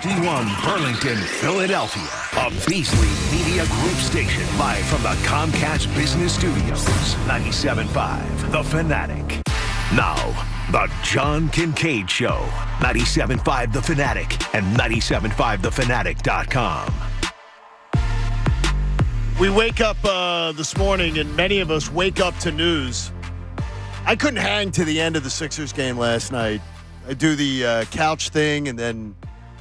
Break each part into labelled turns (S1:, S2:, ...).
S1: 51 Burlington, Philadelphia. A Beasley Media Group station live from the Comcast Business Studios. 97.5 The Fanatic. Now, the John Kincade Show. 97.5 The Fanatic and 97.5thefanatic.com.
S2: We wake up this morning, and many of us wake up to news. I couldn't hang to the end of the Sixers game last night. I do the couch thing and then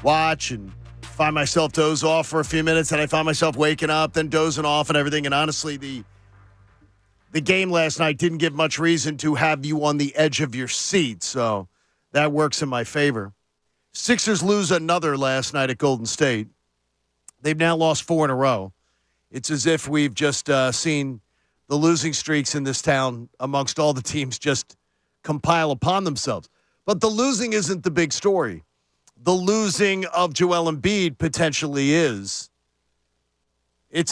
S2: watch and find myself doze off for a few minutes, and I find myself waking up, then dozing off and everything. And honestly, the game last night didn't give much reason to have you on the edge of your seat, so that works in my favor. Sixers lose another last night at Golden State. They've now lost 4 in a row. It's as if we've just seen the losing streaks in this town amongst all the teams just compile upon themselves. But the losing isn't the big story. The losing of Joel Embiid potentially is. It's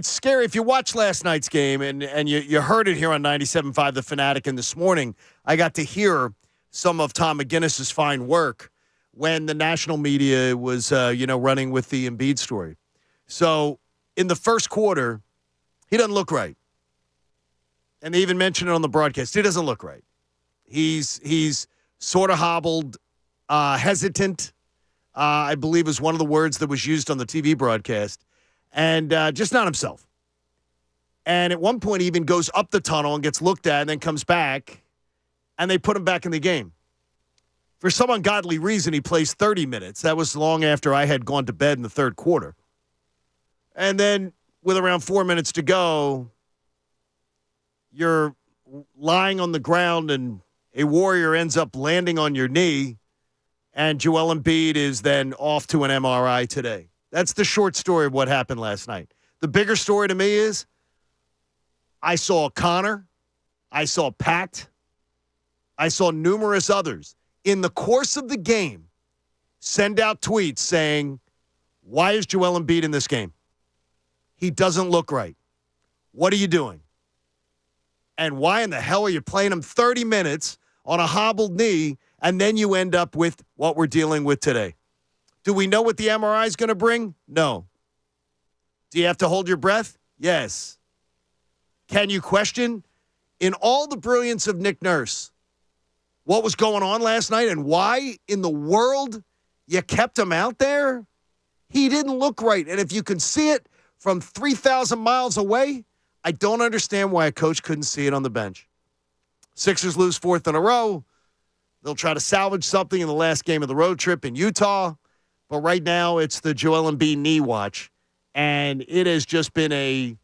S2: scary. If you watch last night's game and you heard it here on 97.5 The Fanatic, and this morning I got to hear some of Tom McGinnis's fine work when the national media was running with the Embiid story. So in the first quarter, he doesn't look right. And they even mentioned it on the broadcast. He doesn't look right. He's sort of hobbled, hesitant, I believe is one of the words that was used on the TV broadcast, and just not himself. And at one point, he even goes up the tunnel and gets looked at and then comes back, and they put him back in the game. For some ungodly reason, he plays 30 minutes. That was long after I had gone to bed in the third quarter. And then with around 4 minutes to go, you're lying on the ground and a Warrior ends up landing on your knee, and Joel Embiid is then off to an MRI today. That's the short story of what happened last night. The bigger story to me is I saw Connor, I saw Pat, I saw numerous others in the course of the game send out tweets saying, why is Joel Embiid in this game? He doesn't look right. What are you doing? And why in the hell are you playing him 30 minutes on a hobbled knee, and then you end up with what we're dealing with today? Do we know what the MRI is going to bring? No. Do you have to hold your breath? Yes. Can you question, in all the brilliance of Nick Nurse, what was going on last night and why in the world you kept him out there? He didn't look right. And if you can see it from 3,000 miles away, I don't understand why a coach couldn't see it on the bench. Sixers lose 4th in a row. They'll try to salvage something in the last game of the road trip in Utah. But right now, it's the Joel Embiid knee watch. And it has just been a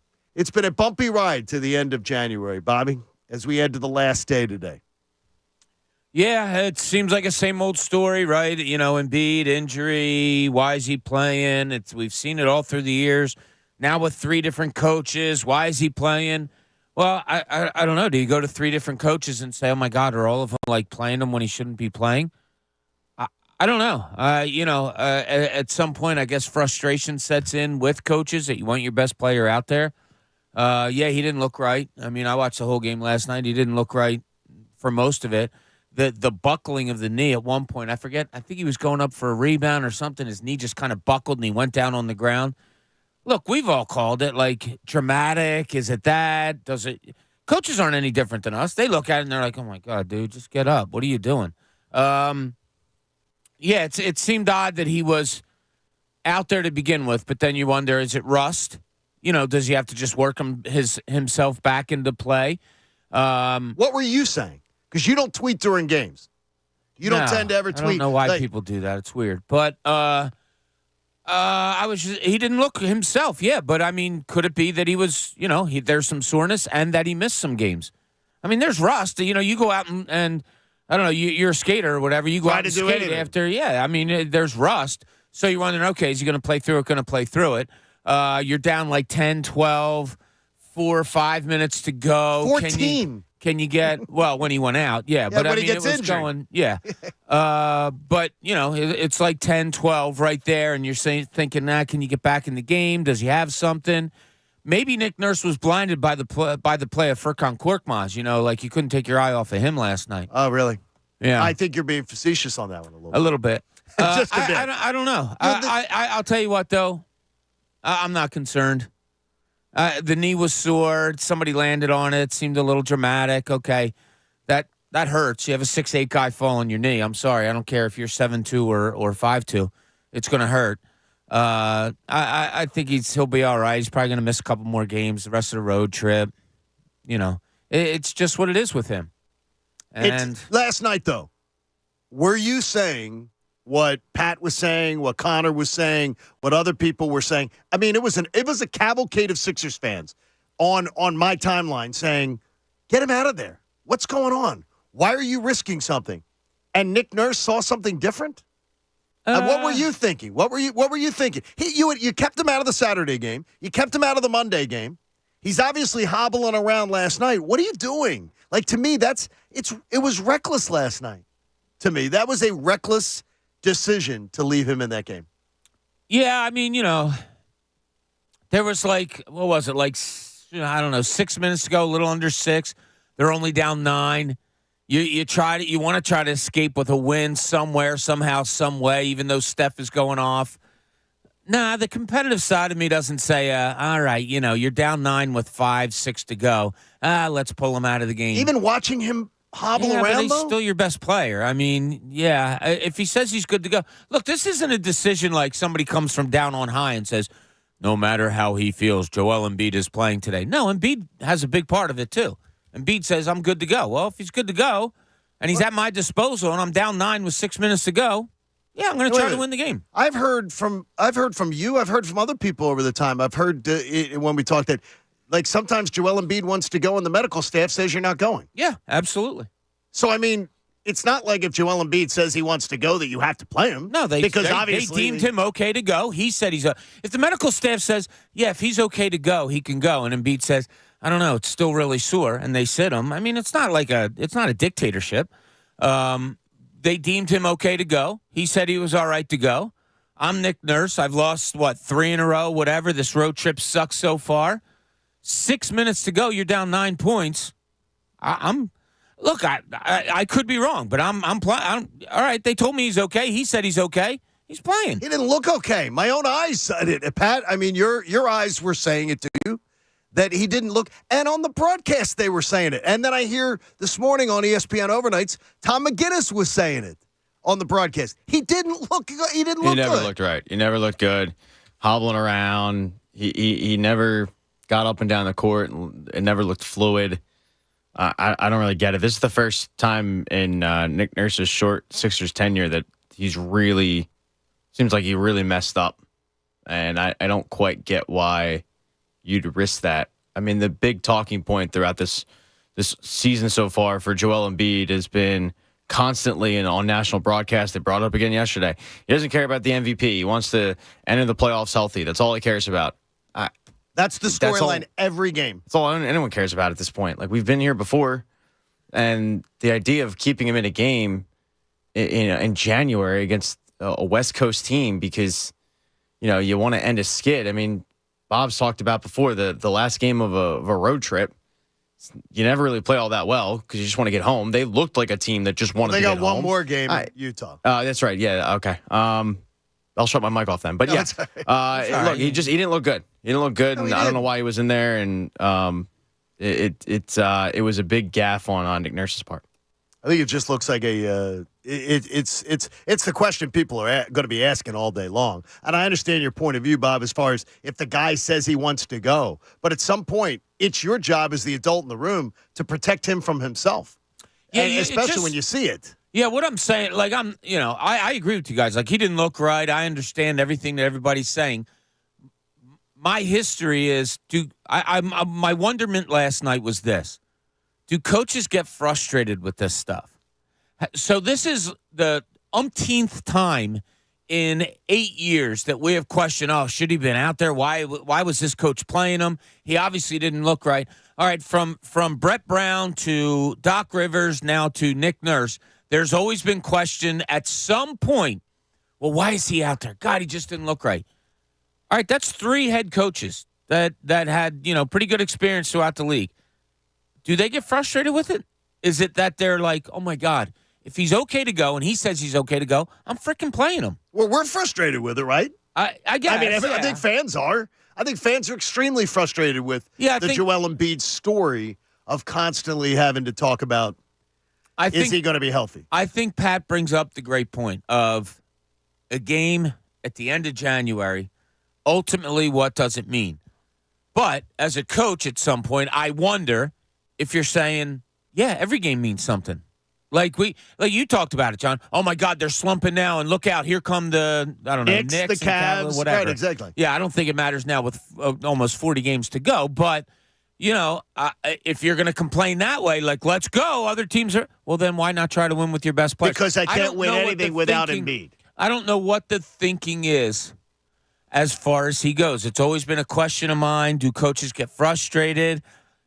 S2: bumpy ride to the end of January, Bobby, as we head to the last day today.
S3: Yeah, it seems like a same old story, right? You know, Embiid, injury, why is he playing? We've seen it all through the years. Now with 3 different coaches, why is he playing? Well, I don't know. Do you go to 3 different coaches and say, oh, my God, are all of them, like, playing him when he shouldn't be playing? I don't know. At some point, I guess frustration sets in with coaches that you want your best player out there. Yeah, he didn't look right. I mean, I watched the whole game last night. He didn't look right for most of it. The buckling of the knee at one point, I forget, I think he was going up for a rebound or something. His knee just kind of buckled and he went down on the ground. Look, we've all called it, like, dramatic. Is it that? Does it? Coaches aren't any different than us. They look at it and they're like, oh, my God, dude, just get up. What are you doing? Yeah, it seemed odd that he was out there to begin with, but then you wonder, is it rust? You know, does he have to just work himself back into play?
S2: What were you saying? Because you don't tweet during games. You don't tend to ever tweet.
S3: I don't know why people do that. It's weird. But he didn't look himself, yeah. But, I mean, could it be that he was, there's some soreness and that he missed some games? I mean, there's rust. You know, you go out and I don't know, you're a skater or whatever. You go out and skate anything after, I mean, there's rust. So you're wondering, okay, is he going to play through it? You're down like 10, 12, 4 or 5 minutes to go.
S2: 14.
S3: Can you get, well, when he went out, yeah. But, I mean, it was injured. Going, yeah. But, it's like 10, 12 right there, and you're thinking, can you get back in the game? Does he have something? Maybe Nick Nurse was blinded by the play of Furkan Korkmaz, like you couldn't take your eye off of him last night.
S2: Oh, really?
S3: Yeah.
S2: I think you're being facetious on that one a little bit.
S3: A little bit.
S2: Just a bit.
S3: I don't know. I'll tell you what, though. I'm not concerned. The knee was sore. Somebody landed on it. Seemed a little dramatic. Okay, that hurts. You have a 6'8" guy fall on your knee. I'm sorry. I don't care if you're 7'2" or 5'2". It's going to hurt. I think he'll be all right. He's probably going to miss a couple more games, the rest of the road trip. You know, it's just what it is with him. And
S2: last night, though, were you saying what Pat was saying, what Connor was saying, what other people were saying? I mean, it was a cavalcade of Sixers fans on my timeline saying, "Get him out of there. What's going on? Why are you risking something?" And Nick Nurse saw something different. What were you thinking? What were you thinking? You kept him out of the Saturday game. You kept him out of the Monday game. He's obviously hobbling around last night. What are you doing? Like, to me, it was reckless last night. To me, that was a reckless decision to leave him in that game.
S3: Yeah, I mean, there was what was it? I don't know, 6 minutes to go, a little under 6. They're only down 9. You want to try to escape with a win somewhere, somehow, some way, even though Steph is going off. Nah, the competitive side of me doesn't say, all right, you're down 9 with 5, 6 to go. Let's pull him out of the game.
S2: Even watching him hobble
S3: around,
S2: but
S3: he's still your best player. I mean, yeah, if he says he's good to go. Look, this isn't a decision like somebody comes from down on high and says, no matter how he feels, Joel Embiid is playing today. No, Embiid has a big part of it, too. Embiid says, I'm good to go. Well, if he's good to go and he's at my disposal and I'm down 9 with 6 minutes to go, yeah, I'm going to try to win the game.
S2: I've heard from you. I've heard from other people over the time. I've heard when we talked that, like, sometimes Joel Embiid wants to go and the medical staff says you're not going.
S3: Yeah, absolutely.
S2: So, I mean, it's not like if Joel Embiid says he wants to go that you have to play him.
S3: No,
S2: because obviously
S3: they deemed him okay to go. He said if the medical staff says, yeah, if he's okay to go, he can go. And Embiid says, I don't know, it's still really sore, and they sit him. I mean, it's not a dictatorship. They deemed him okay to go. He said he was all right to go. I'm Nick Nurse. I've lost, 3 in a row, whatever. This road trip sucks so far. 6 minutes to go. You're down 9 points. Look, I could be wrong, but I'm playing. All right, they told me he's okay. He said he's okay. He's playing.
S2: He didn't look okay. My own eyes said it. Pat, I mean, your eyes were saying it to you. That he didn't look, and on the broadcast they were saying it. And then I hear this morning on ESPN Overnights, Tom McGinnis was saying it on the broadcast. He didn't look good. He
S4: never looked right. He never looked good. Hobbling around. He never got up and down the court. It never looked fluid. I don't really get it. This is the first time in Nick Nurse's short Sixers tenure that he's really, seems like he really messed up. And I don't quite get why you'd risk that. I mean, the big talking point throughout this season so far for Joel Embiid has been constantly and on national broadcast. They brought it up again yesterday. He doesn't care about the MVP. He wants to enter the playoffs healthy. That's all he cares about.
S2: That's the storyline every game.
S4: That's all anyone cares about at this point. Like, we've been here before, and the idea of keeping him in a game in January against a West Coast team because you want to end a skid. I mean, Bob's talked about before the last game of a road trip. You never really play all that well because you just want to get home. They looked like a team that just wanted to get home.
S2: They got one more game in Utah.
S4: That's right. Yeah. Okay. I'll shut my mic off then. But yeah, look, he didn't look good. He didn't look good, and I don't know why he was in there. And it was a big gaffe on Nick Nurse's part.
S2: I think it just looks like it's the question people are going to be asking all day long. And I understand your point of view, Bob, as far as if the guy says he wants to go. But at some point, it's your job as the adult in the room to protect him from himself. Yeah, especially when you see it.
S3: Yeah, what I'm saying, I agree with you guys. Like, he didn't look right. I understand everything that everybody's saying. My history is, my wonderment last night was this. Do coaches get frustrated with this stuff? So this is the umpteenth time in 8 years that we have questioned, should he have been out there? Why was this coach playing him? He obviously didn't look right. All right, from Brett Brown to Doc Rivers, now to Nick Nurse, there's always been question at some point, well, why is he out there? God, he just didn't look right. All right, that's 3 head coaches that had, pretty good experience throughout the league. Do they get frustrated with it? Is it that they're like, oh, my God, If he's okay to go and he says he's okay to go, I'm freaking playing him.
S2: Well, we're frustrated with it, right?
S3: I guess.
S2: I mean, I think fans are. I think fans are extremely frustrated with Joel Embiid story of constantly having to talk about is he going to be healthy?
S3: I think Pat brings up the great point of a game at the end of January. Ultimately, what does it mean? But as a coach at some point, I wonder if you're saying, yeah, every game means something. Like you talked about it, John. Oh, my God, they're slumping now, and look out. Here come the, Knicks
S2: the Cavs,
S3: whatever.
S2: Right, exactly.
S3: Yeah, I don't think it matters now with almost 40 games to go. But, if you're going to complain that way, like, let's go, other teams are, well, then why not try to win with your best players?
S2: Because I can't win anything without Embiid.
S3: I don't know what the thinking is as far as he goes. It's always been a question of mine. Do coaches get frustrated?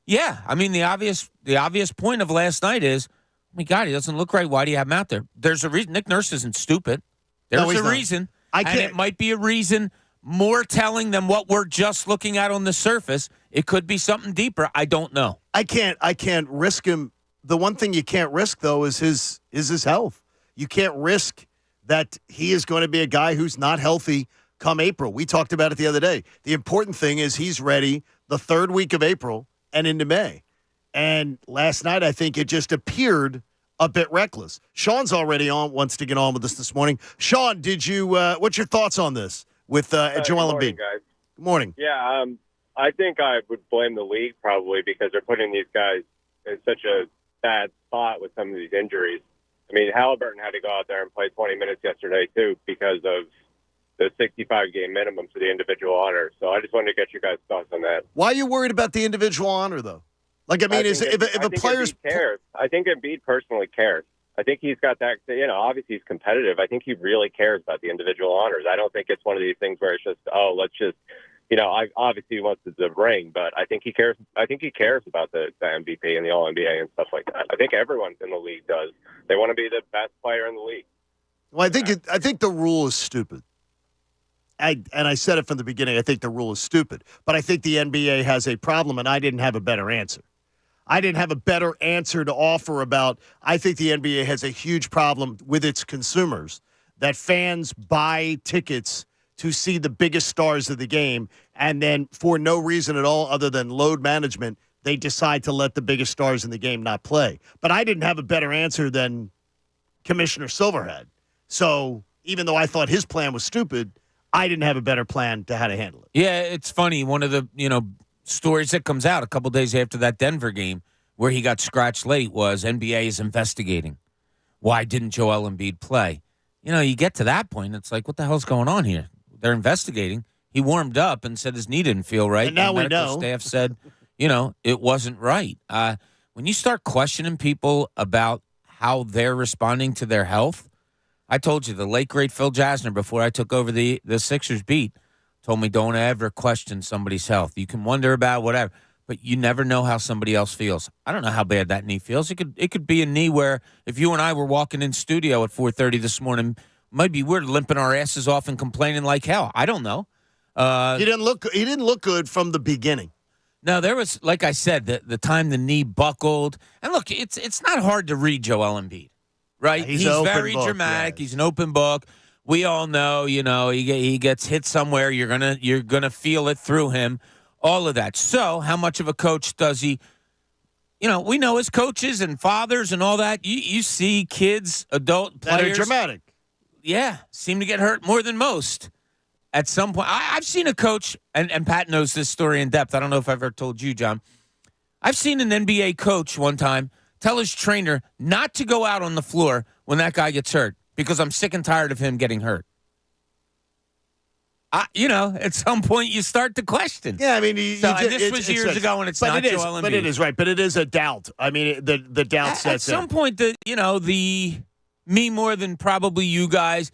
S3: Yeah. I mean, the obvious point of last night is, oh my God, he doesn't look right. Why do you have him out there? There's a reason. Nick Nurse isn't stupid. There's a reason. And it might be a reason more telling than what we're just looking at on the surface. It could be something deeper. I don't know.
S2: I can't risk him. The one thing you can't risk, though, is his health. You can't risk that he is going to be a guy who's not healthy come April. We talked about it the other day. The important thing is he's ready the third week of April and into May. And last night, I think it just appeared a bit reckless. Sean's already wants to get on with us this morning. Sean, what's your thoughts on this with Joel Embiid?
S5: Guys.
S2: Good morning.
S5: Yeah, I think I would blame the league probably because they're putting these guys in such a bad spot with some of these injuries. I mean, Halliburton had to go out there and play 20 minutes yesterday, too, because of the 65-game minimum for the individual honor. So I just wanted to get your guys' thoughts on that.
S2: Why are you worried about the individual honor, though? Like, I mean, if a player's
S5: cares, I think Embiid personally cares. I think he's got that, obviously he's competitive. I think he really cares about the individual honors. I don't think it's one of these things where it's just, let's just, obviously he wants the ring, but I think he cares. I think he cares about the MVP and the All-NBA and stuff like that. I think everyone in the league does. They want to be the best player in the league.
S2: Well, I think the rule is stupid. I said it from the beginning. I think the rule is stupid. But I think the NBA has a problem, and I didn't have a better answer. I didn't have a better answer to offer about I think the NBA has a huge problem with its consumers, that fans buy tickets to see the biggest stars of the game, and then for no reason at all other than load management, they decide to let the biggest stars in the game not play. But I didn't have a better answer than Commissioner Silver had. So even though I thought his plan was stupid, I didn't have a better plan to how to handle it.
S3: Yeah, it's funny. One of the, stories that comes out a couple days after that Denver game where he got scratched late was NBA is investigating. Why didn't Joel Embiid play? You get to that point, it's like, what the hell's going on here? They're investigating. He warmed up and said his knee didn't feel right.
S2: And now
S3: the medical
S2: we know.
S3: Staff said, it wasn't right. When you start questioning people about how they're responding to their health, I told you, the late, great Phil Jasner, before I took over the Sixers beat, told me don't ever question somebody's health. You can wonder about whatever, but you never know how somebody else feels. I don't know how bad that knee feels. It could be a knee where if you and I were walking in studio at 4:30 this morning, maybe we're limping our asses off and complaining like hell. I don't know.
S2: He didn't look good from the beginning.
S3: No, there was, like I said, the time the knee buckled. And look, it's not hard to read Joel Embiid, right?
S2: Yeah, he's
S3: very dramatic. Yeah. He's an open book. We all know, he gets hit somewhere. You're gonna feel it through him. All of that. So, how much of a coach does he? We know as coaches and fathers and all that. You see kids, adult players
S2: that are dramatic.
S3: Yeah, seem to get hurt more than most. At some point, I've seen a coach, and Pat knows this story in depth. I don't know if I've ever told you, John. I've seen an NBA coach one time tell his trainer not to go out on the floor when that guy gets hurt because I'm sick and tired of him getting hurt. At some point you start to question.
S2: Yeah, I mean,
S3: this was years ago, and it's not Joel Embiid.
S2: But it is right. But it is a doubt. I mean, the doubt sets in.
S3: At some point, the me more than probably you guys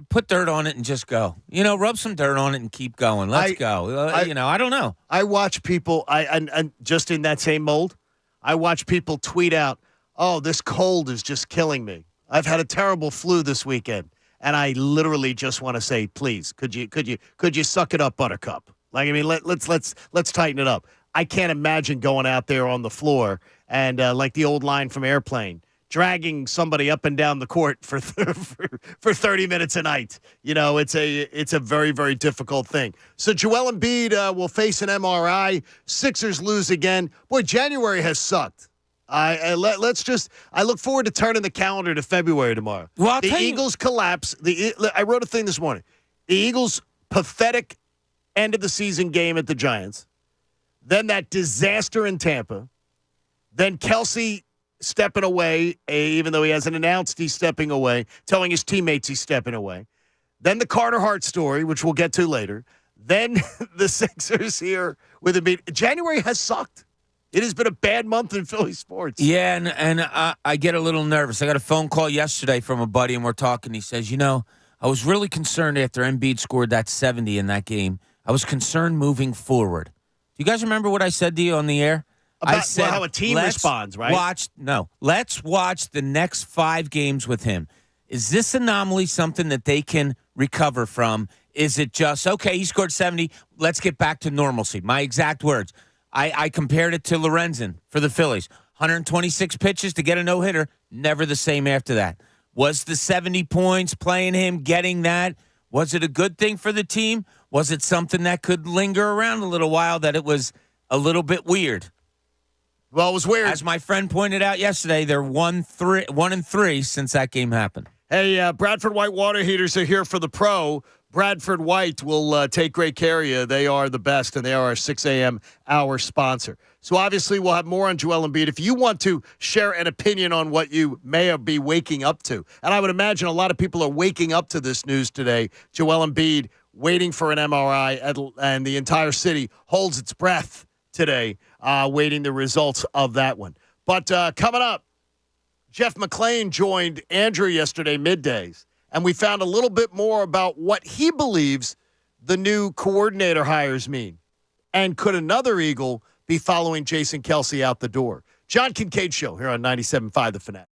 S3: put dirt on it and just go. Rub some dirt on it and keep going. Let's go. I don't know.
S2: I watch people. And just in that same mold, I watch people tweet out, "Oh, this cold is just killing me. I've had a terrible flu this weekend." And I literally just want to say, please, could you suck it up, Buttercup? Like, I mean, let's tighten it up. I can't imagine going out there on the floor and like the old line from Airplane, dragging somebody up and down the court for 30 minutes a night. It's a very, very difficult thing. So Joel Embiid will face an MRI. Sixers lose again. Boy, January has sucked. I look forward to turning the calendar to February tomorrow.
S3: Well,
S2: the Eagles collapse. I wrote a thing this morning. The Eagles' pathetic end of the season game at the Giants. Then that disaster in Tampa. Then Kelsey stepping away, even though he hasn't announced he's stepping away, telling his teammates he's stepping away. Then the Carter Hart story, which we'll get to later. Then the Sixers here with Embiid. January has sucked. It has been a bad month in Philly sports.
S3: Yeah, and I get a little nervous. I got a phone call yesterday from a buddy, and we're talking. He says, I was really concerned after Embiid scored that 70 in that game. I was concerned moving forward. Do you guys remember what I said to you on the air?
S2: About
S3: I said,
S2: how a team responds, right?
S3: Let's watch the next 5 games with him. Is this anomaly something that they can recover from? Is it just, okay, he scored 70, let's get back to normalcy? My exact words. I compared it to Lorenzen for the Phillies. 126 pitches to get a no-hitter, never the same after that. Was the 70 points, playing him, getting that, was it a good thing for the team? Was it something that could linger around a little while, that it was a little bit weird?
S2: Well, it was weird.
S3: As my friend pointed out yesterday, they're 1-3 since that game happened.
S2: Hey, Bradford White water heaters are here for the pro. Bradford White will take great care of you. They are the best, and they are our 6 a.m. hour sponsor. So obviously we'll have more on Joel Embiid. If you want to share an opinion on what you may be waking up to, and I would imagine a lot of people are waking up to this news today, Joel Embiid waiting for an MRI, and the entire city holds its breath today, waiting the results of that one. But coming up, Jeff McClain joined Andrew yesterday middays, and we found a little bit more about what he believes the new coordinator hires mean. And could another Eagle be following Jason Kelsey out the door? John Kincade Show here on 97.5 The Fanatic.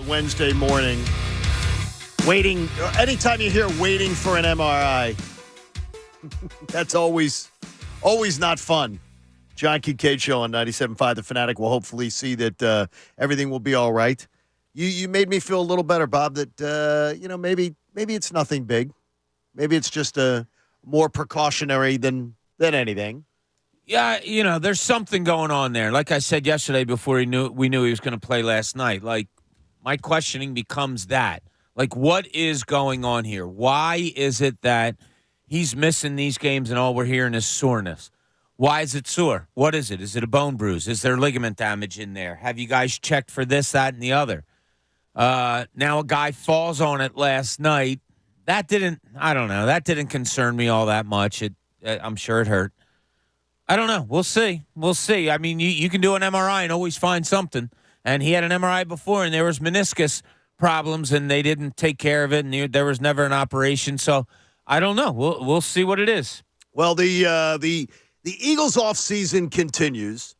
S2: Wednesday morning. Waiting. Anytime you hear waiting for an MRI, that's always not fun. John Kincade Show on 97.5 The Fanatic will hopefully see that everything will be all right. You made me feel a little better, Bob, that, maybe it's nothing big. Maybe it's just more precautionary than anything.
S3: Yeah, there's something going on there. Like I said yesterday before we knew he was going to play last night. Like, my questioning becomes that. Like, what is going on here? Why is it that he's missing these games and all we're hearing is soreness? Why is it sore? What is it? Is it a bone bruise? Is there ligament damage in there? Have you guys checked for this, that, and the other? Now a guy falls on it last night. That didn't concern me all that much. I'm sure it hurt. I don't know. We'll see. I mean, you can do an MRI and always find something. And he had an MRI before, and there was meniscus problems, and they didn't take care of it, and there was never an operation. So I don't know. We'll see what it is.
S2: Well, the Eagles' offseason continues,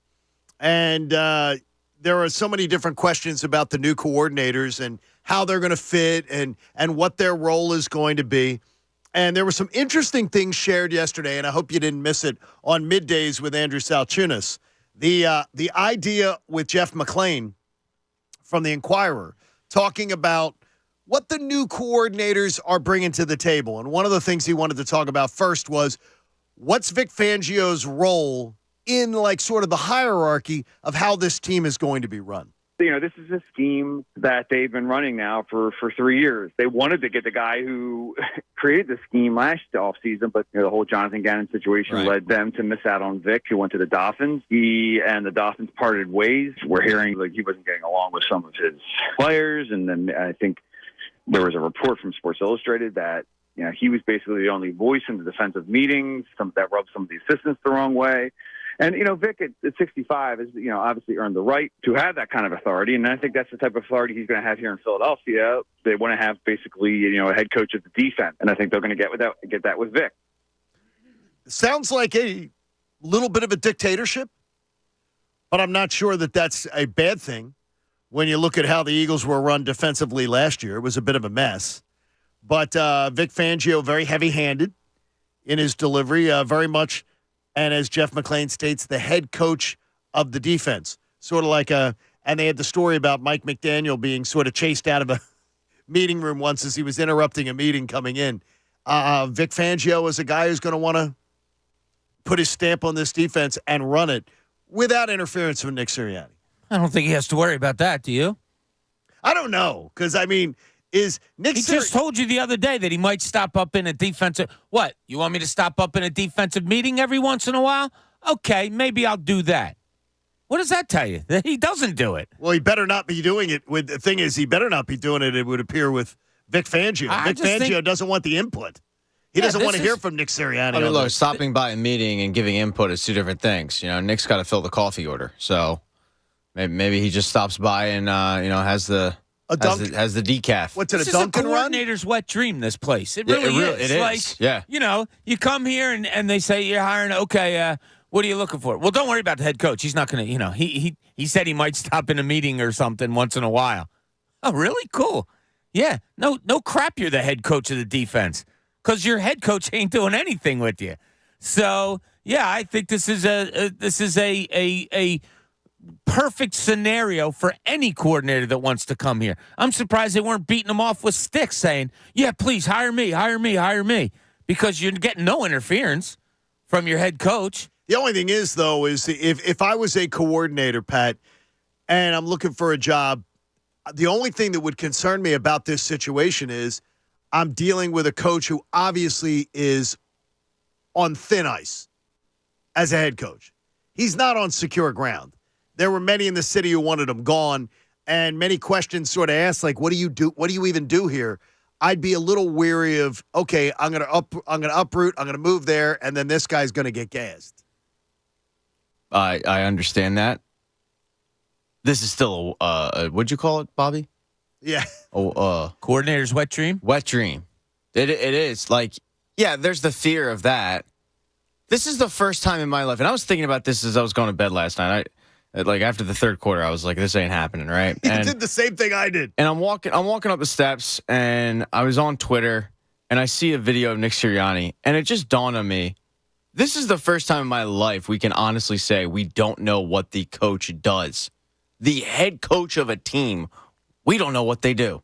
S2: and there are so many different questions about the new coordinators and how they're going to fit and what their role is going to be. And there were some interesting things shared yesterday, and I hope you didn't miss it, on Middays with Andrew Salchunas. The idea with Jeff McClain from the Inquirer talking about what the new coordinators are bringing to the table. And one of the things he wanted to talk about first was, what's Vic Fangio's role in, like, sort of the hierarchy of how this team is going to be run?
S6: This is a scheme that they've been running now for 3 years. They wanted to get the guy who created the scheme last offseason, but the whole Jonathan Gannon situation led them to miss out on Vic, who went to the Dolphins. He and the Dolphins parted ways. We're hearing like he wasn't getting along with some of his players, and then I think there was a report from Sports Illustrated that he was basically the only voice in the defensive meetings. That rubbed some of the assistants the wrong way. And, Vic at 65 has, obviously earned the right to have that kind of authority. And I think that's the type of authority he's going to have here in Philadelphia. They want to have basically, a head coach of the defense. And I think they're going to get that with Vic.
S2: Sounds like a little bit of a dictatorship, but I'm not sure that that's a bad thing. When you look at how the Eagles were run defensively last year, it was a bit of a mess. But Vic Fangio, very heavy-handed in his delivery, very much. And as Jeff McClain states, the head coach of the defense. Sort of like and they had the story about Mike McDaniel being sort of chased out of a meeting room once as he was interrupting a meeting coming in. Vic Fangio is a guy who's going to want to put his stamp on this defense and run it without interference from Nick Sirianni.
S3: I don't think he has to worry about that, do you?
S2: I don't know, because, is Nick
S3: He just told you the other day that he might stop up in a defensive... What? You want me to stop up in a defensive meeting every once in a while? Okay, maybe I'll do that. What does that tell you? That he doesn't do it.
S2: Well, he better not be doing it. The thing is, he better not be doing it, it would appear, with Vic Fangio. Vic Fangio doesn't want the input. He doesn't want to hear from Nick Sirianni.
S4: Look, stopping by a meeting and giving input is two different things. Nick's got to fill the coffee order. So maybe he just stops by and, has the... Has the decaf.
S2: What's it,
S3: this
S2: a Dunkin'
S3: run? This is a coordinator's wet dream, this place. It really is.
S4: It is.
S3: Like,
S4: yeah.
S3: You come here and they say you're hiring, okay, what are you looking for? Well, don't worry about the head coach. He's not going to, he said he might stop in a meeting or something once in a while. Oh, really? Cool. Yeah. No crap, you're the head coach of the defense, because your head coach ain't doing anything with you. So, yeah, I think this is a perfect scenario for any coordinator that wants to come here. I'm surprised they weren't beating him off with sticks saying, yeah, please hire me, because you're getting no interference from your head coach.
S2: The only thing is, though, is if I was a coordinator, Pat, and I'm looking for a job, the only thing that would concern me about this situation is I'm dealing with a coach who obviously is on thin ice as a head coach. He's not on secure ground. There were many in the city who wanted him gone, and many questions sort of asked, like, what do you do? What do you even do here? I'd be a little weary of, okay, I'm going to uproot, I'm going to move there, and then this guy's going to get gassed.
S4: I understand that. This is still what'd you call it, Bobby?
S2: Yeah.
S3: Coordinator's wet dream?
S4: Wet dream. It is. Like, yeah, there's the fear of that. This is the first time in my life, and I was thinking about this as I was going to bed last night. Like after the third quarter, I was like, this ain't happening, right?
S2: He did the same thing I did.
S4: And I'm walking up the steps, and I was on Twitter, and I see a video of Nick Sirianni, and it just dawned on me, this is the first time in my life we can honestly say we don't know what the coach does. The head coach of a team, we don't know what they do.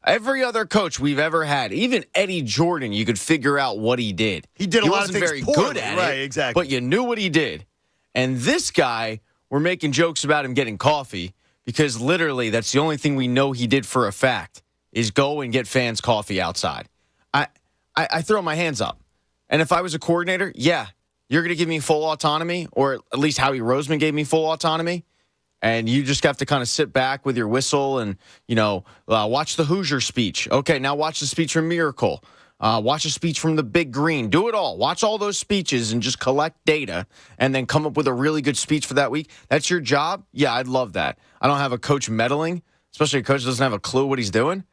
S4: Every other coach we've ever had, even Eddie Jordan, you could figure out what he did.
S2: He did a lot of things
S4: very
S2: poorly,
S4: good at
S2: right,
S4: it,
S2: exactly.
S4: but you knew what he did. And this guy, we're making jokes about him getting coffee because literally that's the only thing we know he did for a fact is go and get fans coffee outside. I throw my hands up. And if I was a coordinator, yeah, you're going to give me full autonomy, or at least Howie Roseman gave me full autonomy. And you just have to kind of sit back with your whistle and, watch the Hoosier speech. Okay, now watch the speech from Miracle. Watch a speech from the Big Green. Do it all. Watch all those speeches and just collect data and then come up with a really good speech for that week. That's your job? Yeah, I'd love that. I don't have a coach meddling, especially a coach that doesn't have a clue what he's doing.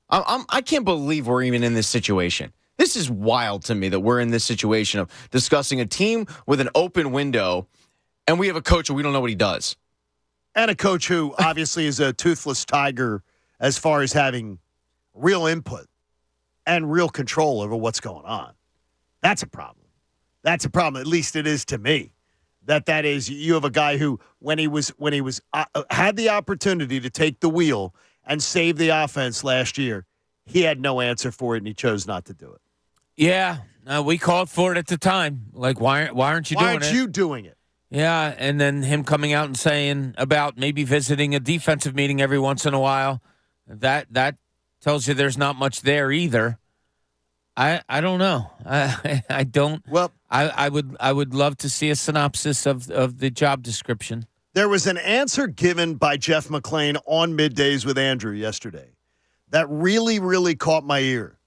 S4: I can't believe we're even in this situation. This is wild to me that we're in this situation of discussing a team with an open window, and we have a coach and we don't know what he does.
S2: And a coach who obviously is a toothless tiger as far as having real input and real control over what's going on. That's a problem. That's a problem. At least it is to me. That is, you have a guy who, when he was had the opportunity to take the wheel and save the offense last year, he had no answer for it, and he chose not to do it.
S3: Yeah, we called for it at the time. Like, why aren't you doing it?
S2: Why aren't you doing it?
S3: Yeah, and then him coming out and saying about maybe visiting a defensive meeting every once in a while, that tells you there's not much there either. I don't know. I don't.
S2: Well,
S3: I would love to see a synopsis of the job description.
S2: There was an answer given by Jeff McClain on Middays with Andrew yesterday that really, really caught my ear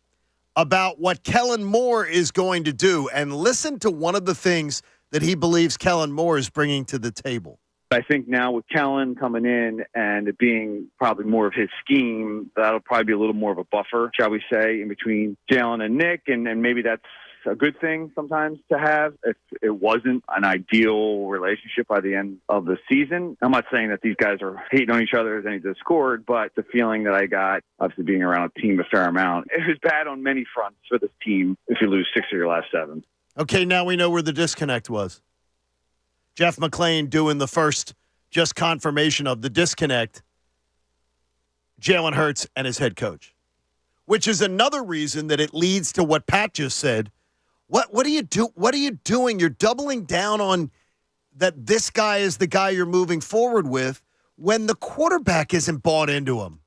S2: about what Kellen Moore is going to do. And listen to one of the things that he believes Kellen Moore is bringing to the table.
S6: I think now with Kellen coming in and it being probably more of his scheme, that'll probably be a little more of a buffer, shall we say, in between Jalen and Nick. And maybe that's a good thing sometimes to have if it wasn't an ideal relationship by the end of the season. I'm not saying that these guys are hating on each other as any discord, but the feeling that I got, obviously being around a team a fair amount, it was bad on many fronts for this team if you lose 6 of your last 7.
S2: Okay, now we know where the disconnect was. Jeff McClain doing the first just confirmation of the disconnect, Jalen Hurts and his head coach, which is another reason that it leads to what Pat just said. What do you do? What are you doing? You're doubling down on that this guy is the guy you're moving forward with when the quarterback isn't bought into him.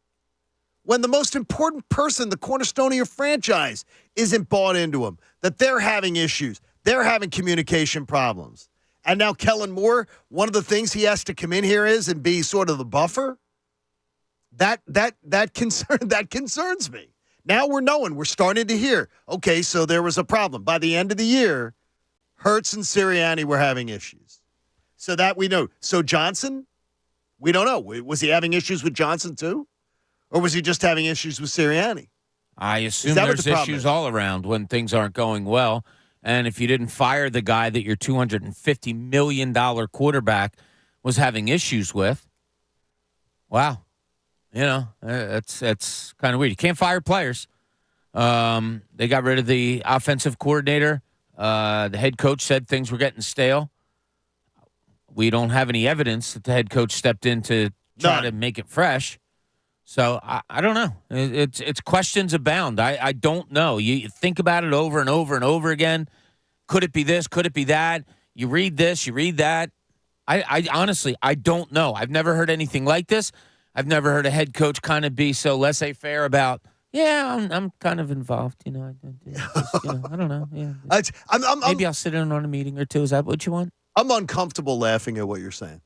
S2: When the most important person, the cornerstone of your franchise, isn't bought into him, that they're having issues, they're having communication problems. And now Kellen Moore, one of the things he has to come in here is and be sort of the buffer. That concerns me. Now we're starting to hear, okay, so there was a problem. By the end of the year, Hurts and Sirianni were having issues. So that we know. So Johnson, we don't know. Was he having issues with Johnson too? Or was he just having issues with Sirianni?
S3: I assume there's issues all around when things aren't going well. And if you didn't fire the guy that your $250 million quarterback was having issues with, wow. It's kind of weird. You can't fire players. They got rid of the offensive coordinator. The head coach said things were getting stale. We don't have any evidence that the head coach stepped in to try to make it fresh. So I don't know. It's questions abound. I don't know. You think about it over and over and over again. Could it be this? Could it be that? You read this, you read that. I honestly, I don't know. I've never heard anything like this. I've never heard a head coach kind of be so laissez-faire about, I'm kind of involved. I don't know. Yeah, maybe I'll sit in on a meeting or two. Is that what you want?
S2: I'm uncomfortable laughing at what you're saying.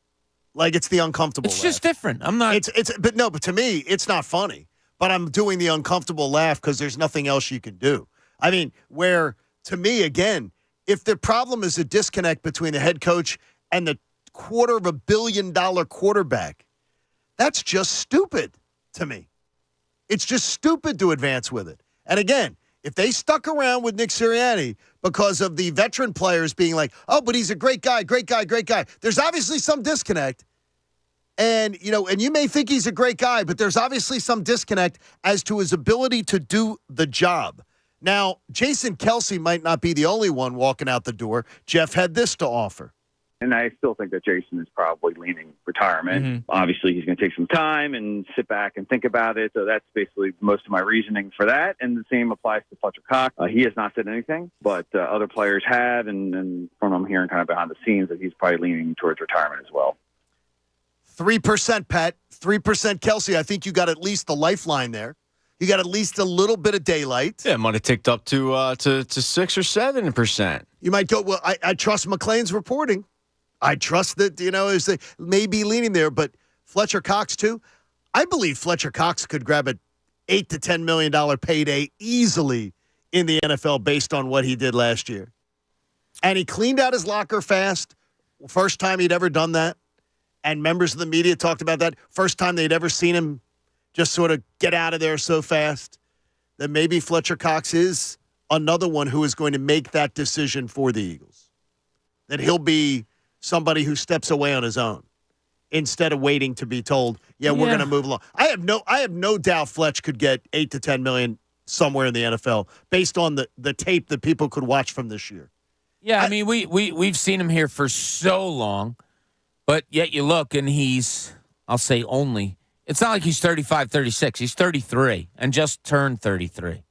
S2: Like, it's the uncomfortable
S3: It's
S2: laugh.
S3: just different. I'm not.
S2: But to me, it's not funny. But I'm doing the uncomfortable laugh because there's nothing else you can do. I mean, where, to me, again, if the problem is a disconnect between the head coach and the $250 million quarterback, that's just stupid to me. It's just stupid to advance with it. And again, if they stuck around with Nick Sirianni because of the veteran players being like, oh, but he's a great guy, great guy, great guy. There's obviously some disconnect. And, and you may think he's a great guy, but there's obviously some disconnect as to his ability to do the job. Now, Jason Kelsey might not be the only one walking out the door. Jeff had this to offer.
S6: And I still think that Jason is probably leaning retirement.
S3: Mm-hmm.
S6: Obviously, he's going to take some time and sit back and think about it. So that's basically most of my reasoning for that. And the same applies to Fletcher Cox. He has not said anything, but other players have. And from what I'm hearing kind of behind the scenes, that he's probably leaning towards retirement as well.
S2: 3%, Pat. 3%, Kelsey. I think you got at least the lifeline there. You got at least a little bit of daylight.
S4: Yeah, it might have ticked up to 6 or 7%.
S2: You might go, well, I trust McClain's reporting. I trust that, is they may be leaning there, but Fletcher Cox too. I believe Fletcher Cox could grab an $8 to $10 million payday easily in the NFL based on what he did last year. And he cleaned out his locker fast. First time he'd ever done that. And members of the media talked about that. First time they'd ever seen him just sort of get out of there so fast. That maybe Fletcher Cox is another one who is going to make that decision for the Eagles. That he'll be somebody who steps away on his own instead of waiting to be told, we're going to move along. I have no doubt Fletch could get $8 to $10 million somewhere in the NFL based on the tape that people could watch from this year.
S3: Yeah, I mean, we've seen him here for so long. But yet you look, and he's, I'll say only, it's not like he's 35, 36. He's 33 and just turned 33.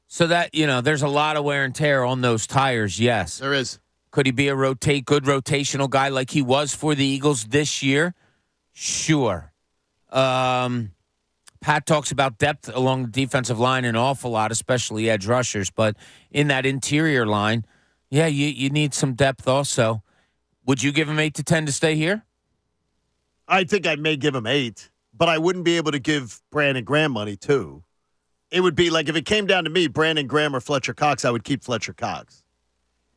S3: So that, there's a lot of wear and tear on those tires, yes.
S2: There is.
S3: Could he be a good rotational guy like he was for the Eagles this year? Sure. Pat talks about depth along the defensive line an awful lot, especially edge rushers. But in that interior line, you need some depth also. Would you give him 8 to 10 to stay here?
S2: I think I may give him 8, but I wouldn't be able to give Brandon Graham money, too. It would be like if it came down to me, Brandon Graham or Fletcher Cox, I would keep Fletcher Cox.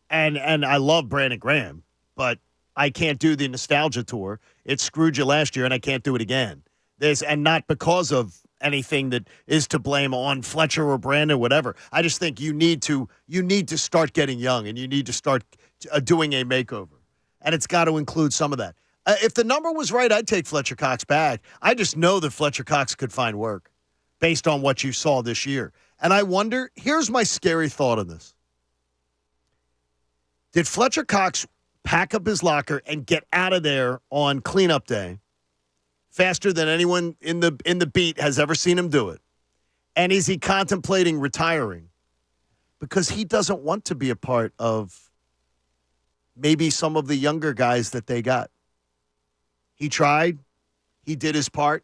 S2: And I love Brandon Graham, but I can't do the nostalgia tour. It screwed you last year, and I can't do it again. And not because of anything that is to blame on Fletcher or Brandon or whatever. I just think you need to start getting young, and you need to start doing a makeover. And it's got to include some of that. If the number was right, I'd take Fletcher Cox back. I just know that Fletcher Cox could find work based on what you saw this year. And I wonder, here's my scary thought on this. Did Fletcher Cox pack up his locker and get out of there on cleanup day faster than anyone in the beat has ever seen him do it? And is he contemplating retiring? Because he doesn't want to be a part of maybe some of the younger guys that they got. He tried. He did his part.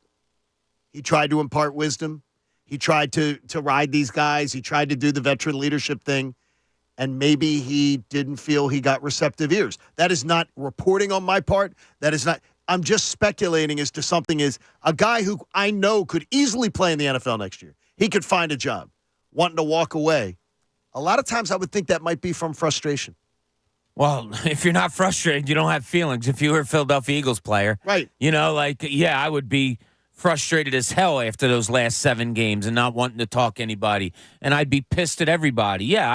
S2: He tried to impart wisdom. He tried to ride these guys. He tried to do the veteran leadership thing. And maybe he didn't feel he got receptive ears. That is not reporting on my part. That is not. I'm just speculating as to something is a guy who I know could easily play in the NFL next year. He could find a job, wanting to walk away. A lot of times I would think that might be from frustration.
S3: Well, if you're not frustrated, you don't have feelings. If you were a Philadelphia Eagles player,
S2: right?
S3: I would be frustrated as hell after those last 7 games and not wanting to talk to anybody. And I'd be pissed at everybody. Yeah,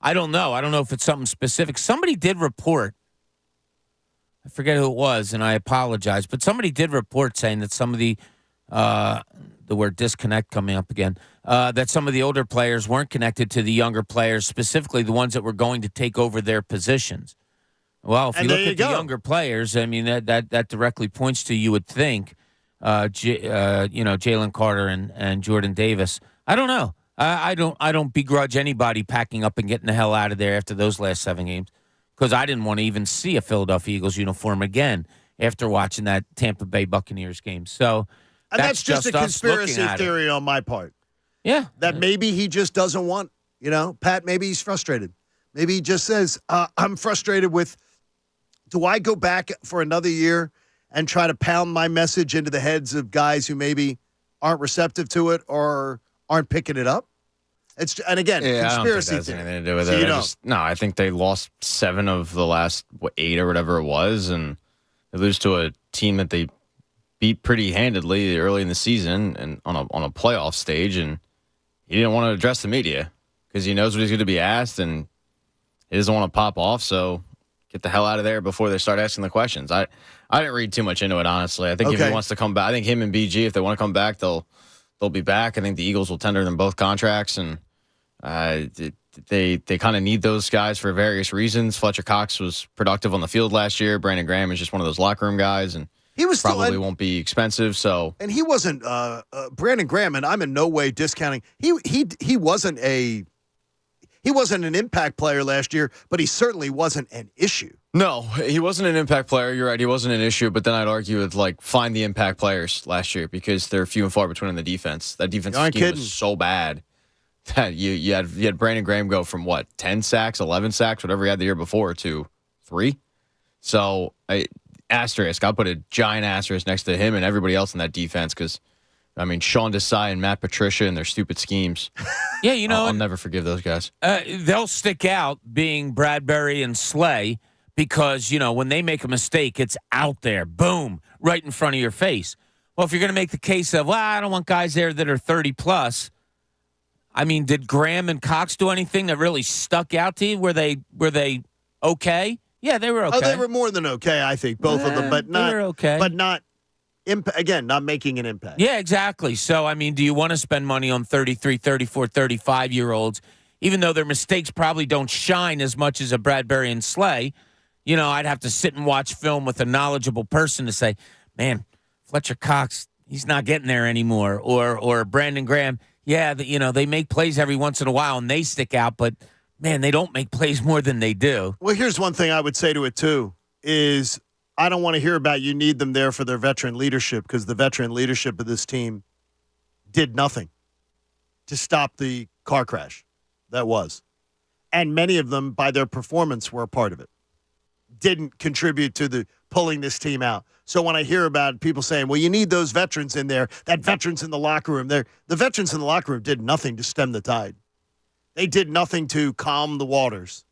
S3: I don't know. I don't know if it's something specific. Somebody did report. I forget who it was, and I apologize. But somebody did report saying that some of the word disconnect coming up again, that some of the older players weren't connected to the younger players, specifically the ones that were going to take over their positions. Well, if you look at the younger players, I mean, that directly points to, you would think, Jalen Carter and Jordan Davis. I don't know. I don't begrudge anybody packing up and getting the hell out of there after those last 7 games, because I didn't want to even see a Philadelphia Eagles uniform again after watching that Tampa Bay Buccaneers game. So
S2: that's just a conspiracy theory on my part.
S3: Yeah.
S2: That maybe he just doesn't want, Pat, maybe he's frustrated. Maybe he just says, I'm frustrated with, do I go back for another year and try to pound my message into the heads of guys who maybe aren't receptive to it or aren't picking it up? And again, conspiracy
S4: I don't think that has
S2: theory.
S4: anything to do with
S2: So
S4: it. I think they lost 7 of the last 8 or whatever it was, and they lose to a team that they beat pretty handedly early in the season and on a playoff stage, and he didn't want to address the media. because he knows what he's going to be asked, and he doesn't want to pop off. So get the hell out of there before they start asking the questions. I didn't read too much into it, honestly. I think if he wants to come back, I think him and BG, if they want to come back, they'll be back. I think the Eagles will tender them both contracts, and they kind of need those guys for various reasons. Fletcher Cox was productive on the field last year. Brandon Graham is just one of those locker room guys, and
S2: he was
S4: probably won't be expensive. So,
S2: and he wasn't Brandon Graham, and I'm in no way discounting. He wasn't an impact player last year, but he certainly wasn't an issue.
S4: No, he wasn't an impact player. You're right. He wasn't an issue, but then I'd argue with find the impact players last year because they're few and far between in the defense. That defensive scheme was so bad that you had Brandon Graham go from 10 sacks, 11 sacks, whatever he had the year before to 3. So asterisk. I'll put a giant asterisk next to him and everybody else in that defense because Sean Desai and Matt Patricia and their stupid schemes.
S3: Yeah,
S4: I'll never forgive those guys.
S3: They'll stick out being Bradbury and Slay. Because, when they make a mistake, it's out there, boom, right in front of your face. Well, if you're going to make the case of, I don't want guys there that are 30+, did Graham and Cox do anything that really stuck out to you? Were they okay? Yeah, they were okay.
S2: Oh, they were more than okay, I think, both of them, but not,
S3: they were okay.
S2: But not, not making an impact.
S3: Yeah, exactly. So, do you want to spend money on 33, 34, 35-year-olds, even though their mistakes probably don't shine as much as a Bradbury and Slay? I'd have to sit and watch film with a knowledgeable person to say, man, Fletcher Cox, he's not getting there anymore. Or Brandon Graham, they make plays every once in a while and they stick out, but, man, they don't make plays more than they do.
S2: Well, here's one thing I would say to it, too, is I don't want to hear about you need them there for their veteran leadership because the veteran leadership of this team did nothing to stop the car crash that was. And many of them, by their performance, were a part of it. Didn't contribute to the pulling this team out. So when I hear about people saying, well, you need those veterans in there, that veterans in the locker room, the veterans in the locker room did nothing to stem the tide. They did nothing to calm the waters.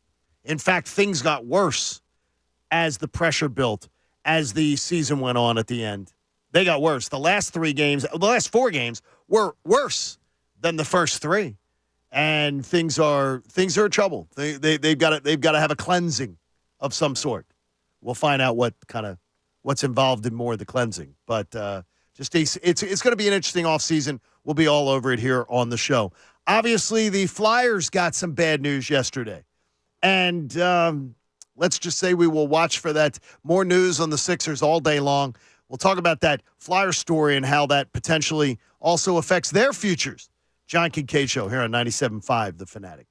S2: In fact, things got worse as the pressure built, as the season went on at the end. They got worse. The last 4 games were worse than the first 3. And things are trouble. They've got to have a cleansing of some sort. We'll find out what's involved in more of the cleansing. But it's going to be an interesting offseason. We'll be all over it here on the show. Obviously, the Flyers got some bad news yesterday. And let's just say we will watch for that. More news on the Sixers all day long. We'll talk about that Flyer story and how that potentially also affects their futures. John Kincade Show here on 97.5 The Fanatic.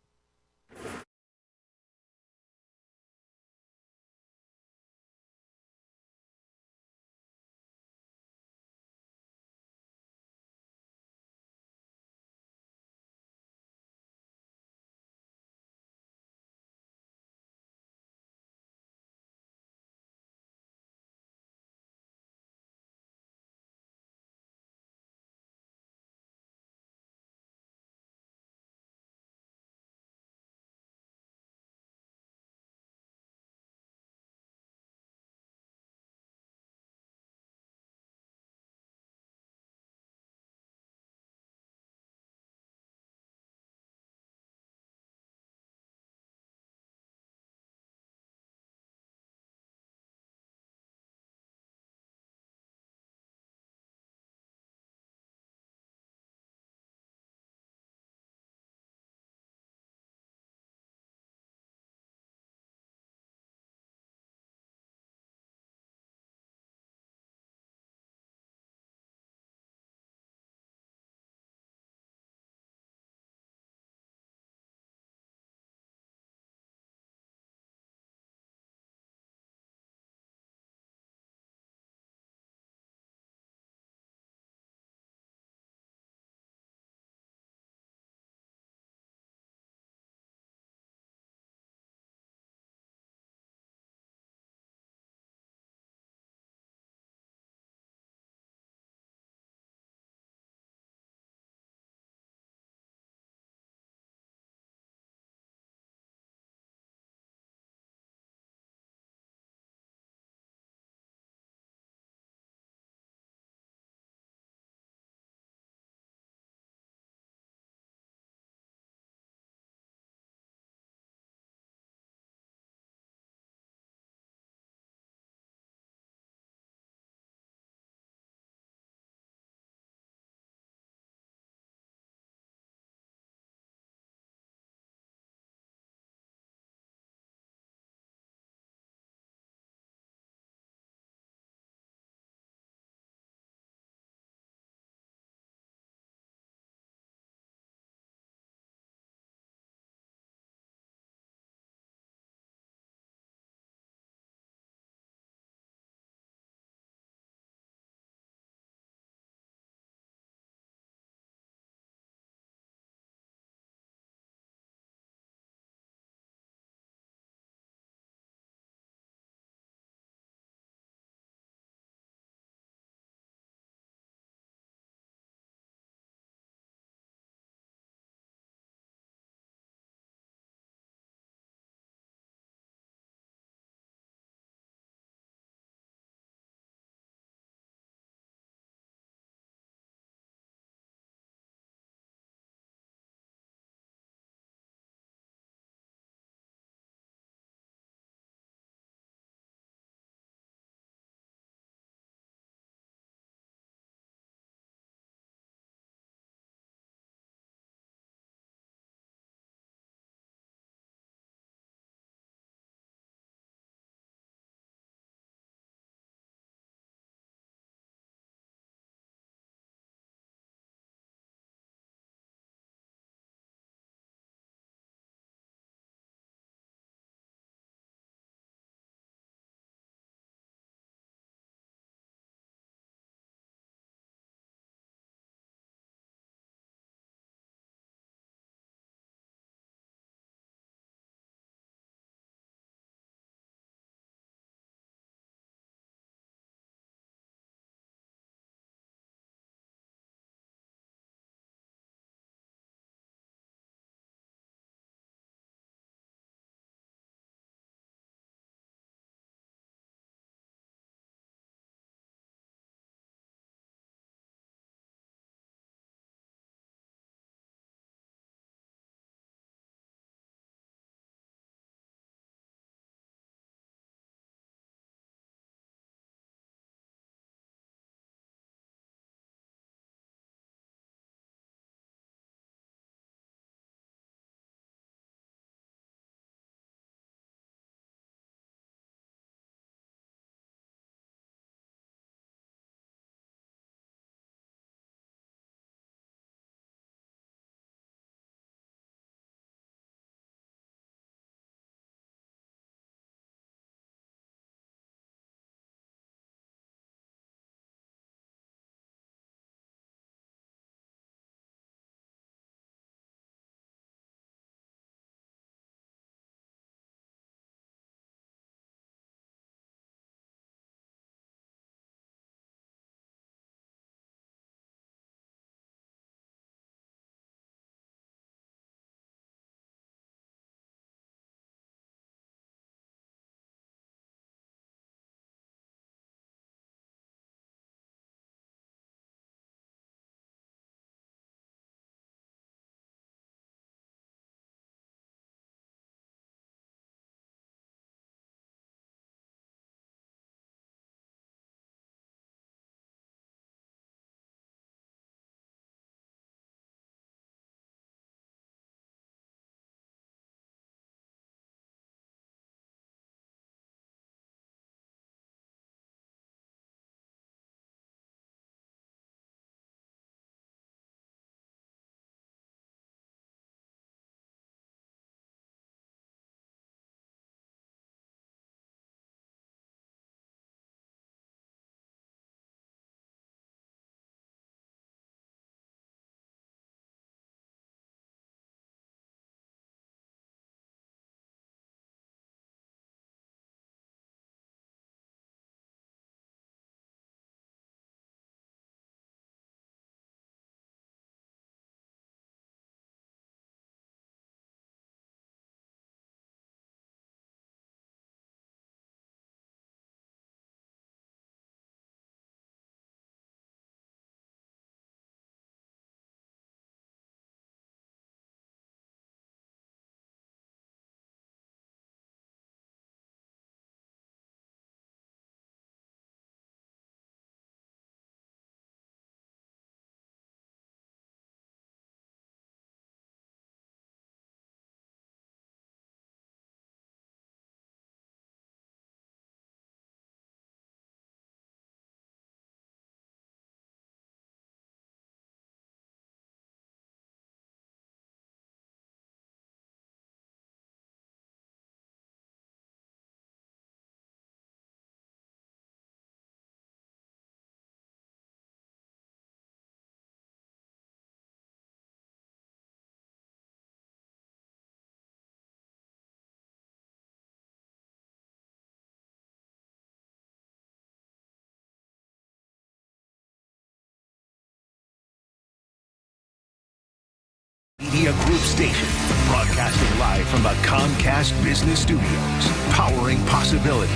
S1: Media Group station, broadcasting live from the Comcast Business Studios, powering possibilities.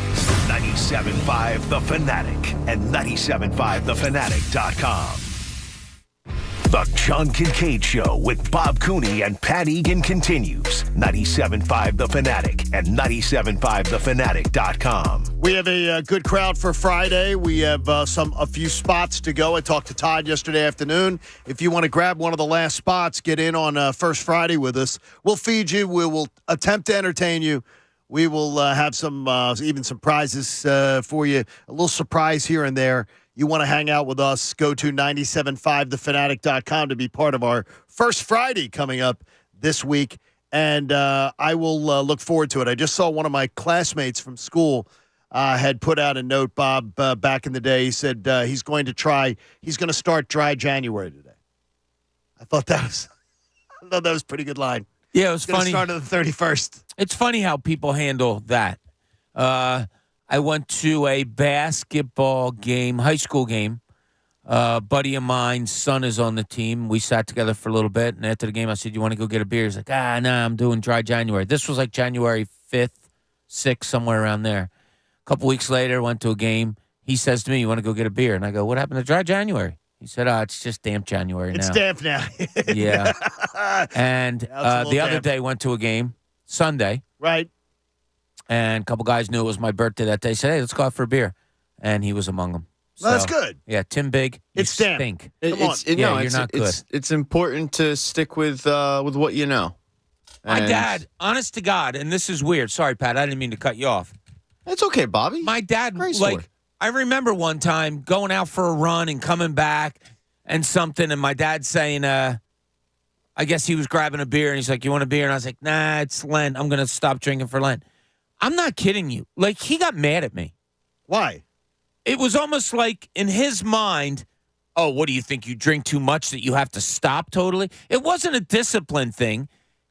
S1: 97.5 The Fanatic and 97.5thefanatic.com. The John Kincade Show with Bob Cooney and Pat Egan continues. 97.5 The Fanatic and 97.5thefanatic.com.
S2: We have a good crowd for Friday. We have a few spots to go. I talked to Todd yesterday afternoon. If you want to grab one of the last spots, get in on First Friday with us. We'll feed you. We will attempt to entertain you. We will have even some prizes for you. A little surprise here and there. You want to hang out with us, go to 975thefanatic.com to be part of our First Friday coming up this week. And I will look forward to it. I just saw one of my classmates from school had put out a note, Bob, back in the day. He said he's going to start dry January today. I thought that was a pretty good line.
S3: Yeah, it was funny.
S2: Start on the 31st.
S3: It's funny how people handle that. I went to a basketball game, high school game. A buddy of mine's son is on the team. We sat together for a little bit, and after the game, I said, "You want to go get a beer?" He's like, "Nah, I'm doing dry January." This was like January 5th, 6th, somewhere around there. A couple weeks later, went to a game. He says to me, "You want to go get a beer?" And I go, "What happened to dry January?" He said, "It's just damp January now."
S2: It's damp now.
S3: Yeah. And the other day, went to a game, Sunday.
S2: Right.
S3: And a couple guys knew it was my birthday that day. Said, "Hey, let's go out for a beer." And he was among them. So,
S2: well, that's good.
S3: Yeah, Tim Big, you stink.
S2: Come on.
S3: You're not good.
S4: It's important to stick with what you know.
S3: My dad, honest to God, and this is weird. Sorry, Pat, I didn't mean to cut you off.
S4: It's okay, Bobby.
S3: My dad,
S4: Great story.
S3: I remember one time going out for a run and coming back and something, and my dad saying, I guess he was grabbing a beer, and he's like, "You want a beer?" And I was like, "Nah, it's Lent. I'm going to stop drinking for Lent." I'm not kidding you. Like, he got mad at me.
S2: Why?
S3: It was almost like in his mind, "Oh, what do you think? You drink too much that you have to stop totally?" It wasn't a discipline thing.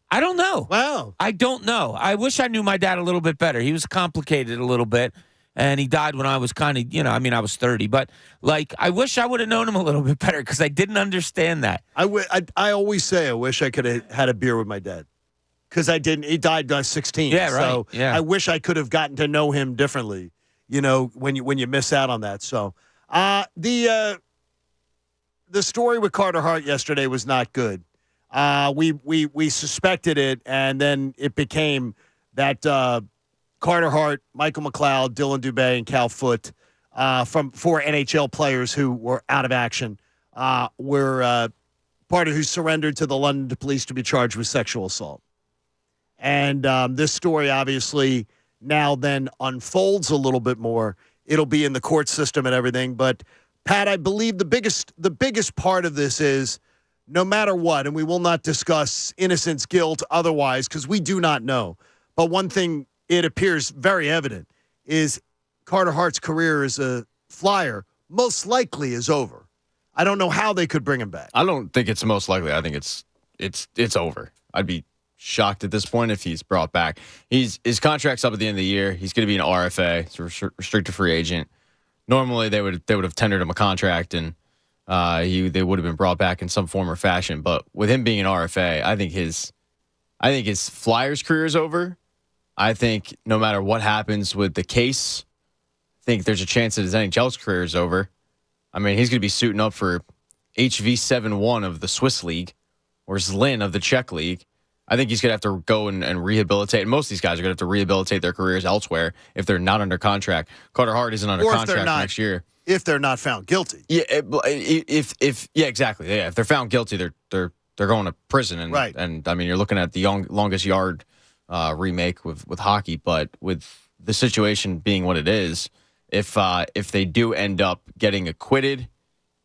S3: I don't know.
S2: Wow.
S3: I don't know. I wish I knew my dad a little bit better. He was complicated a little bit, and he died when I was kind of, I was 30. But, I wish I would have known him a little bit better because I didn't understand that.
S2: I always say I wish I could have had a beer with my dad. Because I didn't. He died when I was 16.
S3: Yeah, right.
S2: So
S3: yeah.
S2: I wish I could have gotten to know him differently. When you miss out on that. So the story with Carter Hart yesterday was not good. We suspected it, and then it became that Carter Hart, Michael McLeod, Dylan Dubé, and Cal Foote from 4 NHL players who were out of action were part of who surrendered to the London police to be charged with sexual assault. And this story obviously now then unfolds a little bit more. It'll be in the court system and everything. But, Pat, I believe the biggest part of this is no matter what, and we will not discuss innocence, guilt, otherwise, because we do not know. But one thing it appears very evident is Carter Hart's career as a Flyer most likely is over. I don't know how they could bring him back.
S4: I don't think it's most likely. I think it's over. I'd be shocked at this point if he's brought back. His contract's up at the end of the year. He's going to be an RFA, so restricted free agent. Normally they would have tendered him a contract and they would have been brought back in some form or fashion. But with him being an RFA, I think his Flyers career is over. I think no matter what happens with the case, I think there's a chance that his NHL's career is over. I mean, he's going to be suiting up for HV7-1 of the Swiss League or Zlin of the Czech League. I think he's going to have to go and rehabilitate. And most of these guys are going to have to rehabilitate their careers elsewhere if they're not under contract. Carter Hart isn't under contract next year.
S2: If they're not found guilty.
S4: Yeah, exactly. Yeah, if they're found guilty, they're going to prison. And,
S2: right.
S4: And I mean, you're looking at the Longest Yard remake with hockey, but with the situation being what it is, if they do end up getting acquitted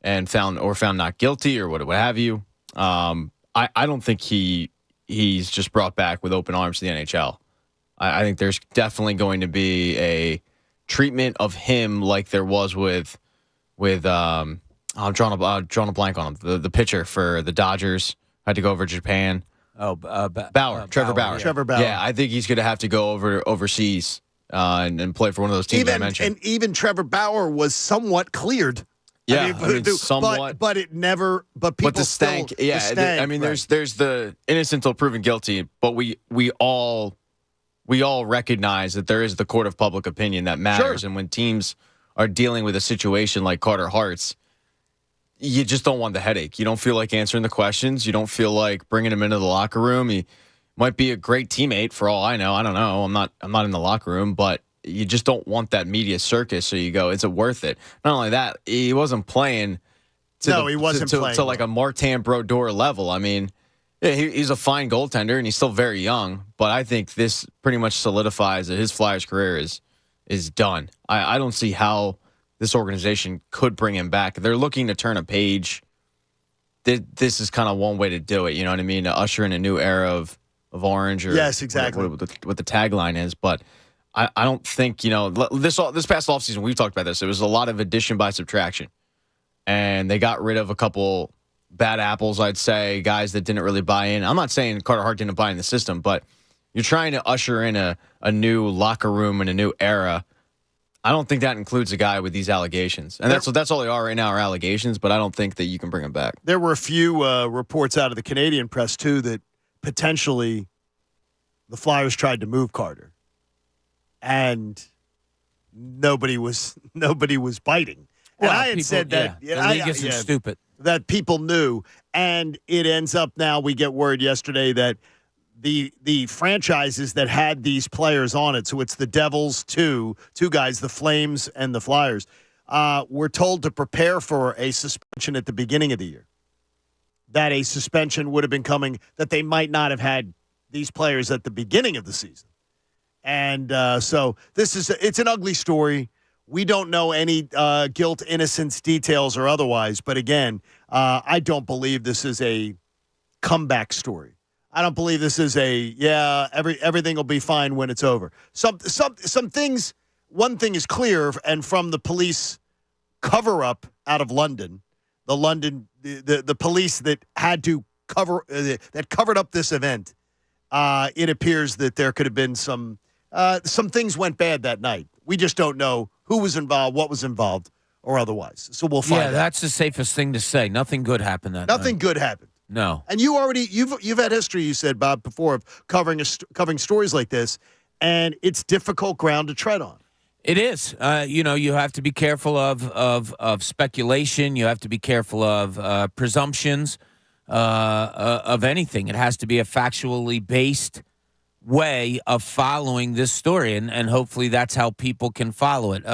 S4: and found not guilty or what have you, I don't think he's just brought back with open arms to the NHL. I think there's definitely going to be a treatment of him like there was with I'm drawing a blank on him. The pitcher for the Dodgers had to go over to Japan.
S3: Bauer.
S4: Trevor Bauer.
S2: Yeah. Trevor Bauer.
S4: Yeah, I think he's going to have to go overseas and play for one of those teams I mentioned.
S2: And even Trevor Bauer was somewhat cleared.
S4: Yeah, somewhat.
S2: But it never. But people
S4: But the stank,
S2: still,
S4: yeah.
S2: the stank,
S4: I mean,
S2: right.
S4: there's the innocent till proven guilty, but we all recognize that there is the court of public opinion that matters,
S2: Sure.
S4: and when teams are dealing with a situation like Carter Hart's, you just don't want the headache. You don't feel like answering the questions. You don't feel like bringing him into the locker room. He might be a great teammate for all I know. I don't know. I'm not in the locker room, but you just don't want that media circus. So you go, is it worth it? Not only that, he wasn't playing.
S2: He wasn't playing
S4: to like a Martin Brodeur level. I mean, yeah, he's a fine goaltender and he's still very young. But I think this pretty much solidifies that his Flyers career is done. I don't see how this organization could bring him back. They're looking to turn a page. This is kind of one way to do it. You know what I mean? To usher in a new era of orange. Or
S2: yes, exactly.
S4: What the tagline is. But I don't think, this past offseason, we've talked about this. It was a lot of addition by subtraction. And they got rid of a couple bad apples, I'd say, guys that didn't really buy in. I'm not saying Carter Hart didn't buy in the system, but you're trying to usher in a new locker room and a new era. I don't think that includes a guy with these allegations. And that's all they are right now, are allegations, but I don't think that you can bring him back.
S2: There were a few reports out of the Canadian press, too, that potentially the Flyers tried to move Carter. And nobody was biting. And I had said that
S3: the league isn't stupid.
S2: That people knew. And it ends up now, we get word yesterday that the franchises that had these players on it, so it's the Devils, two guys, the Flames and the Flyers, were told to prepare for a suspension at the beginning of the year. That a suspension would have been coming, that they might not have had these players at the beginning of the season. And so it's an ugly story. We don't know any guilt, innocence, details, or otherwise. But again, I don't believe this is a comeback story. I don't believe this is everything will be fine when it's over. Some things. One thing is clear, and from the police cover up out of London, the police that had to covered up this event. It appears that there could have been some things went bad that night. We just don't know who was involved, what was involved, or otherwise. So we'll find out.
S3: Yeah, that's the safest thing to say. Nothing good happened that night.
S2: Nothing good happened.
S3: No.
S2: And you've had history, you said, Bob, before of covering stories like this, and it's difficult ground to tread on.
S3: It is. You have to be careful of speculation. You have to be careful of presumptions of anything. It has to be a factually based way of following this story, and hopefully that's how people can follow it.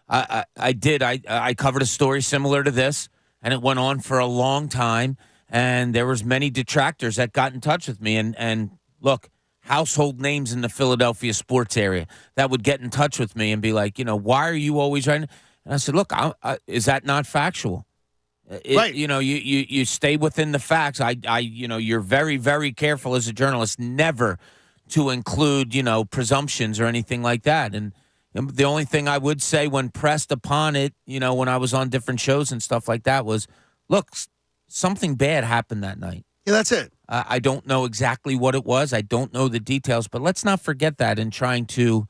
S3: I covered a story similar to this, and it went on for a long time, and there was many detractors that got in touch with me, and look, household names in the Philadelphia sports area that would get in touch with me and be like, why are you always writing? And I said, look, is that not factual?
S2: Right.
S3: You stay within the facts. You're very, very careful as a journalist never to include, presumptions or anything like that. And the only thing I would say when pressed upon it, when I was on different shows and stuff like that was, look, something bad happened that night.
S2: Yeah, that's it.
S3: I don't know exactly what it was. I don't know the details, but let's not forget that in trying to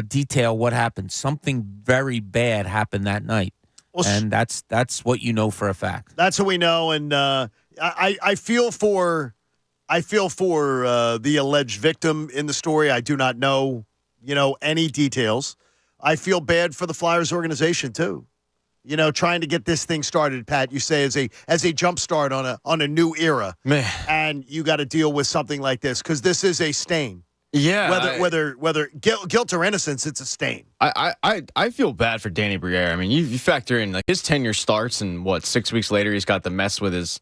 S3: detail what happened. Something very bad happened that night. Well, and that's what you know for a fact.
S2: That's what we know, and I feel for the alleged victim in the story. I do not know, any details. I feel bad for the Flyers organization too. Trying to get this thing started, Pat. You say as a jump start on a new era,
S4: man,
S2: and you got to deal with something like this because this is a stain.
S4: Yeah,
S2: whether guilt or innocence, it's a stain.
S4: I feel bad for Danny Briere. I mean, you factor in like his tenure starts, and 6 weeks later he's got the mess with his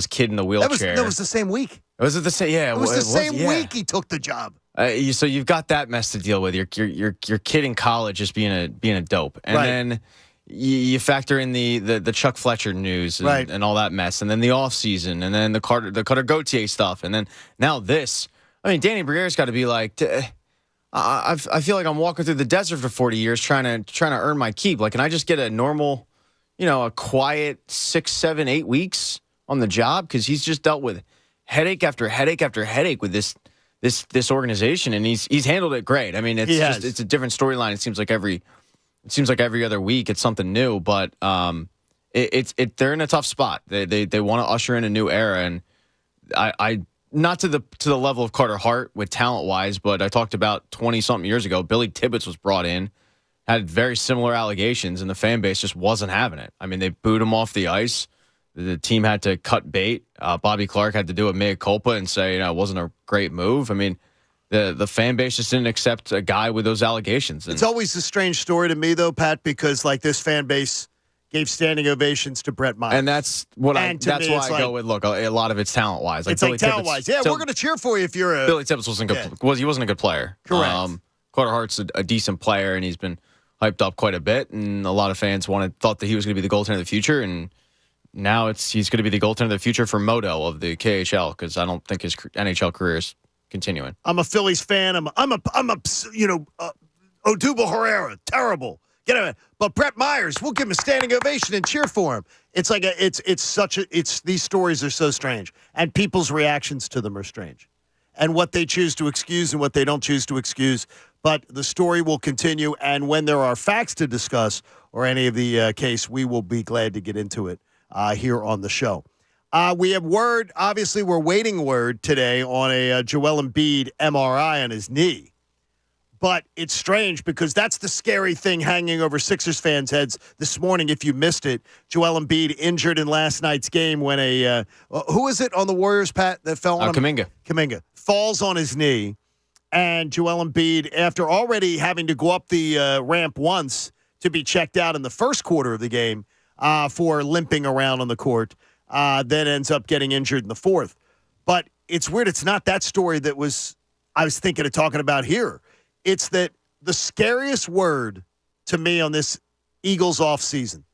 S4: kid in the wheelchair.
S2: That was the same week.
S4: Was it the same? Yeah,
S2: it was the same week he took the job.
S4: So you've got that mess to deal with. Your kid in college just being a dope, and then you factor in the Chuck Fletcher news and all that mess, and then the offseason, and then the Cutter Gauthier stuff, and then now this. I mean, Danny Briere's got to be like, I feel like I'm walking through the desert for 40 years trying to earn my keep. Like, can I just get a normal, a quiet 6, 7, 8 weeks on the job? Because he's just dealt with headache after headache after headache with this organization, and he's handled it great. I mean, it's a different storyline. It seems like every other week it's something new, but they're in a tough spot. They want to usher in a new era, and I not to the level of Carter Hart with talent wise, but I talked about 20-something years ago. Billy Tibbetts was brought in, had very similar allegations, and the fan base just wasn't having it. I mean, they booed him off the ice. The team had to cut bait. Bobby Clark had to do a mea culpa and say, it wasn't a great move. I mean, the fan base just didn't accept a guy with those allegations. And
S2: it's always a strange story to me, though, Pat, because this fan base gave standing ovations to Brett Myers.
S4: And that's what that's why I go with. Look, a lot of it's talent wise.
S2: It's like talent wise. Yeah, we're going to cheer for you if you're a.
S4: Billy Tibbetts wasn't good. He wasn't a good player.
S2: Correct.
S4: Carter Hart's a decent player, and he's been hyped up quite a bit. And a lot of fans thought that he was going to be the goaltender of the future, and now he's going to be the goaltender of the future for Modo of the KHL, because I don't think his NHL career is continuing.
S2: I'm a Phillies fan. I'm a Odubel Herrera, terrible. Get him. But Brett Myers, we'll give him a standing ovation and cheer for him. It's like these stories are so strange, and people's reactions to them are strange, and what they choose to excuse and what they don't choose to excuse. But the story will continue, and when there are facts to discuss or any of the case, we will be glad to get into it here on the show. We have word. Obviously, we're waiting word today on a Joel Embiid MRI on his knee. But it's strange because that's the scary thing hanging over Sixers fans' heads this morning. If you missed it, Joel Embiid injured in last night's game when who is it on the Warriors, Pat, that fell on him? Kuminga falls on his knee, and Joel Embiid, after already having to go up the ramp once to be checked out in the first quarter of the game for limping around on the court, then ends up getting injured in the fourth. But it's weird. It's not that story I was thinking of talking about here. It's that the scariest word to me on this Eagles offseason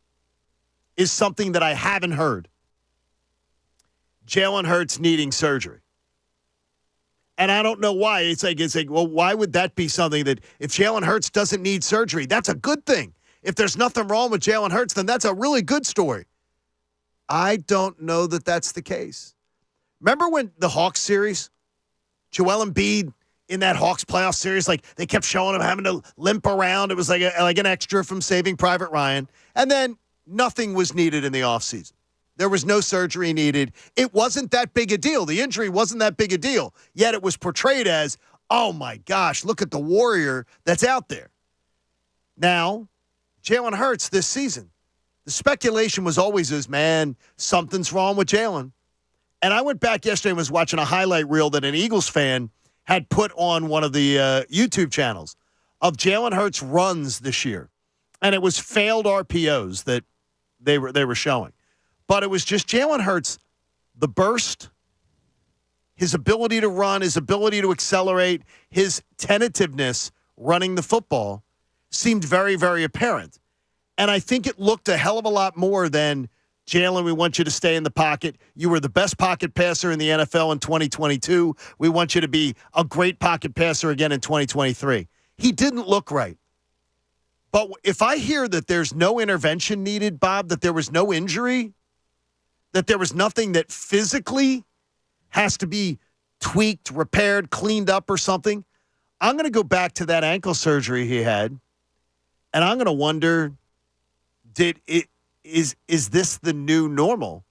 S2: is something that I haven't heard. Jalen Hurts needing surgery. And I don't know why. It's like, well, why would that be something that if Jalen Hurts doesn't need surgery, that's a good thing. If there's nothing wrong with Jalen Hurts, then that's a really good story. I don't know that that's the case. Remember when the Hawks series, Joel Embiid, in that Hawks playoff series, they kept showing him having to limp around. It was like an extra from Saving Private Ryan. And then nothing was needed in the offseason. There was no surgery needed. It wasn't that big a deal. The injury wasn't that big a deal. Yet it was portrayed as, oh, my gosh, look at the warrior that's out there. Now, Jalen Hurts this season, the speculation was always man, something's wrong with Jalen. And I went back yesterday and was watching a highlight reel that an Eagles fan had put on one of the YouTube channels of Jalen Hurts runs this year. And it was failed RPOs that they were showing. But it was just Jalen Hurts, the burst, his ability to run, his ability to accelerate, his tentativeness running the football seemed very, very apparent. And I think it looked a hell of a lot more than, Jalen, we want you to stay in the pocket. You were the best pocket passer in the NFL in 2022. We want you to be a great pocket passer again in 2023. He didn't look right. But if I hear that there's no intervention needed, Bob, that there was no injury, that there was nothing that physically has to be tweaked, repaired, cleaned up or something, I'm going to go back to that ankle surgery he had, and I'm going to wonder, Is this the new normal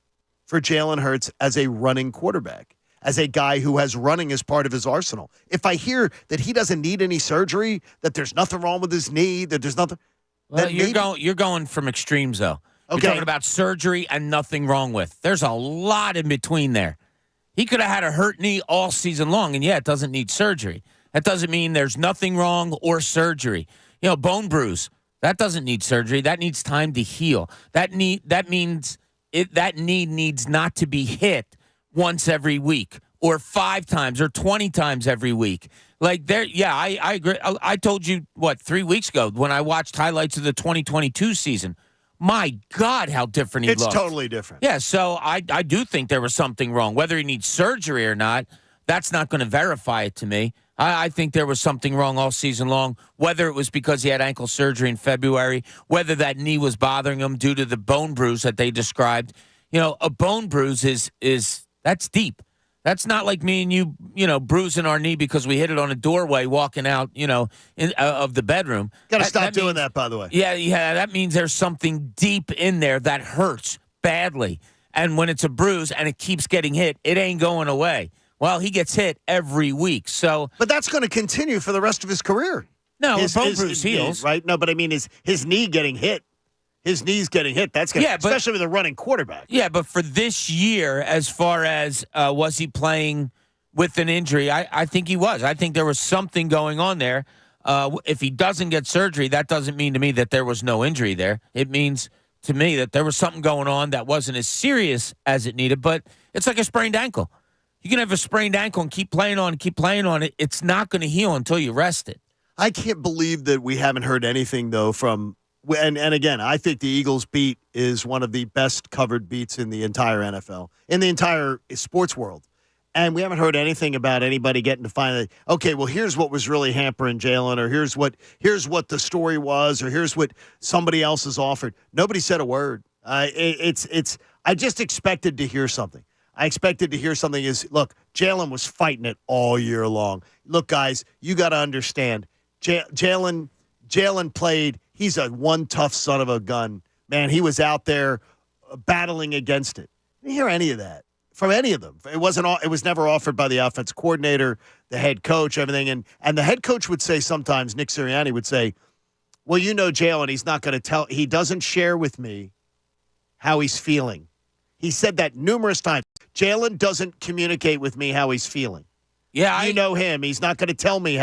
S2: for Jalen Hurts as a running quarterback, as a guy who has running as part of his arsenal? If I hear that he doesn't need any surgery, that there's nothing wrong with his knee, that there's nothing.
S3: Well, you're going from extremes, though.
S2: Okay.
S3: You're talking about surgery and nothing wrong with. There's a lot in between there. He could have had a hurt knee all season long, and it doesn't need surgery. That doesn't mean there's nothing wrong or surgery. Bone bruise. That doesn't need surgery. That needs time to heal. That knee needs not to be hit once every week or 5 times or 20 times every week. I agree. I told you, 3 weeks ago when I watched highlights of the 2022 season. My God, how different he looked.
S2: It's totally different.
S3: Yeah, so I do think there was something wrong. Whether he needs surgery or not, that's not going to verify it to me. I think there was something wrong all season long, whether it was because he had ankle surgery in February, whether that knee was bothering him due to the bone bruise that they described. A bone bruise is that's deep. That's not like me and you, bruising our knee because we hit it on a doorway walking out, of the bedroom.
S2: Got to stop doing that, by the way.
S3: Yeah, that means there's something deep in there that hurts badly. And when it's a bruise and it keeps getting hit, it ain't going away. Well, he gets hit every week.
S2: But that's going to continue for the rest of his career.
S3: No, his bone bruise heals.
S2: Right? No, but I mean his knee getting hit. His knee's getting hit. That's going to, especially with a running quarterback.
S3: Yeah, but for this year, as far as was he playing with an injury, I think he was. I think there was something going on there. If he doesn't get surgery, that doesn't mean to me that there was no injury there. It means to me that there was something going on that wasn't as serious as it needed, but it's like a sprained ankle. You can have a sprained ankle and keep playing on it. It's not going to heal until you rest it.
S2: I can't believe that we haven't heard anything, though, from and again, I think the Eagles beat is one of the best covered beats in the entire NFL, in the entire sports world. And we haven't heard anything about anybody getting to find okay, well, here's what was really hampering Jalen, or here's what the story was, or here's what somebody else has offered. Nobody said a word. I just expected to hear something. I expected to hear something look, Jalen was fighting it all year long. Look, guys, you got to understand, Jalen played. He's a one tough son of a gun. Man, he was out there battling against it. I didn't hear any of that from any of them. It was never offered by the offense coordinator, the head coach, everything. And the head coach would say sometimes, Nick Sirianni would say, well, Jalen, he's not going to he doesn't share with me how he's feeling. He said that numerous times. Jalen doesn't communicate with me how he's feeling.
S3: Yeah,
S2: you know him. He's not going to tell me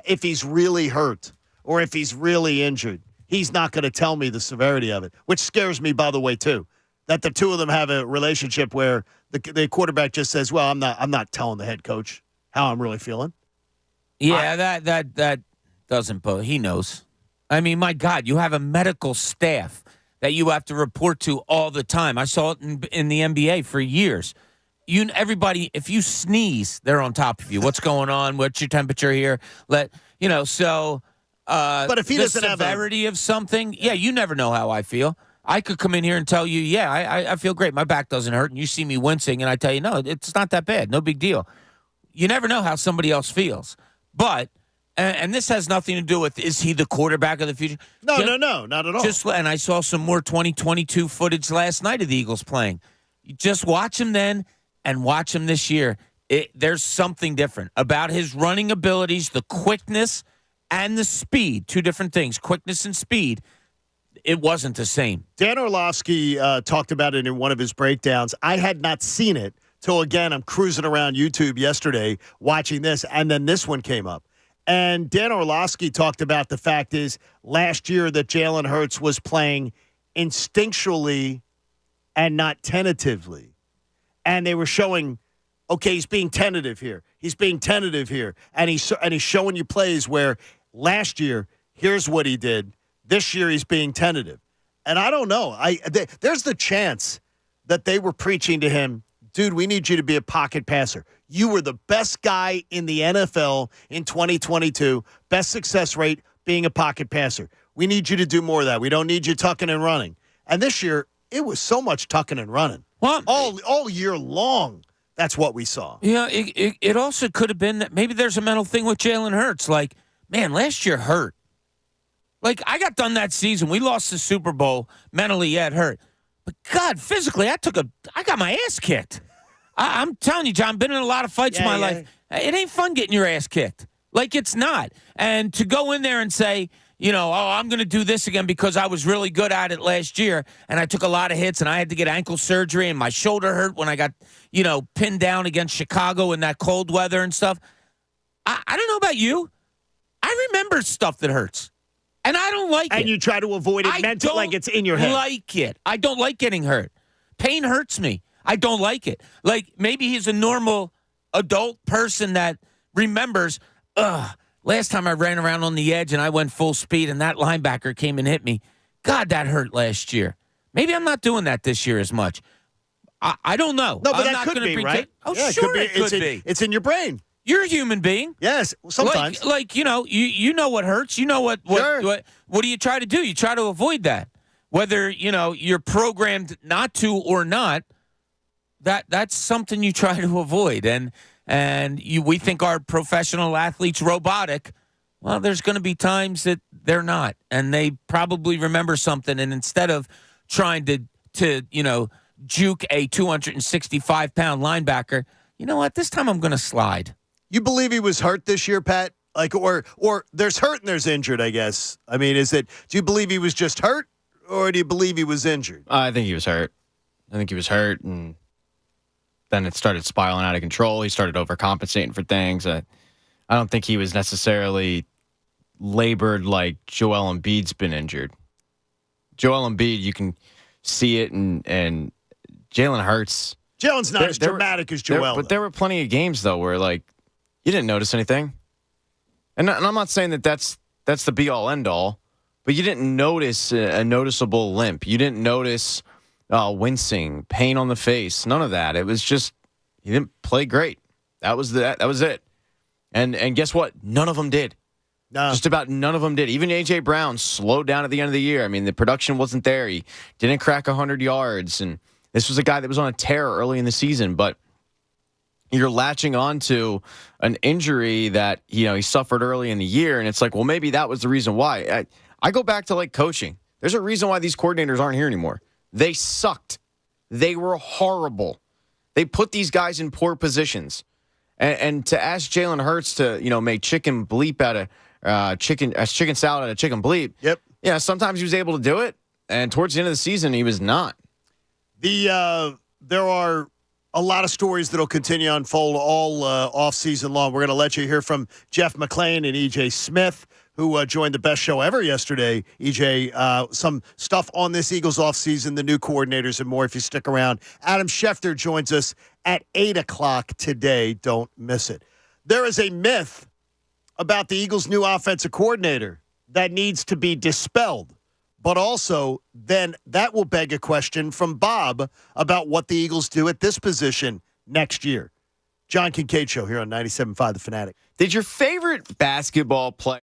S2: if he's really hurt or if he's really injured. He's not going to tell me the severity of it, which scares me, by the way, too, that the two of them have a relationship where the quarterback just says, well, I'm not telling the head coach how I'm really feeling.
S3: Yeah, that doesn't – he knows. I mean, my God, you have a medical staff that you have to report to all the time. I saw it in the NBA for years. Everybody, if you sneeze, they're on top of you. What's going on? What's your temperature here? So –
S2: but if he doesn't have
S3: the severity of something, you never know how I feel. I could come in here and tell you, I feel great. My back doesn't hurt, and you see me wincing, and I tell you, no, it's not that bad. No big deal. You never know how somebody else feels. But, and this has nothing to do with, is he the quarterback of the future?
S2: No, not at all.
S3: And I saw some more 2022 footage last night of the Eagles playing. You just watch him then and watch him this year. There's something different about his running abilities, the quickness, and the speed, two different things, quickness and speed. It wasn't the same.
S2: Dan Orlovsky talked about it in one of his breakdowns. I had not seen it till, again, I'm cruising around YouTube yesterday watching this, and then this one came up. And Dan Orlovsky talked about the fact is last year that Jalen Hurts was playing instinctually and not tentatively. And they were showing, okay, he's being tentative here. He's being tentative here. And he's showing you plays where last year, here's what he did. This year, he's being tentative. And I don't know. There's the chance that they were preaching to him, dude, we need you to be a pocket passer. You were the best guy in the NFL in 2022, best success rate being a pocket passer. We need you to do more of that. We don't need you tucking and running. And this year, it was so much tucking and running.
S3: Well,
S2: all year long. That's what we saw.
S3: Yeah, it also could have been that maybe there's a mental thing with Jalen Hurts. Like, man, last year hurt. Like, I got done that season. We lost the Super Bowl. Mentally, it hurt. But, God, physically, I got my ass kicked. I'm telling you, John, I've been in a lot of fights in my life. It ain't fun getting your ass kicked. Like, it's not. And to go in there and say, I'm going to do this again because I was really good at it last year, and I took a lot of hits, and I had to get ankle surgery, and my shoulder hurt when I got, pinned down against Chicago in that cold weather and stuff. I don't know about you. I remember stuff that hurts. And I don't like it.
S2: And you try to avoid it mentally, like it's in your head.
S3: I don't like it. I don't like getting hurt. Pain hurts me. I don't like it. Like, maybe he's a normal adult person that remembers, last time I ran around on the edge and I went full speed and that linebacker came and hit me. God, that hurt last year. Maybe I'm not doing that this year as much. I don't know.
S2: No, but
S3: I'm
S2: that could be, right?
S3: Oh, yeah, sure it could be.
S2: It's in your brain.
S3: You're a human being.
S2: Yes, sometimes.
S3: You know what hurts. You know what do you try to do? You try to avoid that. Whether, you're programmed not to or not, that's something you try to avoid. And we think our professional athletes robotic. Well, there's going to be times that they're not, and they probably remember something. And instead of trying to juke a 265-pound linebacker, you know what? This time I'm going to slide.
S2: You believe he was hurt this year, Pat? Like, or there's hurt and there's injured, I guess. I mean, do you believe he was just hurt, or do you believe he was injured?
S4: I think he was hurt. And then it started spiraling out of control. He started overcompensating for things. I don't think he was necessarily labored like Joel Embiid's been injured. Joel Embiid, you can see it, and Jalen Hurts.
S2: Jalen's not as dramatic as Joel.
S4: But there were plenty of games, though, where, like, you didn't notice anything. And I'm not saying that that's the be-all, end-all, but you didn't notice a noticeable limp. You didn't notice wincing, pain on the face, none of that. It was just he didn't play great. That was it. And guess what? None of them did.
S2: No.
S4: Just about none of them did. Even A.J. Brown slowed down at the end of the year. I mean, the production wasn't there. He didn't crack 100 yards. And this was a guy that was on a tear early in the season. But you're latching on to an injury that, he suffered early in the year. And it's like, well, maybe that was the reason why. I go back to, like, coaching. There's a reason why these coordinators aren't here anymore. They sucked. They were horrible. They put these guys in poor positions. And to ask Jalen Hurts to, make chicken bleep out of chicken salad out of chicken bleep.
S2: Yep.
S4: Yeah, sometimes he was able to do it, and towards the end of the season, he was not.
S2: There are a lot of stories that'll continue to unfold all off-season long. We're going to let you hear from Jeff McClain and E.J. Smith, who joined the best show ever yesterday. EJ, some stuff on this Eagles offseason, the new coordinators, and more if you stick around. Adam Schefter joins us at 8 o'clock today. Don't miss it. There is a myth about the Eagles' new offensive coordinator that needs to be dispelled. But also, then that will beg a question from Bob about what the Eagles do at this position next year. John Kincade Show here on 97.5 The Fanatic.
S4: Did your favorite basketball player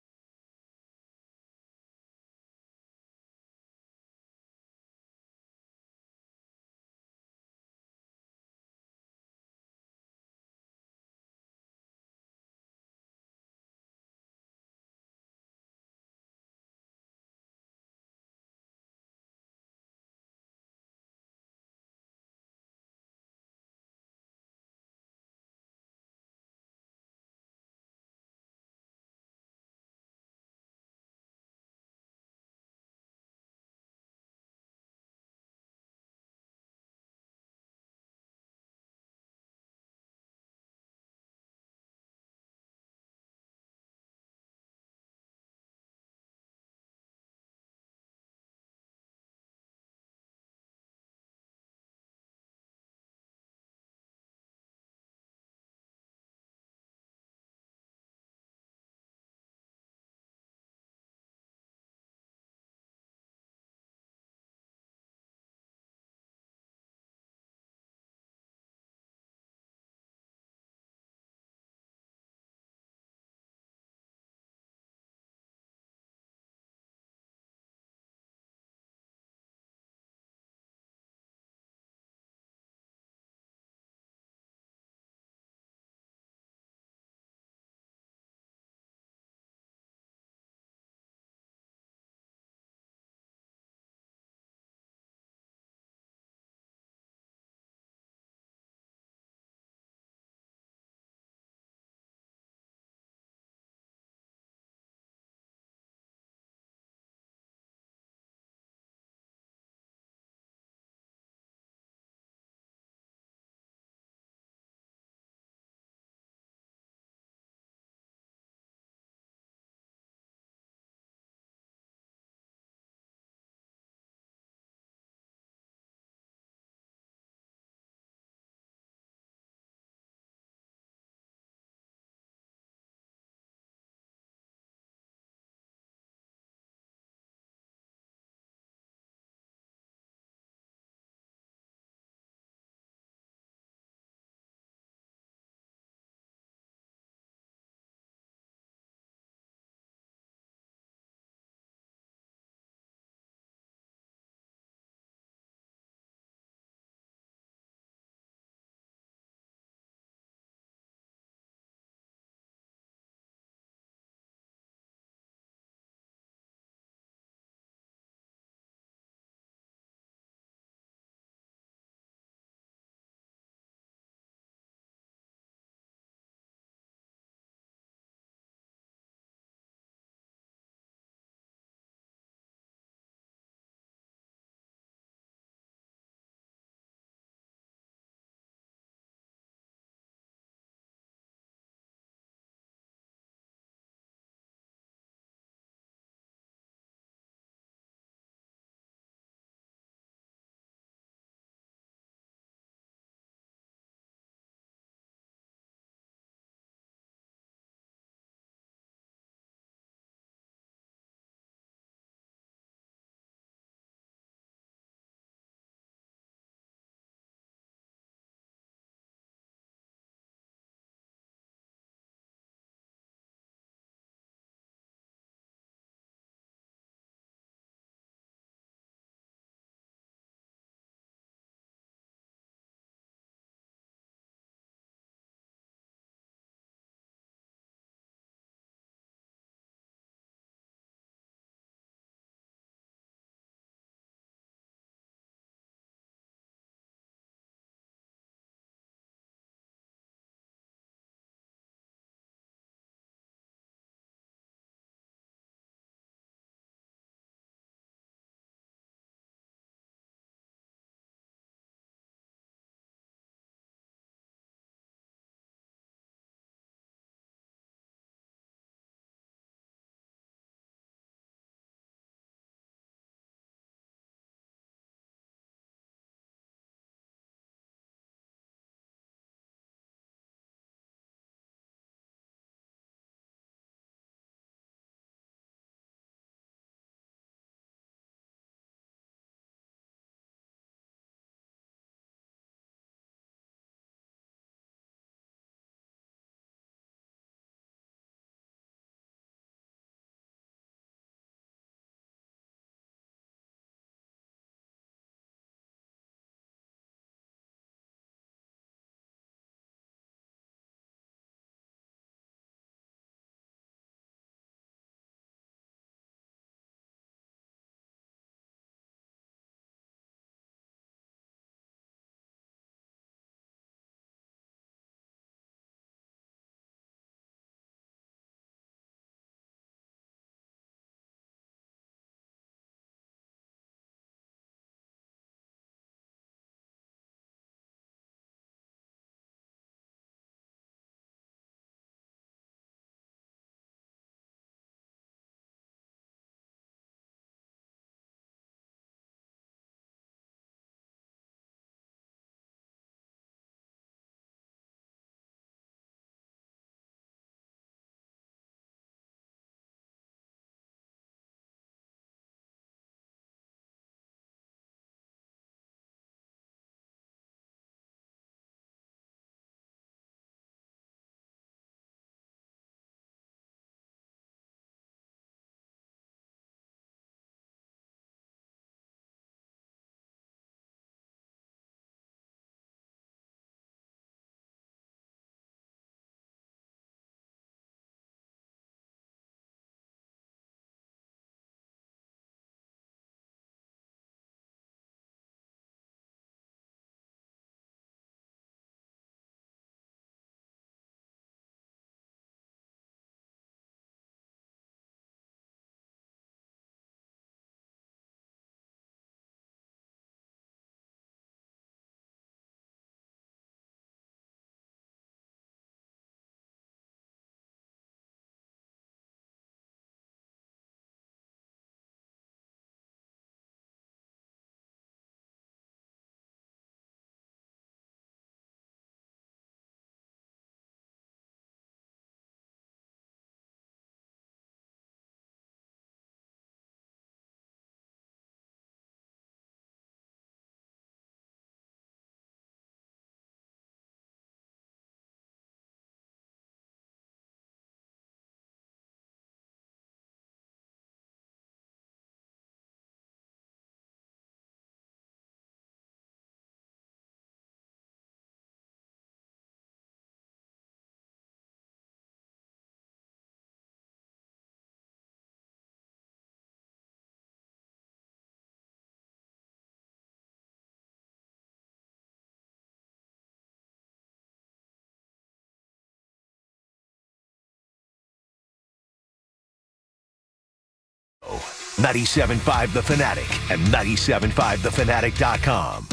S1: 97.5 The Fanatic and 97.5thefanatic.com.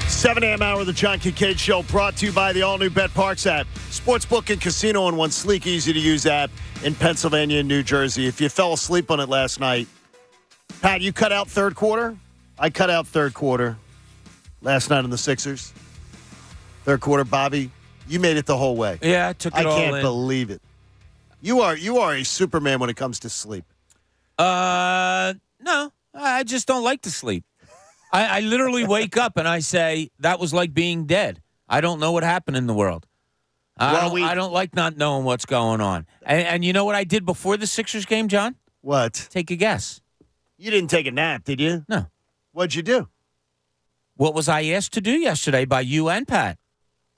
S2: 7 a.m. hour of the John Kincade Show, brought to you by the all-new Bet Parks app. Sportsbook and casino in one sleek, easy-to-use app in Pennsylvania and New Jersey. If you fell asleep on it last night, Pat, you cut out third quarter? I cut out third quarter last night on the Sixers. Third quarter, Bobby, you made it the whole way.
S3: Yeah, I took it all in.
S2: I can't believe it. You are a Superman when it comes to sleep.
S3: No, I just don't like to sleep. I literally wake up and I say, that was like being dead. I don't know what happened in the world. I don't like not knowing what's going on. And you know what I did before the Sixers game, John?
S2: What?
S3: Take a guess.
S2: You didn't take a nap, did you?
S3: No.
S2: What'd you do?
S3: What was I asked to do yesterday by you and Pat?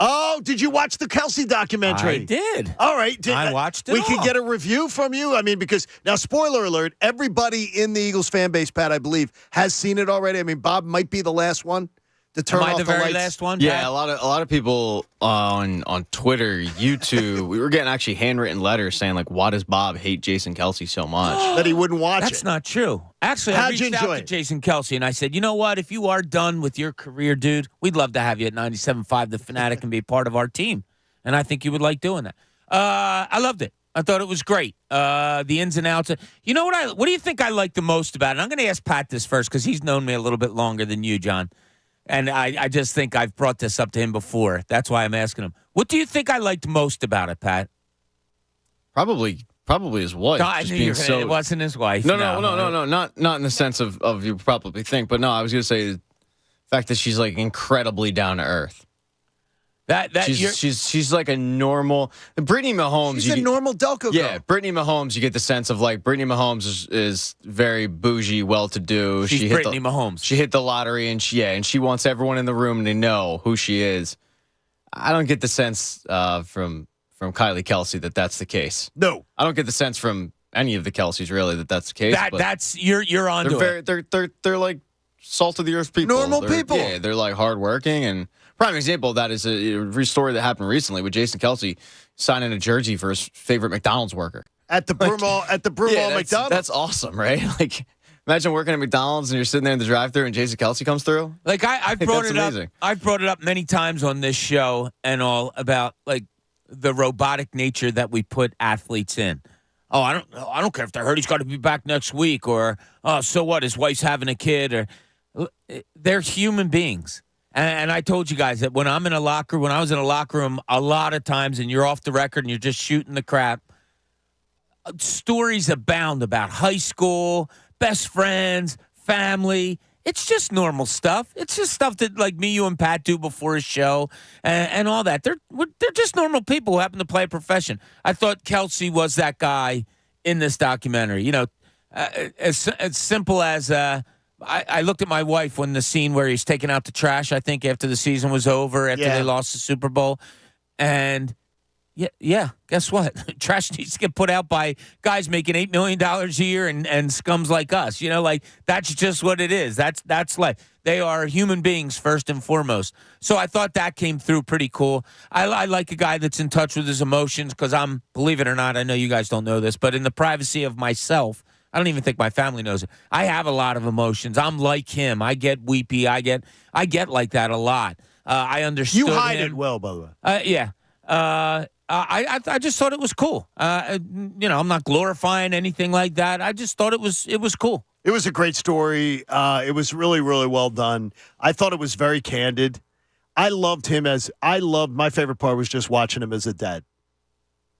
S2: Oh, did you watch the Kelsey documentary?
S3: I did.
S2: All right.
S3: I watched it
S2: We
S3: all.
S2: could get a review from you? I mean, because now, spoiler alert, everybody in the Eagles fan base, Pat, I believe, has seen it already. I mean, Bob might be the last one to turn
S3: Am
S2: off
S3: I the
S2: the
S3: very
S2: lights.
S3: last one?
S4: Yeah,
S3: Pat?
S4: a lot of people on Twitter, YouTube, we were getting actually handwritten letters saying like, why does Bob hate Jason Kelsey so much?
S2: That he wouldn't watch
S3: That's
S2: it.
S3: not true. Actually, I
S2: How'd you
S3: reached
S2: enjoy
S3: out to
S2: it?
S3: Jason Kelsey and I said, you know what? If you are done with your career, dude, we'd love to have you at 97.5 The Fanatic and be part of our team. And I think you would like doing that. I loved it. I thought it was great. The ins and outs. You know what do you think I like the most about it? I'm going to ask Pat this first because he's known me a little bit longer than you, John. And I just think I've brought this up to him before. That's why I'm asking him. What do you think I liked most about it, Pat?
S4: Probably his wife.
S3: I
S4: just
S3: knew
S4: being
S3: it wasn't his wife.
S4: No, not in the sense of you probably think, but no, I was going to say the fact that she's like incredibly down to earth. She's like a normal Brittany Mahomes.
S2: She's a normal Delco girl.
S4: Yeah, Brittany Mahomes. You get the sense of like Brittany Mahomes is very bougie, well-to-do.
S3: She's Brittany Mahomes.
S4: She hit the lottery, and she wants everyone in the room to know who she is. I don't get the sense from Kylie Kelsey that that's the case.
S2: No,
S4: I don't get the sense from any of the Kelseys really that that's the case.
S3: That's you're onto it.
S4: They're like salt of the earth people.
S2: Normal people.
S4: Yeah, they're like hardworking. And prime example of that is a story that happened recently with Jason Kelsey signing a jersey for his favorite McDonald's worker
S2: at the Broomall McDonald's.
S4: That's awesome, right? Like, imagine working at McDonald's and you're sitting there in the drive-thru and Jason Kelsey comes through.
S3: Like I've brought it up.
S4: Amazing.
S3: I've brought it up many times on this show and all about like the robotic nature that we put athletes in. Oh, I don't care if they're hurt. He's got to be back next week. Or, oh, so what? His wife's having a kid. Or they're human beings. And I told you guys that when I was in a locker room a lot of times, and you're off the record and you're just shooting the crap, stories abound about high school, best friends, family. It's just normal stuff. It's just stuff that like me, you, and Pat do before a show and all that. They're just normal people who happen to play a profession. I thought Kelsey was that guy in this documentary. You know, as simple as I looked at my wife when the scene where he's taking out the trash, I think after the season was over, after they lost the Super Bowl. And yeah, guess what? Trash needs to get put out by guys making $8 million a year and scums like us. You know, like that's just what it is. That's life. They are human beings first and foremost. So I thought that came through pretty cool. I like a guy that's in touch with his emotions because believe it or not, I know you guys don't know this, but in the privacy of myself, I don't even think my family knows it. I have a lot of emotions. I'm like him. I get weepy. I get like that a lot. I understood.
S2: You hide
S3: him.
S2: it well, by the way.
S3: Yeah. I just thought it was cool. I'm not glorifying anything like that. I just thought it was cool.
S2: It was a great story. It was really, really well done. I thought it was very candid. I loved my favorite part was just watching him as a dad.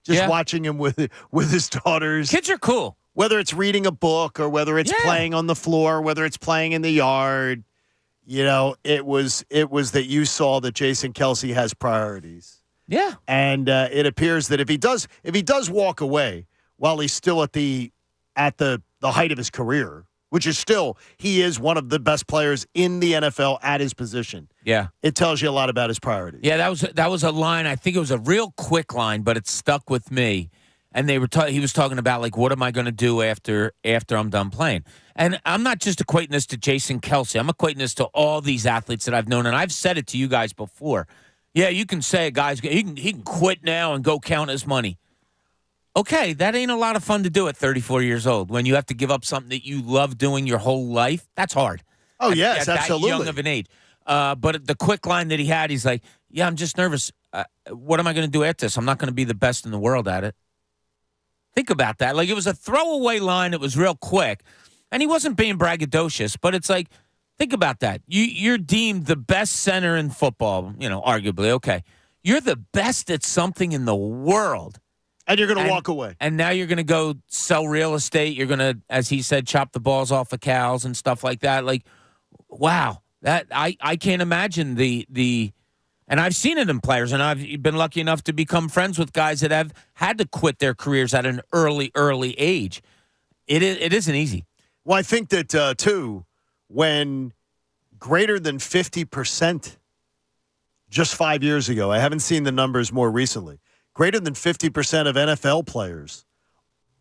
S2: Just watching him with his daughters.
S3: Kids are cool.
S2: Whether it's reading a book or whether it's playing on the floor, whether it's playing in the yard, you know, it was that you saw that Jason Kelsey has priorities.
S3: Yeah.
S2: And it appears that if he does walk away while he's still at the height of his career, which is still, he is one of the best players in the NFL at his position.
S3: Yeah.
S2: It tells you a lot about his priorities.
S3: Yeah, that was a line. I think it was a real quick line, but it stuck with me. And he was talking about, like, what am I going to do after I'm done playing? And I'm not just equating this to Jason Kelsey. I'm equating this to all these athletes that I've known. And I've said it to you guys before. Yeah, you can say a guy's he can quit now and go count his money. Okay, that ain't a lot of fun to do at 34 years old when you have to give up something that you love doing your whole life. That's hard.
S2: Oh, yes,
S3: at
S2: absolutely.
S3: That young of an age. But the quick line that he had, he's like, yeah, I'm just nervous. What am I going to do at this? I'm not going to be the best in the world at it. Think about that. Like, it was a throwaway line. It was real quick. And he wasn't being braggadocious, but it's like, think about that. You're deemed the best center in football, arguably. Okay. You're the best at something in the world.
S2: And you're going to walk away.
S3: And now you're going to go sell real estate. You're going to, as he said, chop the balls off of cows and stuff like that. Like, wow. That I can't imagine the and I've seen it in players, and I've been lucky enough to become friends with guys that have had to quit their careers at an early age. It isn't easy.
S2: Well, I think that, too, when greater than 50% just 5 years ago, I haven't seen the numbers more recently, greater than 50% of NFL players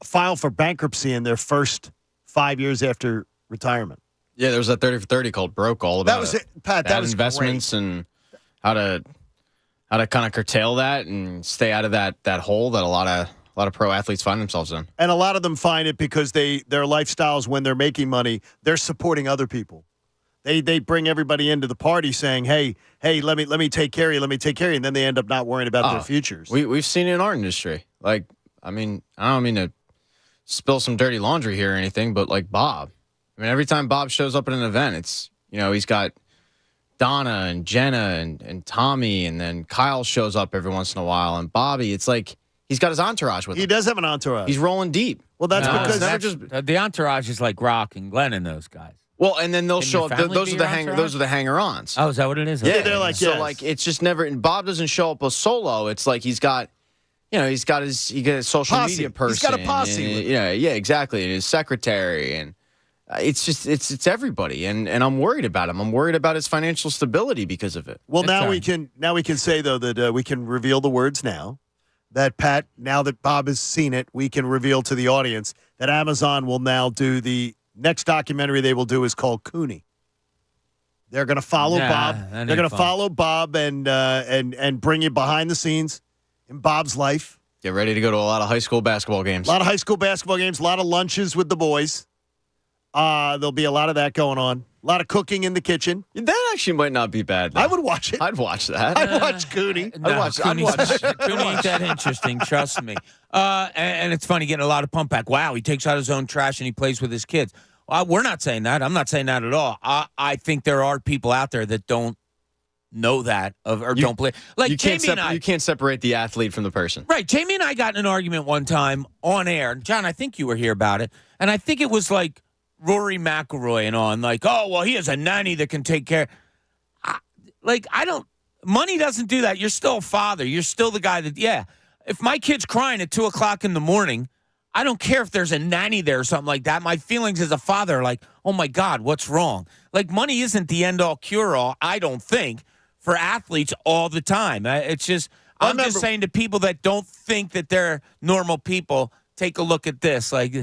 S2: file for bankruptcy in their first 5 years after retirement.
S4: Yeah, there was that 30 for 30 called Broke, all about
S2: that was it, Pat. That was
S4: investments
S2: great.
S4: And how to kind of curtail that and stay out of that hole that a lot of pro athletes find themselves in.
S2: And a lot of them find it because their lifestyles, when they're making money, they're supporting other people. They bring everybody into the party saying, hey, let me take care of you, and then they end up not worrying about their futures.
S4: We've seen it in our industry. Like, I mean, I don't mean to spill some dirty laundry here or anything, but like Bob. I mean, every time Bob shows up at an event, it's, he's got Donna and Jenna and Tommy, and then Kyle shows up every once in a while, and Bobby. It's like he's got his entourage with him.
S2: He does have an entourage.
S4: He's rolling deep.
S2: Well, that's because
S3: the entourage is like Rock and Glenn and those guys.
S4: Well, and then they'll
S3: Can
S4: show
S3: your
S4: up.
S3: family
S4: Those
S3: be
S4: are the
S3: your entourage?
S4: those are the hanger-ons.
S3: Oh, is that what it is?
S4: Yeah,
S3: Okay.
S2: they're like,
S4: so
S2: yes.
S4: like it's just never. And Bob doesn't show up a solo. It's like he's got his social
S2: Posse.
S4: media person.
S2: He's got a posse
S4: and,
S2: with him.
S4: yeah, exactly. And his secretary, and it's just it's everybody. And I'm worried about him. I'm worried about his financial stability because of it.
S2: Well,
S3: That's
S2: now we can say though that we can reveal the words now. That Pat, now that Bob has seen it, we can reveal to the audience that Amazon will now do the next documentary they will do is called Cooney. They're going to follow Bob. They're going to follow Bob and bring you behind the scenes in Bob's life.
S4: Get ready to go to a lot of high school basketball games.
S2: A lot of high school basketball games, a lot of lunches with the boys. There'll be a lot of that going on. A lot of cooking in the kitchen.
S4: That actually might not be bad. Though.
S2: I would watch it.
S4: I'd watch that.
S2: I'd watch Cooney.
S3: No,
S4: I'd watch.
S3: Cooney ain't that interesting, trust me. And it's funny getting a lot of pump back. Wow, he takes out his own trash and he plays with his kids. We're not saying that. I'm not saying that at all. I think there are people out there that don't know that don't play. Like
S4: you can't
S3: Jamie and I.
S4: You can't separate the athlete from the person.
S3: Right. Jamie and I got in an argument one time on air. John, I think you were here about it. And I think it was like Rory McIlroy and on. Like, oh, well, he has a nanny that can take care. Money doesn't do that. You're still a father. You're still the guy that, if my kid's crying at 2 o'clock in the morning, I don't care if there's a nanny there or something like that. My feelings as a father are like, oh, my God, what's wrong? Like, money isn't the end-all, cure-all, I don't think, for athletes all the time. It's just, I'm just saying to people that don't think that they're normal people, take a look at this. Like,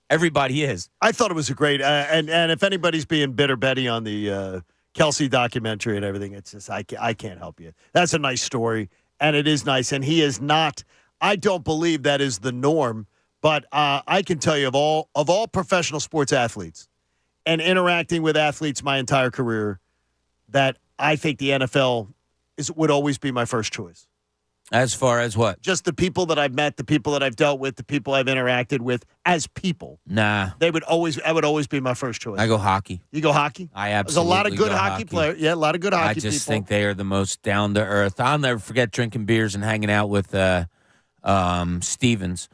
S3: everybody is.
S2: I thought it was a great, and if anybody's being bitter Betty on the Kelsey documentary and everything, it's just, I can't help you. That's a nice story, and it is nice, and he is not, I don't believe that is the norm. But I can tell you of all professional sports athletes and interacting with athletes my entire career, that I think the NFL would always be my first choice.
S3: As far as what?
S2: Just the people that I've met, the people that I've dealt with, the people I've interacted with as people.
S3: Nah.
S2: I would always be my first choice.
S3: I go hockey.
S2: You go hockey?
S3: I absolutely
S2: There's a lot of good
S3: go
S2: hockey players. Yeah, a lot of good hockey people.
S3: I just think they are the most down-to-earth. I'll never forget drinking beers and hanging out with Stevens.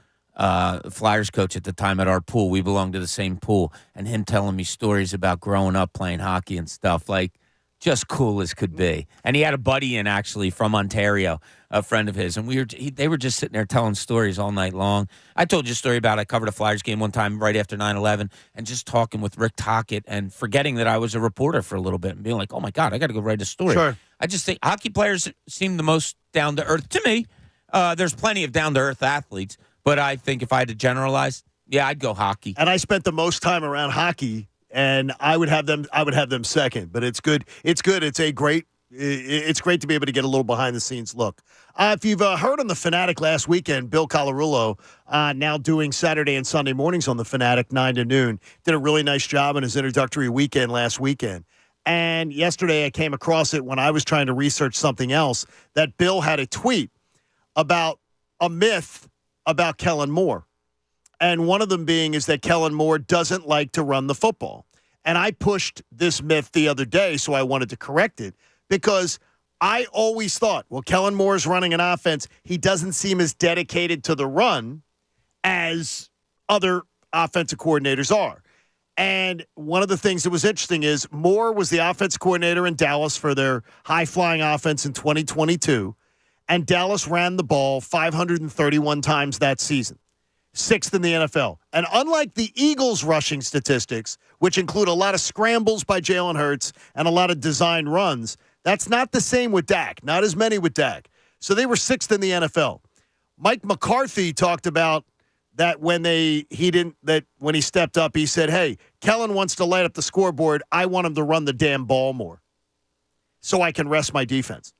S3: Flyers coach at the time at our pool. We belonged to the same pool, and him telling me stories about growing up playing hockey and stuff, like just cool as could be. And he had a buddy in actually from Ontario, a friend of his, and they were just sitting there telling stories all night long. I told you a story about I covered a Flyers game one time right after 9/11, and just talking with Rick Tocchet and forgetting that I was a reporter for a little bit and being like, oh my God, I got to go write a story.
S2: Sure.
S3: I just think hockey players seem the most down to earth to me. There's plenty of down to earth athletes. But I think if I had to generalize, I'd go hockey.
S2: And I spent the most time around hockey, and I would have them second. But it's good. It's good. It's a great it's great to be able to get a little behind-the-scenes look. If you've heard on The Fanatic last weekend, Bill Colarulo, now doing Saturday and Sunday mornings on The Fanatic, 9 to noon, did a really nice job in his introductory weekend last weekend. And yesterday I came across it when I was trying to research something else, that Bill had a tweet about a myth about Kellen Moore. And one of them being is that Kellen Moore doesn't like to run the football. And I pushed this myth the other day, so I wanted to correct it, because I always thought, well, Kellen Moore's running an offense. He doesn't seem as dedicated to the run as other offensive coordinators are. And one of the things that was interesting is Moore was the offensive coordinator in Dallas for their high-flying offense in 2022, and Dallas ran the ball 531 times that season. 6th in the NFL. And unlike the Eagles' rushing statistics, which include a lot of scrambles by Jalen Hurts and a lot of design runs, that's not the same with Dak. Not as many with Dak. So they were 6th in the NFL. Mike McCarthy talked about that when when he stepped up, he said, hey, Kellen wants to light up the scoreboard. I want him to run the damn ball more so I can rest my defense.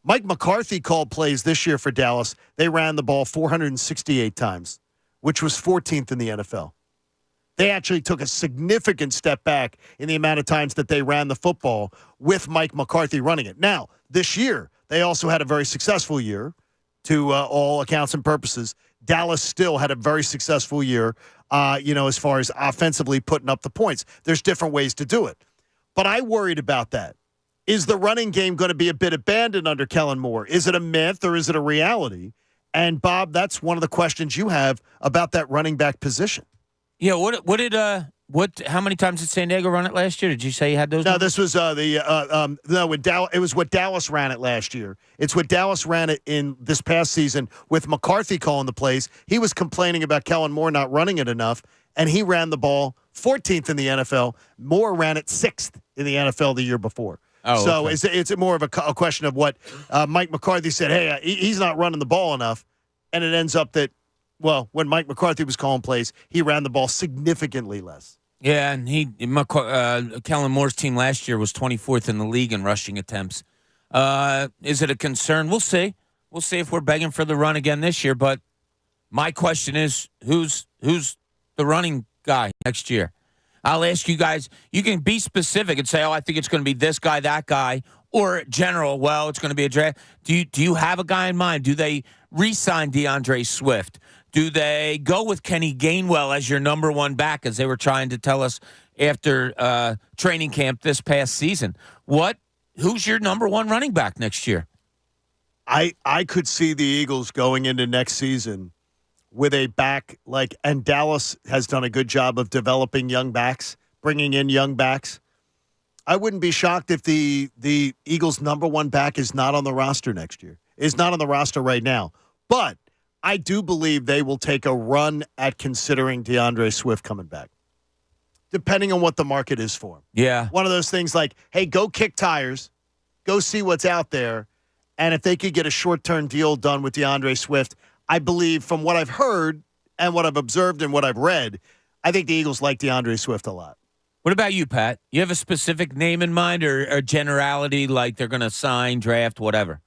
S2: Mike McCarthy called plays this year for Dallas. They ran the ball 468 times, which was 14th in the NFL. They actually took a significant step back in the amount of times that they ran the football with Mike McCarthy running it. Now, this year, they also had a very successful year to all accounts and purposes. Dallas still had a very successful year, as far as offensively putting up the points. There's different ways to do it. But I worried about that. Is the running game going to be a bit abandoned under Kellen Moore? Is it a myth or is it a reality? And, Bob, that's one of the questions you have about that running back position.
S3: Yeah, how many times did San Diego run it last year? Did you say you had those?
S2: No,
S3: numbers?
S2: this was it was what Dallas ran it last year. It's what Dallas ran it in this past season with McCarthy calling the plays. He was complaining about Kellen Moore not running it enough, and he ran the ball 14th in the NFL. Moore ran it 6th in the NFL the year before.
S3: Oh,
S2: so
S3: okay.
S2: it's more of a question of what Mike McCarthy said, hey, he's not running the ball enough, and it ends up that, well, when Mike McCarthy was calling plays, he ran the ball significantly less.
S3: Yeah, and Kellen Moore's team last year was 24th in the league in rushing attempts. Is it a concern? We'll see. We'll see if we're begging for the run again this year. But my question is, who's the running guy next year? I'll ask you guys. You can be specific and say, I think it's going to be this guy, that guy, or general, well, it's going to be a draft. Do you have a guy in mind? Do they re-sign DeAndre Swift? Do they go with Kenny Gainwell as your number one back, as they were trying to tell us after training camp this past season? Who's your number one running back next year?
S2: I could see the Eagles going into next season with a back and Dallas has done a good job of developing young backs, bringing in young backs. I wouldn't be shocked if the Eagles' number one back is not on the roster next year, is not on the roster right now. But I do believe they will take a run at considering DeAndre Swift coming back, depending on what the market is for him.
S3: Yeah.
S2: One of those things like, hey, go kick tires, go see what's out there, and if they could get a short-term deal done with DeAndre Swift, I believe from what I've heard and what I've observed and what I've read, I think the Eagles like DeAndre Swift a lot.
S3: What about you, Pat? You have a specific name in mind or generality, like they're going to sign, draft, whatever?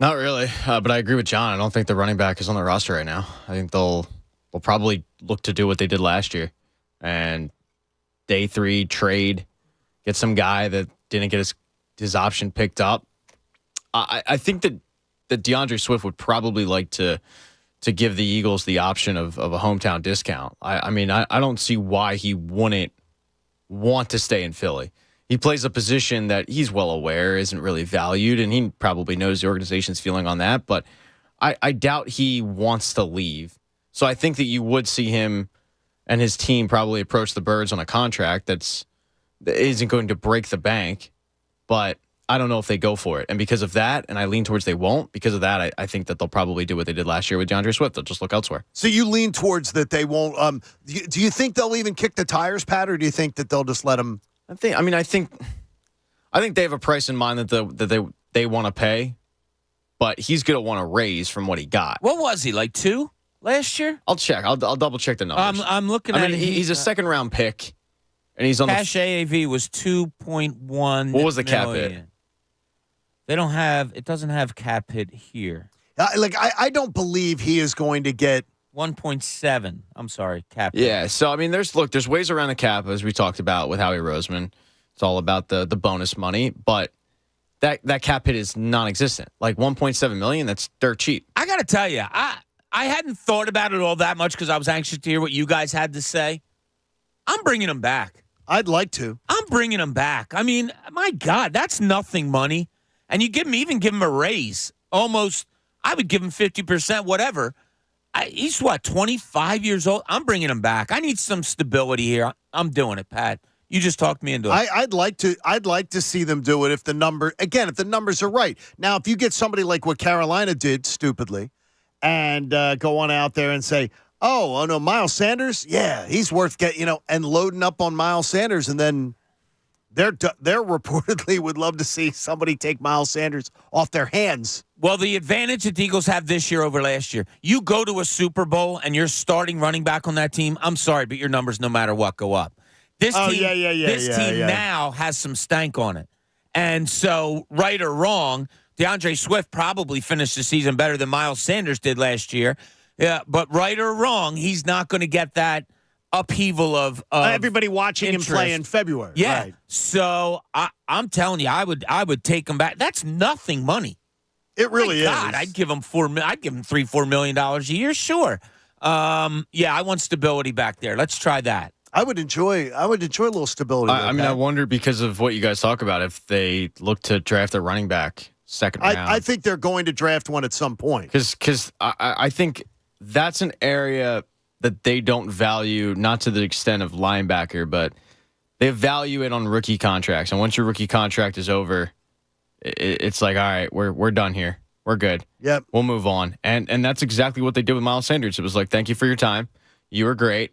S4: Not really, but I agree with John. I don't think the running back is on the roster right now. I think they'll probably look to do what they did last year and day 3 trade, get some guy that didn't get his option picked up. I think that DeAndre Swift would probably like to give the Eagles the option of a hometown discount. I mean, I don't see why he wouldn't want to stay in Philly. He plays a position that he's well aware isn't really valued, and he probably knows the organization's feeling on that, but I doubt he wants to leave. So I think that you would see him and his team probably approach the Birds on a contract that isn't going to break the bank, but I don't know if they go for it. And because of that, and I lean towards they won't, because of that, I think that they'll probably do what they did last year with DeAndre Swift. They'll just look elsewhere.
S2: So you lean towards that they won't. Do you think they'll even kick the tires, Pat, or do you think that they'll just let him?
S4: I think they have a price in mind that they want to pay, but he's going to want to raise from what he got.
S3: What was he, like 2 last year?
S4: I'll check. I'll double check the numbers.
S3: I'm looking at it.
S4: He's a second round pick, and he's on
S3: cash AAV was 2.1.
S4: What was the cap hit?
S3: They don't have. It doesn't have cap hit here.
S2: I don't believe he is going to get
S3: 1.7. I'm sorry, cap hit.
S4: Yeah, so I mean, there's ways around the cap, as we talked about with Howie Roseman. It's all about the bonus money, but that cap hit is non-existent. Like $1.7 million, that's dirt cheap.
S3: I got to tell you, I hadn't thought about it all that much because I was anxious to hear what you guys had to say. I'm bringing him back.
S2: I'd like to.
S3: I'm bringing him back. I mean, my God, that's nothing money. And you even give him a raise. Almost, I would give him 50%, whatever. He's 25 years old. I'm bringing him back. I need some stability here. I'm doing it, Pat. You just talked me into it.
S2: I'd like to see them do it if the numbers are right. Now, if you get somebody like what Carolina did stupidly, and go on out there and say, oh no, Miles Sanders, yeah, he's worth and loading up on Miles Sanders, and then they're reportedly would love to see somebody take Miles Sanders off their hands.
S3: Well, the advantage that the Eagles have this year over last year, you go to a Super Bowl and you're starting running back on that team. I'm sorry, but your numbers, no matter what, go up. This team now has some stank on it. And so, right or wrong, DeAndre Swift probably finished the season better than Miles Sanders did last year. Yeah, but right or wrong, he's not going to get that upheaval of
S2: everybody watching
S3: interest.
S2: him play in February.
S3: Yeah.
S2: Right.
S3: So I'm telling you, I would take him back. That's nothing money.
S2: It really is.
S3: God, I'd give him $3-4 million a year. Sure. I want stability back there. Let's try that.
S2: I would enjoy a little stability.
S4: I wonder, because of what you guys talk about, if they look to draft a running back second round.
S2: I think they're going to draft one at some point.
S4: Because I think that's an area that they don't value, not to the extent of linebacker, but they value it on rookie contracts. And once your rookie contract is over, it's like, all right, we're done here. We're good.
S2: Yep.
S4: We'll move on. And that's exactly what they did with Miles Sanders. It was like, thank you for your time. You were great.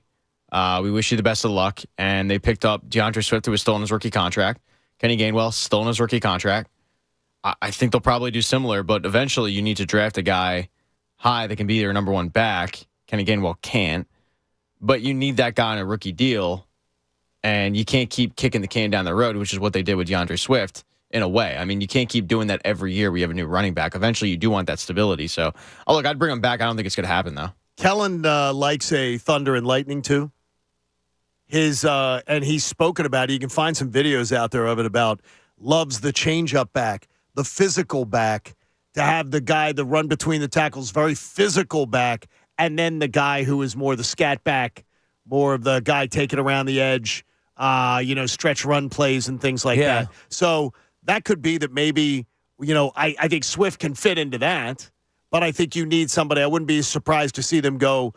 S4: We wish you the best of luck. And they picked up DeAndre Swift, who was still in his rookie contract. Kenny Gainwell, still in his rookie contract. I think they'll probably do similar, but eventually you need to draft a guy high that can be their number one back. Kenny Gainwell can't. But you need that guy on a rookie deal, and you can't keep kicking the can down the road, which is what they did with DeAndre Swift in a way. I mean, you can't keep doing that every year. We have a new running back. Eventually you do want that stability. So, look, I'd bring him back. I don't think it's going to happen, though.
S2: Kellen likes a Thunder and Lightning, too. And he's spoken about it. You can find some videos out there of it about loves the change-up back, the physical back, to have the guy that run between the tackles, very physical back, and then the guy who is more the scat back, more of the guy taking around the edge, stretch run plays and things like that. So that could be that maybe, I think Swift can fit into that, but I think you need somebody. I wouldn't be surprised to see them go,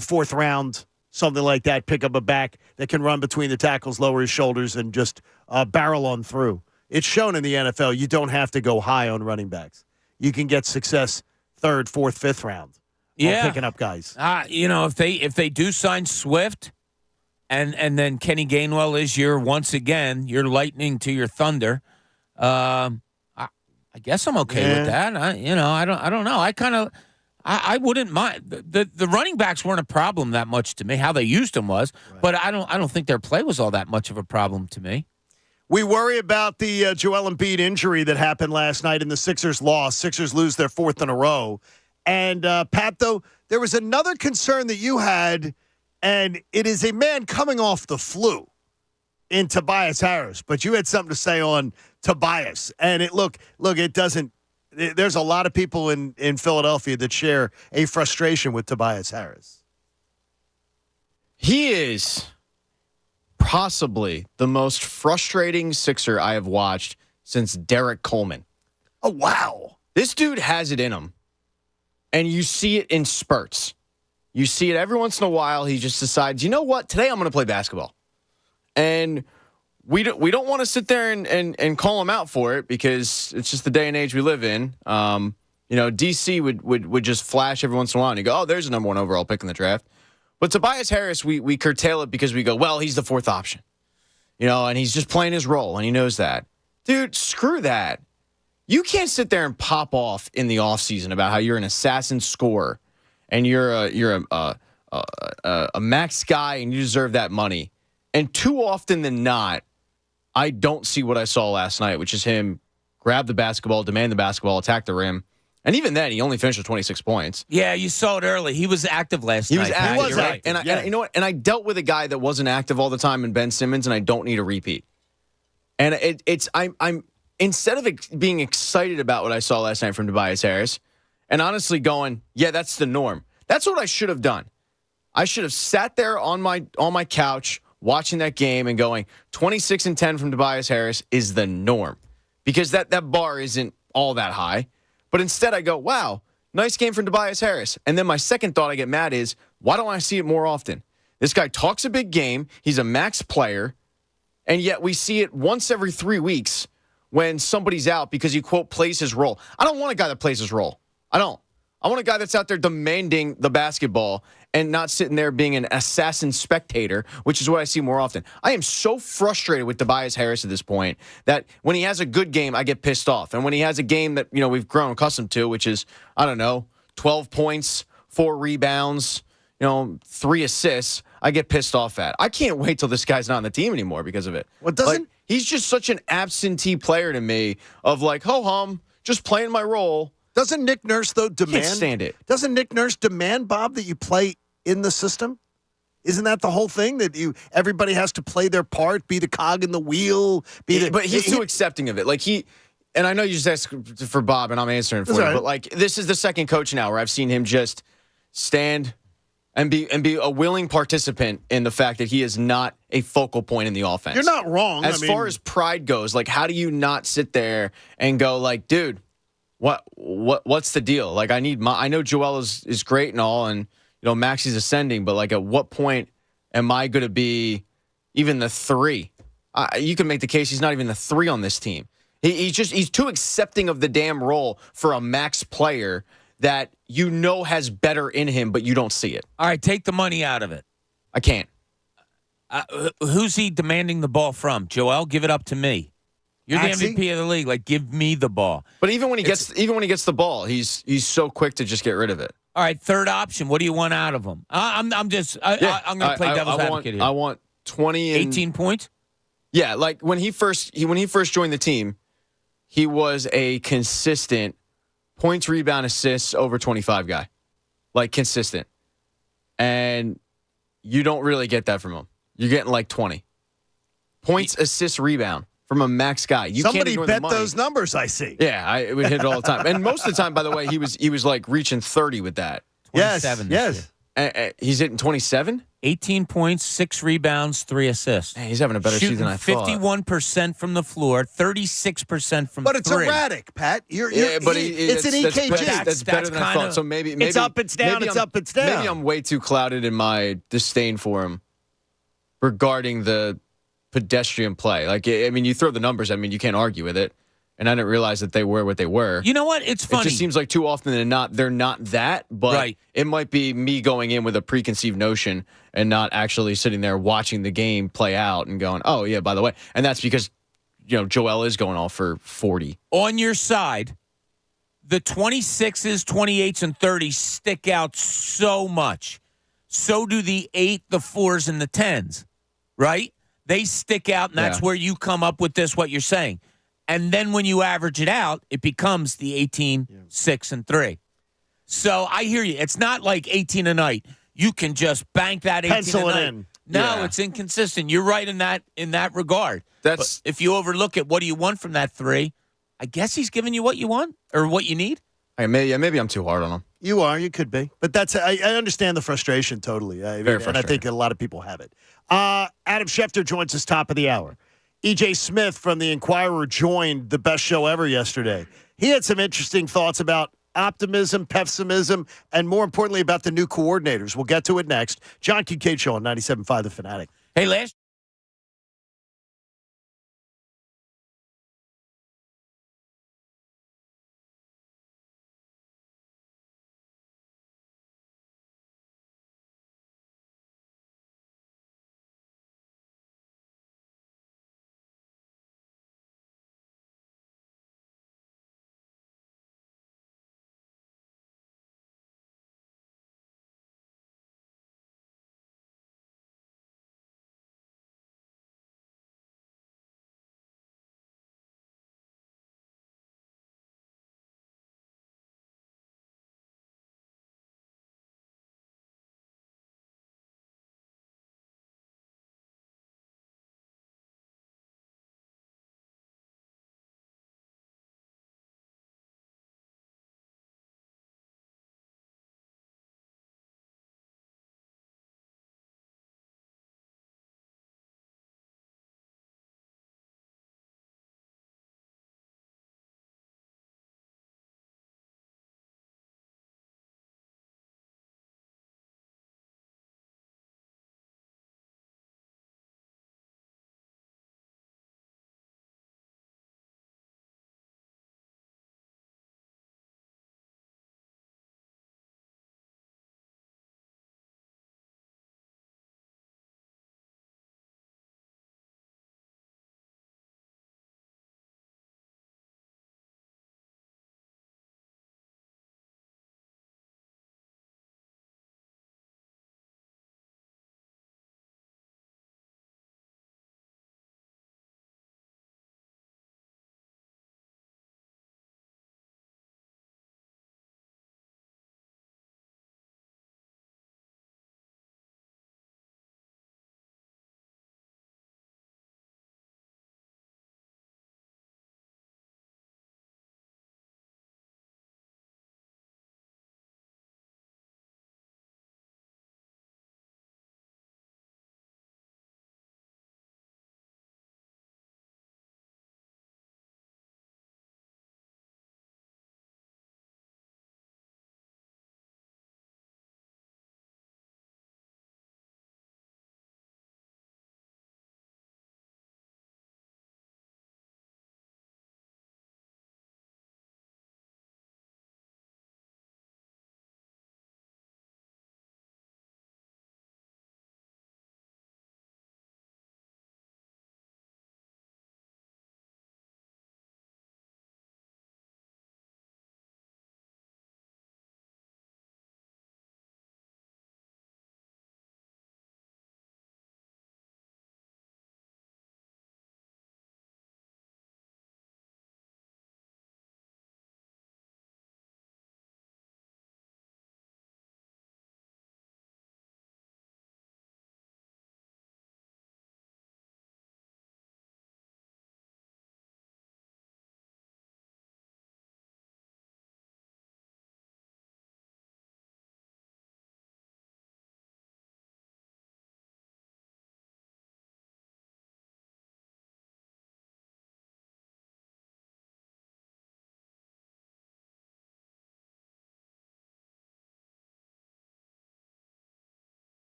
S2: fourth round, something like that, pick up a back that can run between the tackles, lower his shoulders, and just barrel on through. It's shown in the NFL you don't have to go high on running backs. You can get success third, fourth, fifth round. Picking up guys.
S3: If they do sign Swift, and then Kenny Gainwell is your Lightning to your Thunder, I guess I'm okay with that. I don't know. I wouldn't mind. The running backs weren't a problem that much to me. How they used them was, right. But I don't think their play was all that much of a problem to me.
S2: We worry about the Joel Embiid injury that happened last night, and the Sixers lost. Sixers lose their fourth in a row. And, Pat, though, there was another concern that you had, and it is a man coming off the flu in Tobias Harris. But you had something to say on Tobias. And it doesn't – there's a lot of people in Philadelphia that share a frustration with Tobias Harris.
S4: He is possibly the most frustrating Sixer I have watched since Derek Coleman.
S2: Oh, wow.
S4: This dude has it in him. And you see it in spurts. You see it every once in a while. He just decides, you know what? Today I'm going to play basketball. And we don't want to sit there and call him out for it because it's just the day and age we live in. DC would just flash every once in a while and you go, oh, there's a number one overall pick in the draft. But Tobias Harris, we curtail it because we go, well, he's the fourth option. And he's just playing his role and he knows that. Dude, screw that. You can't sit there and pop off in the offseason about how you're an assassin scorer and you're a max guy and you deserve that money. And too often than not, I don't see what I saw last night, which is him grab the basketball, demand the basketball, attack the rim. And even then, he only finished with 26 points.
S3: Yeah, you saw it early. He was active last night.
S4: He was active.
S2: He was
S4: right?
S2: active,
S4: And you know what? And I dealt with a guy that wasn't active all the time in Ben Simmons, and I don't need a repeat. And I'm instead of being excited about what I saw last night from Tobias Harris, and honestly going, yeah, that's the norm. That's what I should have done. I should have sat there on my couch watching that game and going, 26 and 10 from Tobias Harris is the norm, because that bar isn't all that high. But instead I go, wow, nice game from Tobias Harris. And then my second thought I get mad is, why don't I see it more often? This guy talks a big game. He's a max player. And yet we see it once every 3 weeks when somebody's out because he, quote, plays his role. I don't want a guy that plays his role. I don't. I want a guy that's out there demanding the basketball and not sitting there being an assassin spectator, which is what I see more often. I am so frustrated with Tobias Harris at this point that when he has a good game, I get pissed off. And when he has a game that, we've grown accustomed to, which is, 12 points, 4 rebounds, 3 assists, I get pissed off at. I can't wait till this guy's not on the team anymore because of it.
S2: Well, doesn't
S4: he's just such an absentee player to me of like, ho-hum, just playing my role.
S2: Doesn't Nick Nurse, though, demand?
S4: Can't stand it.
S2: Doesn't Nick Nurse demand, Bob, that you play in the system? Isn't that the whole thing, that everybody has to play their part, be the cog in the wheel?
S4: But he's too accepting of it. And I know you just asked for Bob, and I'm answering for you.
S2: Right.
S4: But this is the second coach now where I've seen him just stand and be a willing participant in the fact that he is not a focal point in the offense.
S2: You're not wrong.
S4: As far as pride goes, how do you not sit there and go dude, what's the deal? I know Joel is great and all, and Maxi's ascending, but at what point am I going to be even the 3? You can make the case he's not even the 3 on this team. He's too accepting of the damn role for a max player that has better in him, but you don't see it.
S3: All right, take the money out of it.
S4: I can't.
S3: Who's he demanding the ball from? Joel, give it up to me. You're
S2: Maxey?
S3: the MVP of the league. Give me the ball.
S4: But even when he gets the ball, he's so quick to just get rid of it.
S3: All right, third option. What do you want out of him? I'm going to play devil's advocate here.
S4: I want 20 and
S3: 18 points.
S4: Yeah, when he first joined the team, he was a consistent points, rebound, assists over 25 guy, consistent, and you don't really get that from him. You're getting 20 points, assists, rebound from a max guy.
S2: Somebody
S4: can't
S2: bet those numbers, I see.
S4: Yeah, I would hit it all the time. And most of the time, by the way, he was reaching 30 with that.
S3: 27
S2: Yes.
S4: He's hitting 27?
S3: 18 points, 6 rebounds, 3 assists.
S4: Man, he's having a better season than I thought.
S3: 51% from the floor, 36% from
S2: But it's
S3: three.
S2: erratic, Pat.
S4: It's
S2: an EKG.
S4: That's better than I thought. So maybe
S2: it's up, it's down, it's up, it's down.
S4: Maybe I'm way too clouded in my disdain for him regarding the pedestrian play. You throw the numbers. You can't argue with it. And I didn't realize that they were what they were.
S3: You know what? It's funny.
S4: It just seems like too often than not, they're not that. But
S3: right.
S4: It might be me going in with a preconceived notion and not actually sitting there watching the game play out and going, oh, yeah, by the way. And that's because, Joel is going off for 40.
S3: On your side, the 26s, 28s, and 30s stick out so much. So do the 8, the 4s, and the 10s, right? They stick out, and that's where you come up with what you're saying. And then when you average it out, it becomes the 18, 6, and 3. So I hear you. It's not like 18 a night. You can just bank that 18
S2: Pencil
S3: a
S2: it
S3: night.
S2: in.
S3: No, it's inconsistent. You're right in that regard. But if you overlook it, what do you want from that 3? I guess he's giving you what you want or what you need.
S4: Maybe I'm too hard on him.
S2: You are. You could be. But I understand the frustration totally.
S4: Very
S2: And I
S4: frustrating.
S2: think a lot of people have it. Adam Schefter joins us top of the hour. E.J. Smith from the Inquirer joined the best show ever yesterday. He had some interesting thoughts about optimism, pessimism, and more importantly about the new coordinators. We'll get to it next. John Kincade Show on 97.5 The Fanatic.
S3: Hey, last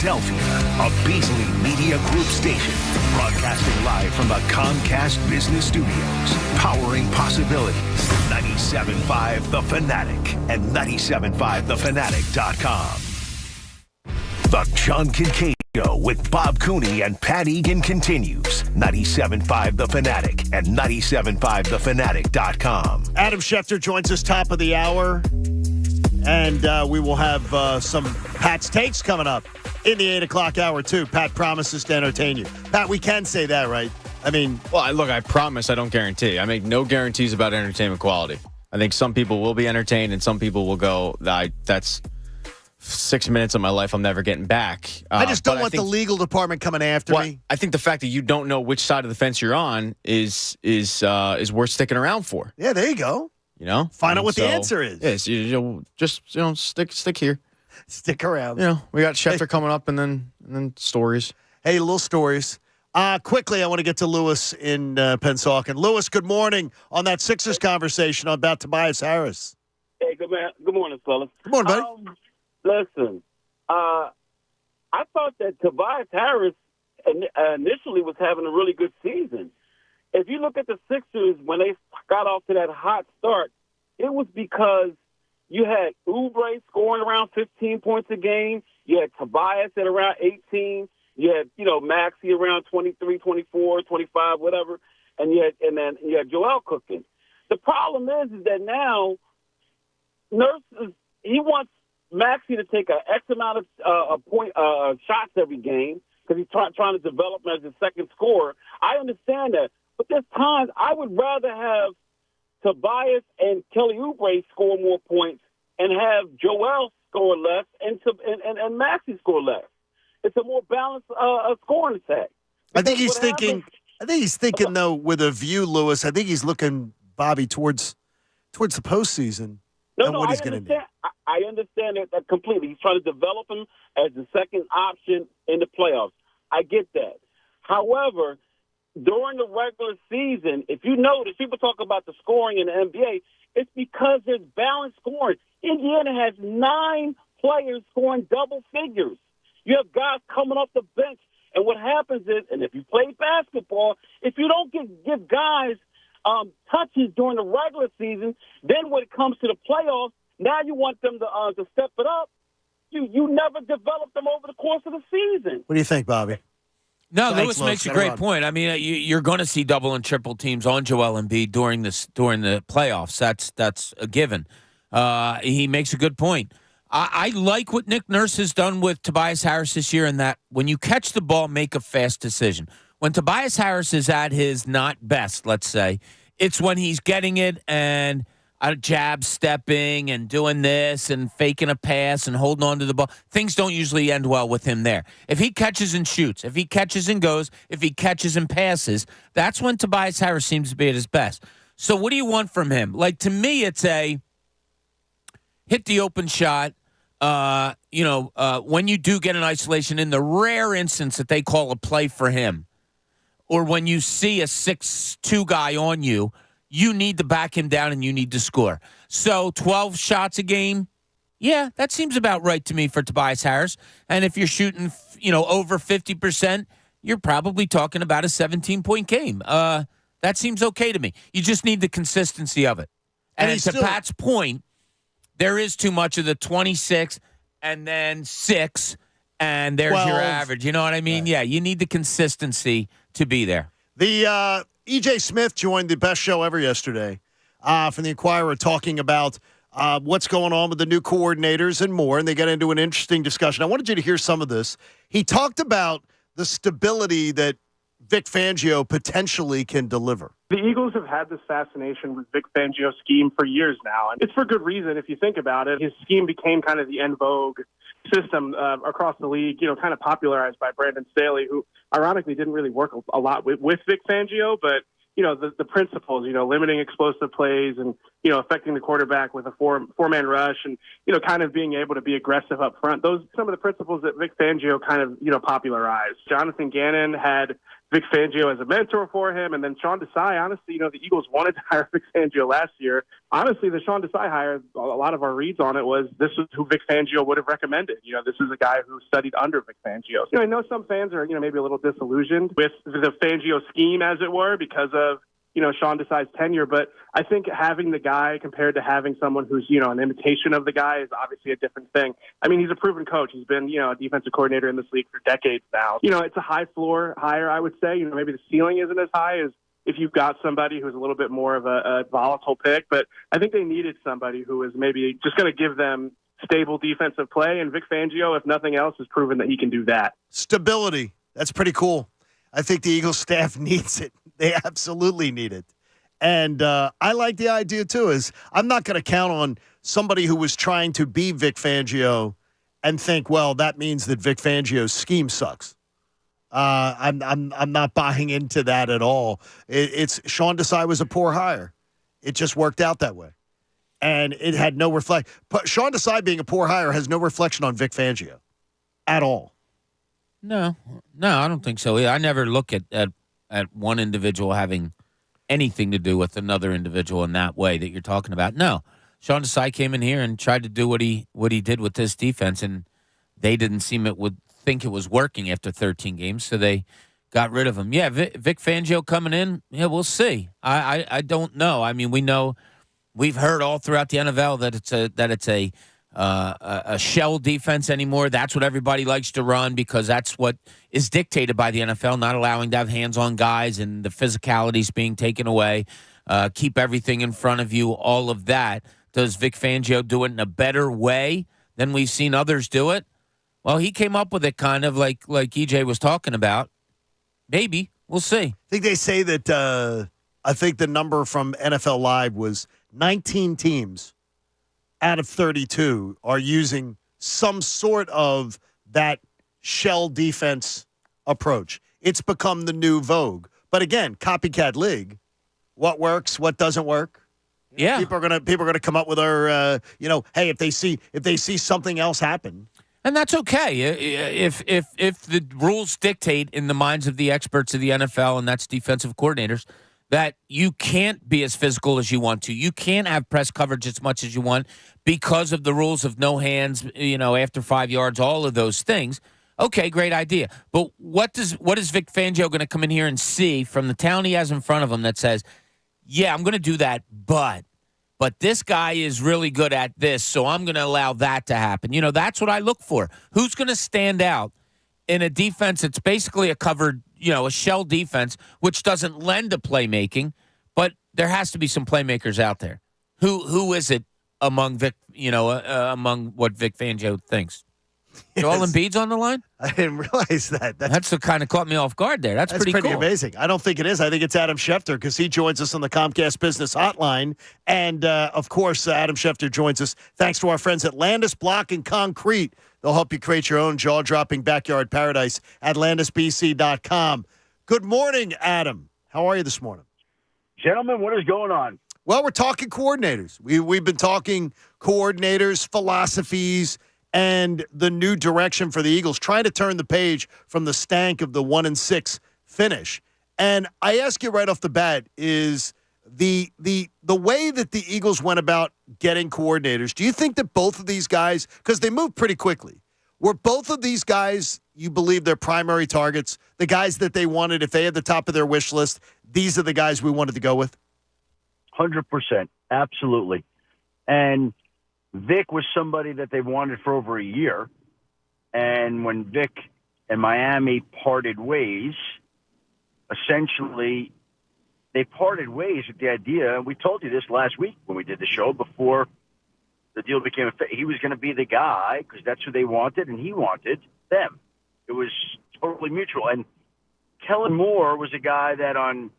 S1: Philadelphia, a Beasley Media Group station, broadcasting live from the Comcast Business Studios, powering possibilities. 97.5 The Fanatic and 97.5thefanatic.com. The John Kincade Show with Bob Cooney and Pat Egan continues. 97.5 The Fanatic and 97.5thefanatic.com.
S2: Adam Schefter joins us top of the hour, and we will have some Pat's takes coming up in the 8 o'clock hour, too. Pat promises to entertain you. Pat, we can say that, right? I mean...
S4: Well, I promise, I don't guarantee. I make no guarantees about entertainment quality. I think some people will be entertained, and some people will go, that's 6 minutes of my life I'm never getting back.
S2: I just don't want the legal department coming after me.
S4: I think the fact that you don't know which side of the fence you're on is worth sticking around for.
S2: Yeah, there you go.
S4: You know,
S2: find out what the answer is.
S4: Yes, stick here,
S2: stick around.
S4: You know, we got Schefter coming up, and then stories.
S2: Hey, little stories. Quickly, I want to get to Lewis in Pennsauken. Lewis, good morning on that Sixers conversation about Tobias Harris.
S7: Hey, good morning, fellas.
S2: Good morning, buddy.
S7: Listen, I thought that Tobias Harris initially was having a really good season. If you look at the Sixers, when they got off to that hot start, it was because you had Oubre scoring around 15 points a game. You had Tobias at around 18. You had, Maxey around 23, 24, 25, whatever. And then you had Joel cooking. The problem is that now Nurse he wants Maxey to take an X amount of shots every game because he's trying to develop him as a second scorer. I understand that. But there's times I would rather have Tobias and Kelly Oubre score more points and have Joel score less and Maxey score less. It's a more balanced scoring attack.
S2: I think he's thinking though with a view, Lewis. I think he's looking, Bobby, towards the postseason. What he's going to do.
S7: I understand that completely. He's trying to develop him as the second option in the playoffs. I get that. However, during the regular season, if you notice, people talk about the scoring in the NBA, it's because there's balanced scoring. Indiana has 9 players scoring double figures. You have guys coming off the bench, and what happens is, and if you play basketball, if you don't give guys touches during the regular season, then when it comes to the playoffs, now you want them to step it up. You never develop them over the course of the season.
S2: What do you think, Bobby?
S3: No, Lewis makes a great point. I mean, you're going to see double and triple teams on Joel Embiid during the playoffs. That's a given. He makes a good point. I like what Nick Nurse has done with Tobias Harris this year in that when you catch the ball, make a fast decision. When Tobias Harris is at his not best, let's say, it's when he's getting it and jab stepping and doing this and faking a pass and holding on to the ball. Things don't usually end well with him there. If he catches and shoots, if he catches and goes, if he catches and passes, that's when Tobias Harris seems to be at his best. So what do you want from him? Like, to me, it's a hit the open shot. When you do get an isolation, in the rare instance that they call a play for him, or when you see a 6'2" guy on you, you need to back him down and you need to score. So 12 shots a game, yeah, that seems about right to me for Tobias Harris. And if you're shooting, over 50%, you're probably talking about a 17-point game. That seems okay to me. You just need the consistency of it. And to Pat's point, there is too much of the 26 and then 6, and there's 12. Your average. You know what I mean? Right. Yeah, you need the consistency to be there.
S2: The E.J. Smith joined the best show ever yesterday from the Inquirer talking about what's going on with the new coordinators and more, and they got into an interesting discussion. I wanted you to hear some of this. He talked about the stability that Vic Fangio potentially can deliver.
S8: The Eagles have had this fascination with Vic Fangio's scheme for years now, and it's for good reason if you think about it. His scheme became kind of the en vogue system across the league, kind of popularized by Brandon Staley, who ironically didn't really work a lot with Vic Fangio, but the principles, limiting explosive plays and, affecting the quarterback with a four-man rush and, kind of being able to be aggressive up front. Those some of the principles that Vic Fangio kind of, popularized. Jonathan Gannon had, Vic Fangio as a mentor for him. And then Sean Desai, honestly, the Eagles wanted to hire Vic Fangio last year. Honestly, the Sean Desai hire, a lot of our reads on it was this was who Vic Fangio would have recommended. This is a guy who studied under Vic Fangio. I know some fans are, maybe a little disillusioned with the Fangio scheme, as it were, because of, Sean Desai's tenure. But I think having the guy compared to having someone who's, an imitation of the guy is obviously a different thing. I mean, he's a proven coach. He's been, a defensive coordinator in this league for decades now. It's a high floor hire, I would say. Maybe the ceiling isn't as high as if you've got somebody who's a little bit more of a volatile pick. But I think they needed somebody who is maybe just going to give them stable defensive play. And Vic Fangio, if nothing else, has proven that he can do that.
S2: Stability. That's pretty cool. I think the Eagles staff needs it. They absolutely need it. And I like the idea, too, is I'm not going to count on somebody who was trying to be Vic Fangio and think, well, that means that Vic Fangio's scheme sucks. I'm not buying into that at all. It's Sean Desai was a poor hire. It just worked out that way. And it had no reflect. Sean Desai being a poor hire has no reflection on Vic Fangio at all.
S3: No, I don't think so. I never look at one individual having anything to do with another individual in that way that you're talking about. No, Sean Desai came in here and tried to do what he did with this defense, and they didn't think it was working after 13 games, so they got rid of him. Yeah, Vic Fangio coming in. Yeah, we'll see. I don't know. I mean, we've heard all throughout the NFL that it's a shell defense anymore. That's what everybody likes to run because that's what is dictated by the NFL, not allowing to have hands-on guys and the physicalities being taken away. Keep everything in front of you, all of that. Does Vic Fangio do it in a better way than we've seen others do it? Well, he came up with it kind of like EJ was talking about. Maybe. We'll see.
S2: I think they say that I think the number from NFL Live was 19 teams out of 32 are using some sort of that shell defense approach. It's become the new vogue. But again, copycat league. What works? What doesn't work?
S3: Yeah,
S2: people are gonna come up with our hey, if they see something else happen.
S3: And that's okay. If the rules dictate in the minds of the experts of the NFL, and that's defensive coordinators, that you can't be as physical as you want to. You can't have press coverage as much as you want because of the rules of no hands, after 5 yards, all of those things. Okay, great idea. But what is Vic Fangio going to come in here and see from the talent he has in front of him that says, yeah, I'm going to do that, but this guy is really good at this, so I'm going to allow that to happen. That's what I look for. Who's going to stand out in a defense that's basically a covered, a shell defense, which doesn't lend to playmaking, but there has to be some playmakers out there. Who is it among Vic, among what Vic Fangio thinks?
S2: Yes.
S3: Joel Embiid's on the line?
S2: I didn't realize that.
S3: That's what kind of caught me off guard there. That's pretty cool.
S2: Amazing. I don't think it is. I think it's Adam Schefter because he joins us on the Comcast Business Hotline. And, of course, Adam Schefter joins us thanks to our friends at Landis Block and Concrete. They'll help you create your own jaw-dropping backyard paradise at landisbc.com. Good morning, Adam. How are you this morning?
S9: Gentlemen, what is going on?
S2: Well, we're talking coordinators. We've been talking coordinators, philosophies, and the new direction for the Eagles, trying to turn the page from the stank of the 1-6 finish. And I ask you right off the bat, is the way that the Eagles went about getting coordinators, do you think that both of these guys, because they moved pretty quickly, were both of these guys, you believe, their primary targets, the guys that they wanted, if they had the top of their wish list, these are the guys we wanted to go with?
S9: 100%. Absolutely. And Vic was somebody that they wanted for over a year. And when Vic and Miami parted ways, essentially they parted ways with the idea, and we told you this last week when we did the show before the deal became he was going to be the guy because that's who they wanted, and he wanted them. It was totally mutual. And Kellen Moore was a guy that on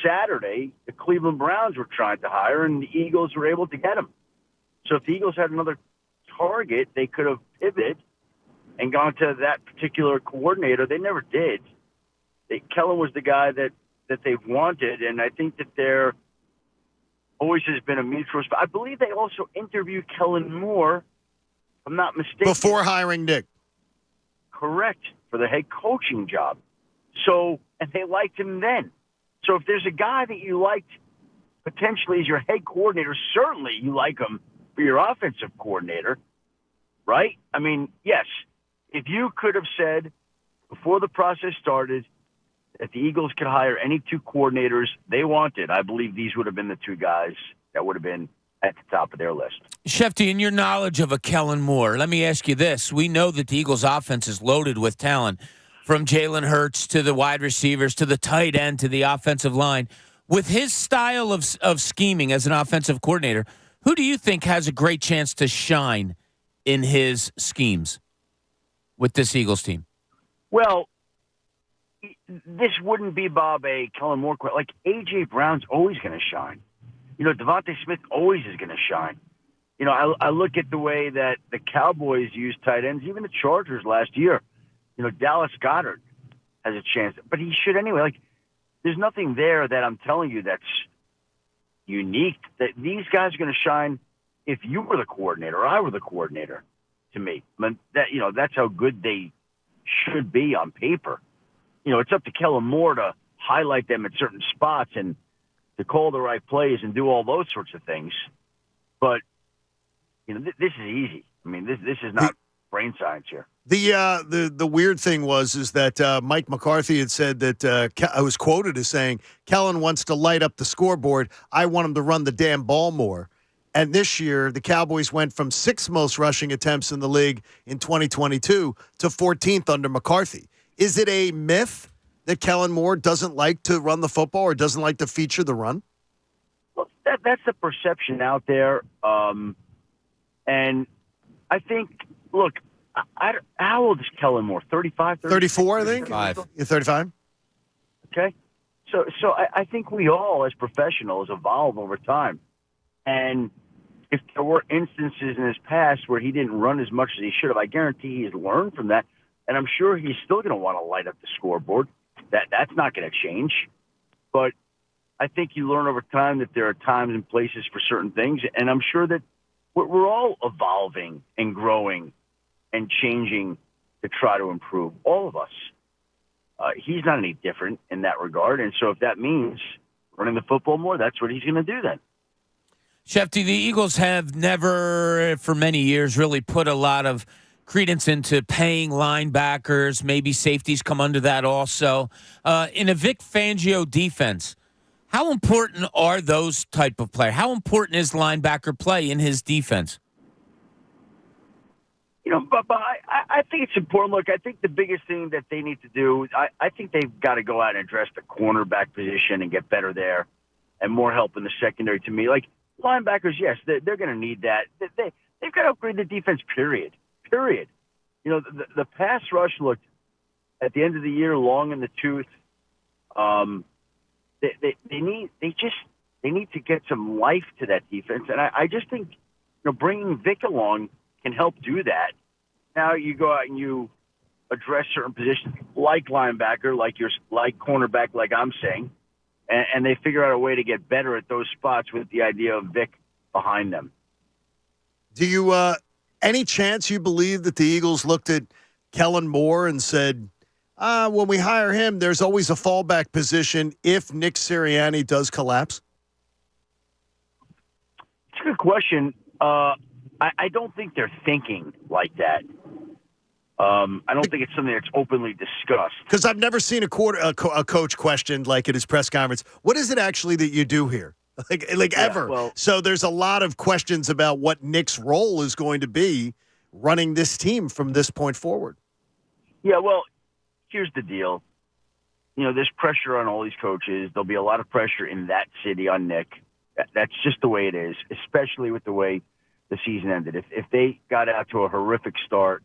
S9: Saturday the Cleveland Browns were trying to hire, and the Eagles were able to get him. So if the Eagles had another target, they could have pivoted and gone to that particular coordinator. They never did. Kellen was the guy that they've wanted, and I think that there always has been a mutual respect. I believe they also interviewed Kellen Moore, if I'm not mistaken.
S2: Before hiring Nick.
S9: Correct, for the head coaching job. So, and they liked him then. So if there's a guy that you liked potentially as your head coordinator, certainly you like him for your offensive coordinator, right? I mean, yes, if you could have said before the process started that the Eagles could hire any two coordinators they wanted, I believe these would have been the two guys that would have been at the top of their list.
S3: Shefty, in your knowledge of a Kellen Moore, let me ask you this. We know that the Eagles' offense is loaded with talent, from Jalen Hurts to the wide receivers to the tight end to the offensive line. With his style of scheming as an offensive coordinator, who do you think has a great chance to shine in his schemes with this Eagles team?
S9: Well, this wouldn't be, Bob, a Kellen Moore. Like, A.J. Brown's always going to shine. You know, Devontae Smith always is going to shine. You know, I look at the way that the Cowboys use tight ends, even the Chargers last year. You know, Dallas Goedert has a chance, but he should anyway. Like, there's nothing there that I'm telling you that's unique. That these guys are going to shine if you were the coordinator or I were the coordinator. To me, I mean, that's how good they should be on paper. You know, it's up to Kellen Moore to highlight them at certain spots and to call the right plays and do all those sorts of things. But you know, this is easy. I mean, this is not brain science here.
S2: The weird thing is that Mike McCarthy had said that I was quoted as saying Kellen wants to light up the scoreboard. I want him to run the damn ball more. And this year, the Cowboys went from 6th most rushing attempts in the league in 2022 to 14th under McCarthy. Is it a myth that Kellen Moore doesn't like to run the football or doesn't like to feature the run?
S9: Well, that's the perception out there. And I think, look, how old is Kellen Moore? 35?
S2: 34, I think.
S3: 35.
S2: You're 35?
S9: Okay. So I think we all, as professionals, evolve over time. And if there were instances in his past where he didn't run as much as he should have, I guarantee he's learned from that. And I'm sure he's still going to want to light up the scoreboard. That's not going to change. But I think you learn over time that there are times and places for certain things. And I'm sure that we're all evolving and growing and changing to try to improve, all of us. He's not any different in that regard. And so if that means running the football more, that's what he's going to do then.
S3: Shefty, the Eagles have never, for many years, really put a lot of credence into paying linebackers. Maybe safeties come under that also. In a Vic Fangio defense, how important are those type of players? How important is linebacker play in his defense?
S9: You know, but I think it's important. Look, I think the biggest thing that they need to do, I think they've got to go out and address the cornerback position and get better there and more help in the secondary to me. Like, linebackers, yes, they're going to need that. They've got to upgrade the defense, period. You know, the pass rush looked, at the end of the year, long in the tooth. They need to get some life to that defense. And I just think, you know, bringing Vic along can help do that. Now you go out and you address certain positions like linebacker, like cornerback, like I'm saying, and they figure out a way to get better at those spots with the idea of Vic behind them.
S2: Do you any chance you believe that the Eagles looked at Kellen Moore and said, when we hire him, there's always a fallback position if Nick Sirianni does collapse?
S9: It's a good question. I don't think they're thinking like that. I don't think it's something that's openly discussed.
S2: Because I've never seen a coach questioned like at his press conference. What is it actually that you do here? Like ever.
S9: Well,
S2: so there's a lot of questions about what Nick's role is going to be running this team from this point forward.
S9: Yeah, well, here's the deal. You know, there's pressure on all these coaches. There'll be a lot of pressure in that city on Nick. That's just the way it is, especially with the way the season ended. If they got out to a horrific start,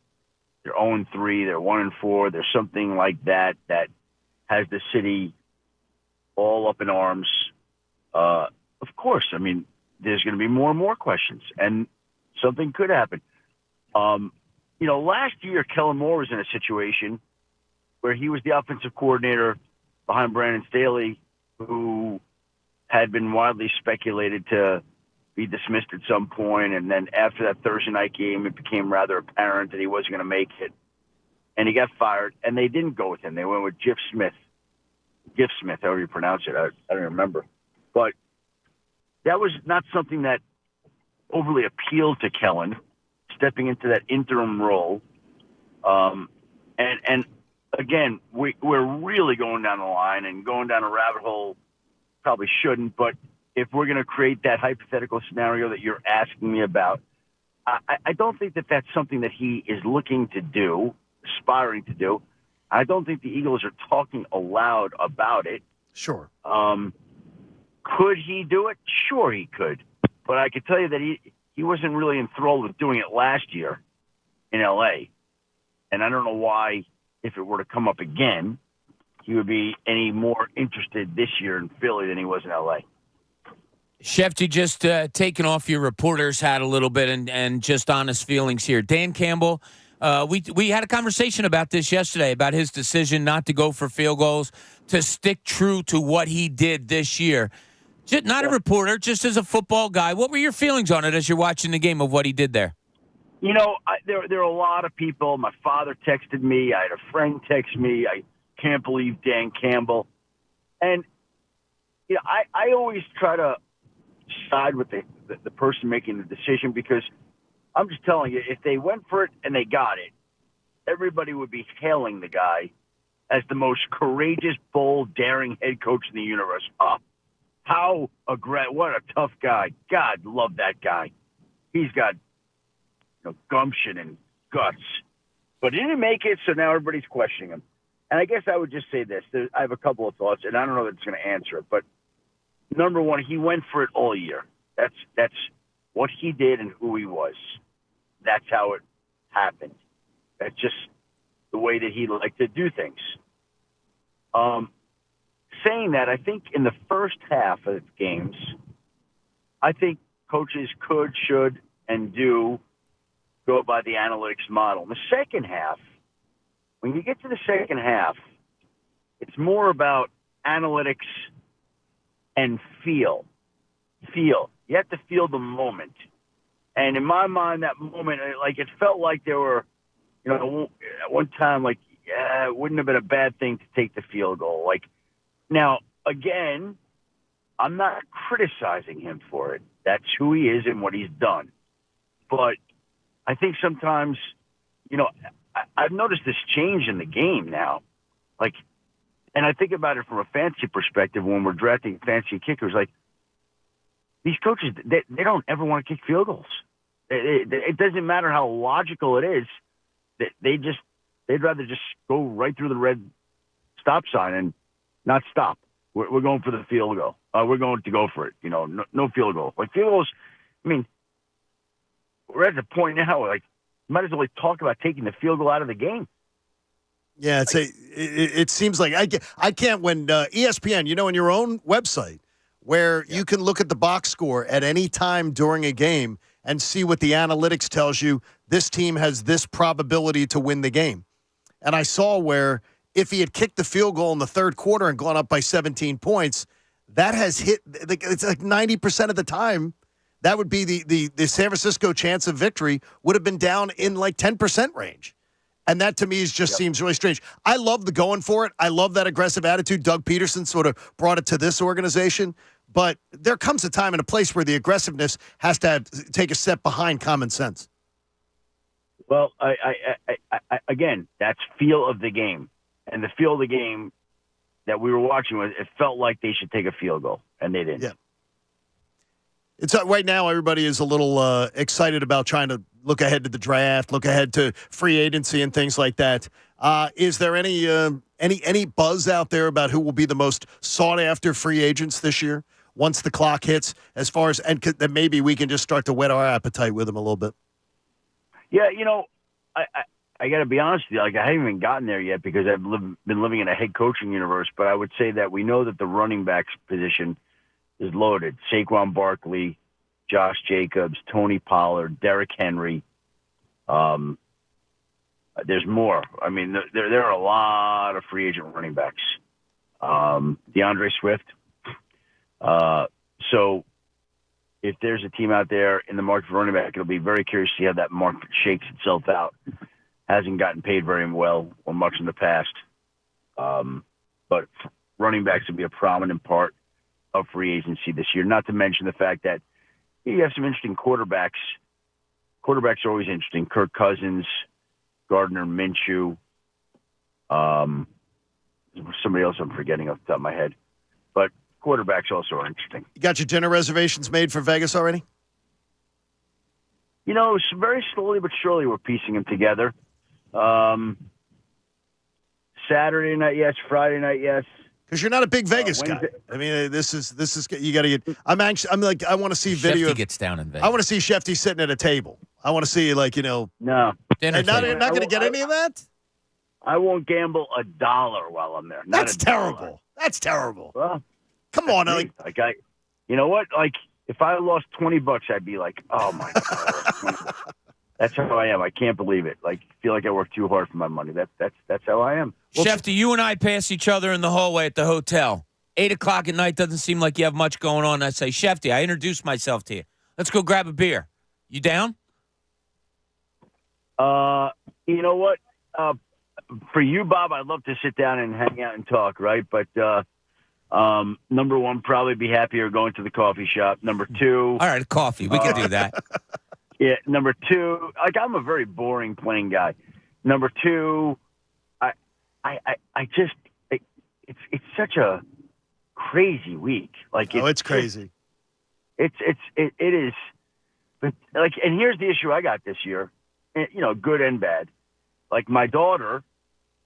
S9: they're 0-3, they're 1-4, there's something like that has the city all up in arms. Of course, I mean, there's going to be more and more questions, and something could happen. You know, last year, Kellen Moore was in a situation where he was the offensive coordinator behind Brandon Staley, who had been widely speculated to be dismissed at some point, and then after that Thursday night game, it became rather apparent that he wasn't going to make it. and he got fired, and they didn't go with him. They went with Giff Smith, however you pronounce it. I don't remember. But that was not something that overly appealed to Kellen, stepping into that interim role. And again, we're really going down the line and going down a rabbit hole. Probably shouldn't, but if we're going to create that hypothetical scenario that you're asking me about, I don't think that that's something that he is looking to do, aspiring to do. I don't think the Eagles are talking aloud about it.
S2: Sure.
S9: Could he do it? Sure he could. But I can tell you that he wasn't really enthralled with doing it last year in L.A. And I don't know why, if it were to come up again, he would be any more interested this year in Philly than he was in L.A.
S3: Shefty, just taking off your reporter's hat a little bit and just honest feelings here. Dan Campbell, we had a conversation about this yesterday, about his decision not to go for field goals, to stick true to what he did this year. Just, not a reporter, just as a football guy. What were your feelings on it as you're watching the game of what he did there?
S9: You know, there are a lot of people. My father texted me. I had a friend text me. I can't believe Dan Campbell. And, you know, I always try to side with the person making the decision, because I'm just telling you, if they went for it and they got it, everybody would be hailing the guy as the most courageous, bold, daring head coach in the universe. How aggressive! What a tough guy! God, love that guy. He's got gumption and guts, but he didn't make it, so now everybody's questioning him. And I guess I would just say this: I have a couple of thoughts, and I don't know that it's going to answer it. But number one, he went for it all year. That's what he did and who he was. That's how it happened. That's just the way that he liked to do things. Saying that, I think in the first half of games, I think coaches could, should, and do go by the analytics model. In the second half, when you get to the second half, it's more about analytics and feel. You have to feel the moment. And in my mind, that moment, like, it felt like there were, at one time, like, it wouldn't have been a bad thing to take the field goal. Like, now, again, I'm not criticizing him for it. That's who he is and what he's done. But I think sometimes, I've noticed this change in the game now. Like, and I think about it from a fantasy perspective when we're drafting fantasy kickers. Like, these coaches, they don't ever want to kick field goals. It doesn't matter how logical it is. They'd rather just go right through the red stop sign and not stop. We're going for the field goal. We're going to go for it. No field goal. Like, field goals, I mean, we're at the point now, like, might as well talk about taking the field goal out of the game.
S2: Yeah, it seems like I can't when ESPN, in your own website, where you can look at the box score at any time during a game and see what the analytics tells you. This team has this probability to win the game. And I saw where if he had kicked the field goal in the third quarter and gone up by 17 points, that has hit, it's like 90% of the time, that would be the San Francisco chance of victory would have been down in like 10% range. And that to me seems really strange. I love the going for it. I love that aggressive attitude. Doug Peterson sort of brought it to this organization. But there comes a time and a place where the aggressiveness has to take a step behind common sense.
S9: Well, I again, that's feel of the game. And the feel of the game that we were watching, it felt like they should take a field goal, and they didn't.
S2: Yeah. It's right now, everybody is a little excited about trying to look ahead to the draft, look ahead to free agency and things like that. Is there any buzz out there about who will be the most sought-after free agents this year once the clock hits, as far as, and that maybe we can just start to whet our appetite with them a little bit?
S9: Yeah, I got to be honest with you. Like, I haven't even gotten there yet because I've been living in a head coaching universe. But I would say that we know that the running backs position is loaded. Saquon Barkley, Josh Jacobs, Tony Pollard, Derrick Henry. There's more. I mean, there are a lot of free agent running backs. DeAndre Swift. So if there's a team out there in the market for running back, it'll be very curious to see how that market shakes itself out. hasn't gotten paid very well or much in the past. But running backs will be a prominent part of free agency this year, not to mention the fact that you have some interesting quarterbacks. Quarterbacks are always interesting. Kirk Cousins, Gardner Minshew. Somebody else I'm forgetting off the top of my head. But quarterbacks also are interesting.
S2: You got your dinner reservations made for Vegas already?
S9: Very slowly but surely we're piecing them together. Saturday night, yes. Friday night, yes.
S2: Because you're not a big Vegas guy. I mean, this is you got to get. I'm anxious. I'm like, I want to see video.
S3: Shefty gets down in Vegas.
S2: I want to see Shefty sitting at a table. I want to see
S9: No.
S3: Dinner
S2: And not going to get any of that.
S9: I won't gamble $1 while I'm there.
S2: That's terrible. That's terrible.
S9: Well,
S2: come on,
S9: you know what? Like, if I lost $20, I'd be like, oh my god. That's how I am. I can't believe it. Like, I feel like I work too hard for my money. That's how I am.
S3: Shefty, you and I pass each other in the hallway at the hotel. 8 o'clock at night doesn't seem like you have much going on. I say, Shefty, I introduce myself to you. Let's go grab a beer. You down?
S9: You know what? For you, Bob, I'd love to sit down and hang out and talk, right? But number one, probably be happier going to the coffee shop. Number two,
S3: all right, coffee. We can do that.
S9: Yeah. Number two, I'm a very boring, plain guy. Number two, it's such a crazy week. Like,
S2: it's crazy.
S9: It is. But and here's the issue I got this year. Good and bad. Like, my daughter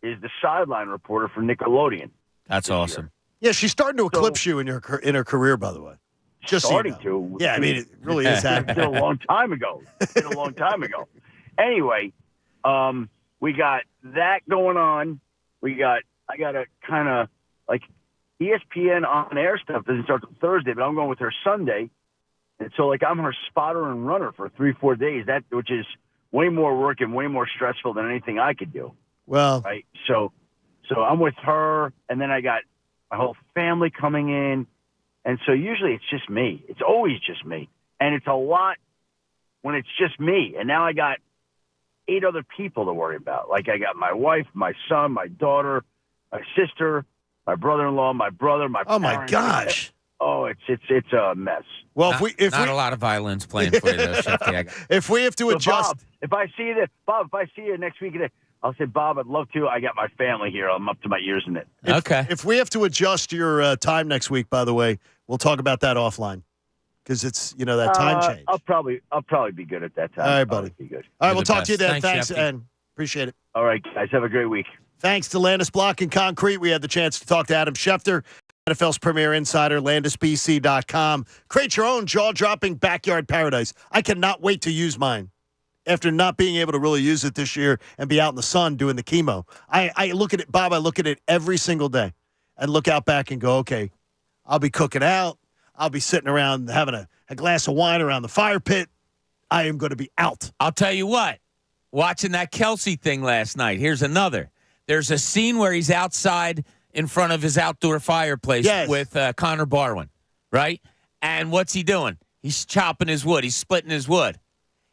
S9: is the sideline reporter for Nickelodeon.
S3: That's awesome.
S2: Yeah, she's starting to eclipse you in her career, by the way. Just
S9: starting
S2: to. Yeah, I mean, it really is happening.
S9: It's been a long time ago. Anyway, we got that going on. I got to kind of, like, ESPN on-air stuff doesn't start till Thursday, but I'm going with her Sunday. And so, like, I'm her spotter and runner for 3-4 days, which is way more work and way more stressful than anything I could do.
S2: Well,
S9: right. So I'm with her, and then I got my whole family coming in. And so usually it's just me. It's always just me. And it's a lot when it's just me. And now I got 8 other people to worry about. Like, I got my wife, my son, my daughter, my sister, my brother-in-law, my brother, my parents.
S2: my gosh.
S9: Oh, it's a mess.
S2: Well,
S3: not a lot of violins playing for you, though, Shefty.
S2: If we have to adjust.
S9: Bob, if I see you next week, I'll say, Bob, I'd love to. I got my family here. I'm up to my ears in it.
S3: Okay.
S2: If we have to adjust your time next week, by the way, we'll talk about that offline because it's that time change.
S9: I'll probably be good at that time.
S2: All right, buddy.
S9: Be good.
S2: All right,
S3: You're
S2: we'll talk to you then.
S3: Thanks,
S2: and appreciate it.
S9: All right, guys, have a great week.
S2: Thanks to Landis Block and Concrete. We had the chance to talk to Adam Schefter, NFL's premier insider, LandisBC.com. Create your own jaw-dropping backyard paradise. I cannot wait to use mine. After not being able to really use it this year and be out in the sun doing the chemo. I look at it, Bob, I look at it every single day and look out back and go, okay, I'll be cooking out. I'll be sitting around having a glass of wine around the fire pit. I am going to be out.
S3: I'll tell you what, watching that Kelsey thing last night, here's another. There's a scene where he's outside in front of his outdoor fireplace with Connor Barwin, right? And what's he doing? He's chopping his wood. He's splitting his wood.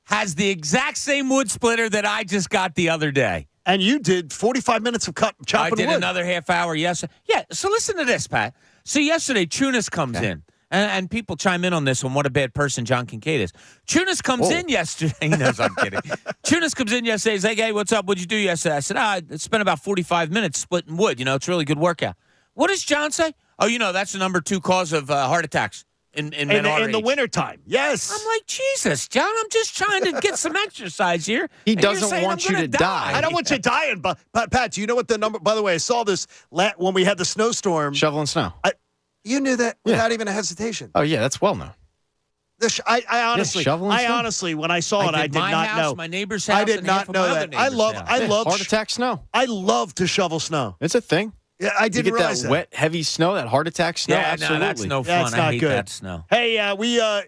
S3: Has the exact same wood splitter that I just got the other day.
S2: And you did 45 minutes of chopping wood.
S3: I did another half hour yesterday. Yeah, so listen to this, Pat. So yesterday, Chunas comes in. And people chime in on this one, what a bad person John Kincade is. Chunas comes in yesterday. He knows I'm kidding. Chunas comes in yesterday. He's like, hey, what's up? What'd you do yesterday? I said, I spent about 45 minutes splitting wood. It's a really good workout. What does John say? Oh, that's the number 2 cause of heart attacks. In
S2: the wintertime. Yes.
S3: I'm like, Jesus, John, I'm just trying to get some exercise here.
S4: He doesn't want you to die.
S2: I don't want you dying. But Pat, do you know what the number, by the way, I saw this when we had the snowstorm.
S4: Shoveling snow.
S2: You knew that without even a hesitation.
S4: Oh, yeah, that's well known.
S2: I honestly, when I saw it, I did not know.
S3: My neighbor's house.
S2: I did not know that. I love
S4: heart attack snow.
S2: I love to shovel snow.
S4: It's a thing.
S2: Yeah, I didn't realize
S4: that. Wet, heavy snow, that heart attack snow.
S3: Yeah,
S4: absolutely.
S3: No, that's no fun.
S2: That's not
S3: I hate
S2: good.
S3: that snow.
S2: Hey,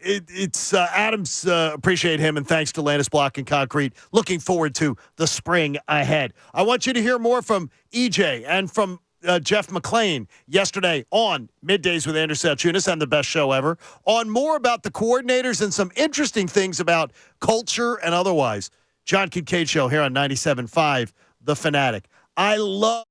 S2: it's Adams. Appreciate him, and thanks to Landis Block and Concrete. Looking forward to the spring ahead. I want you to hear more from EJ and from Jeff McClain yesterday on Middays with Andrew Salchunas and the best show ever. On more about the coordinators and some interesting things about culture and otherwise. John Kincade Show here on 97.5, The Fanatic. I love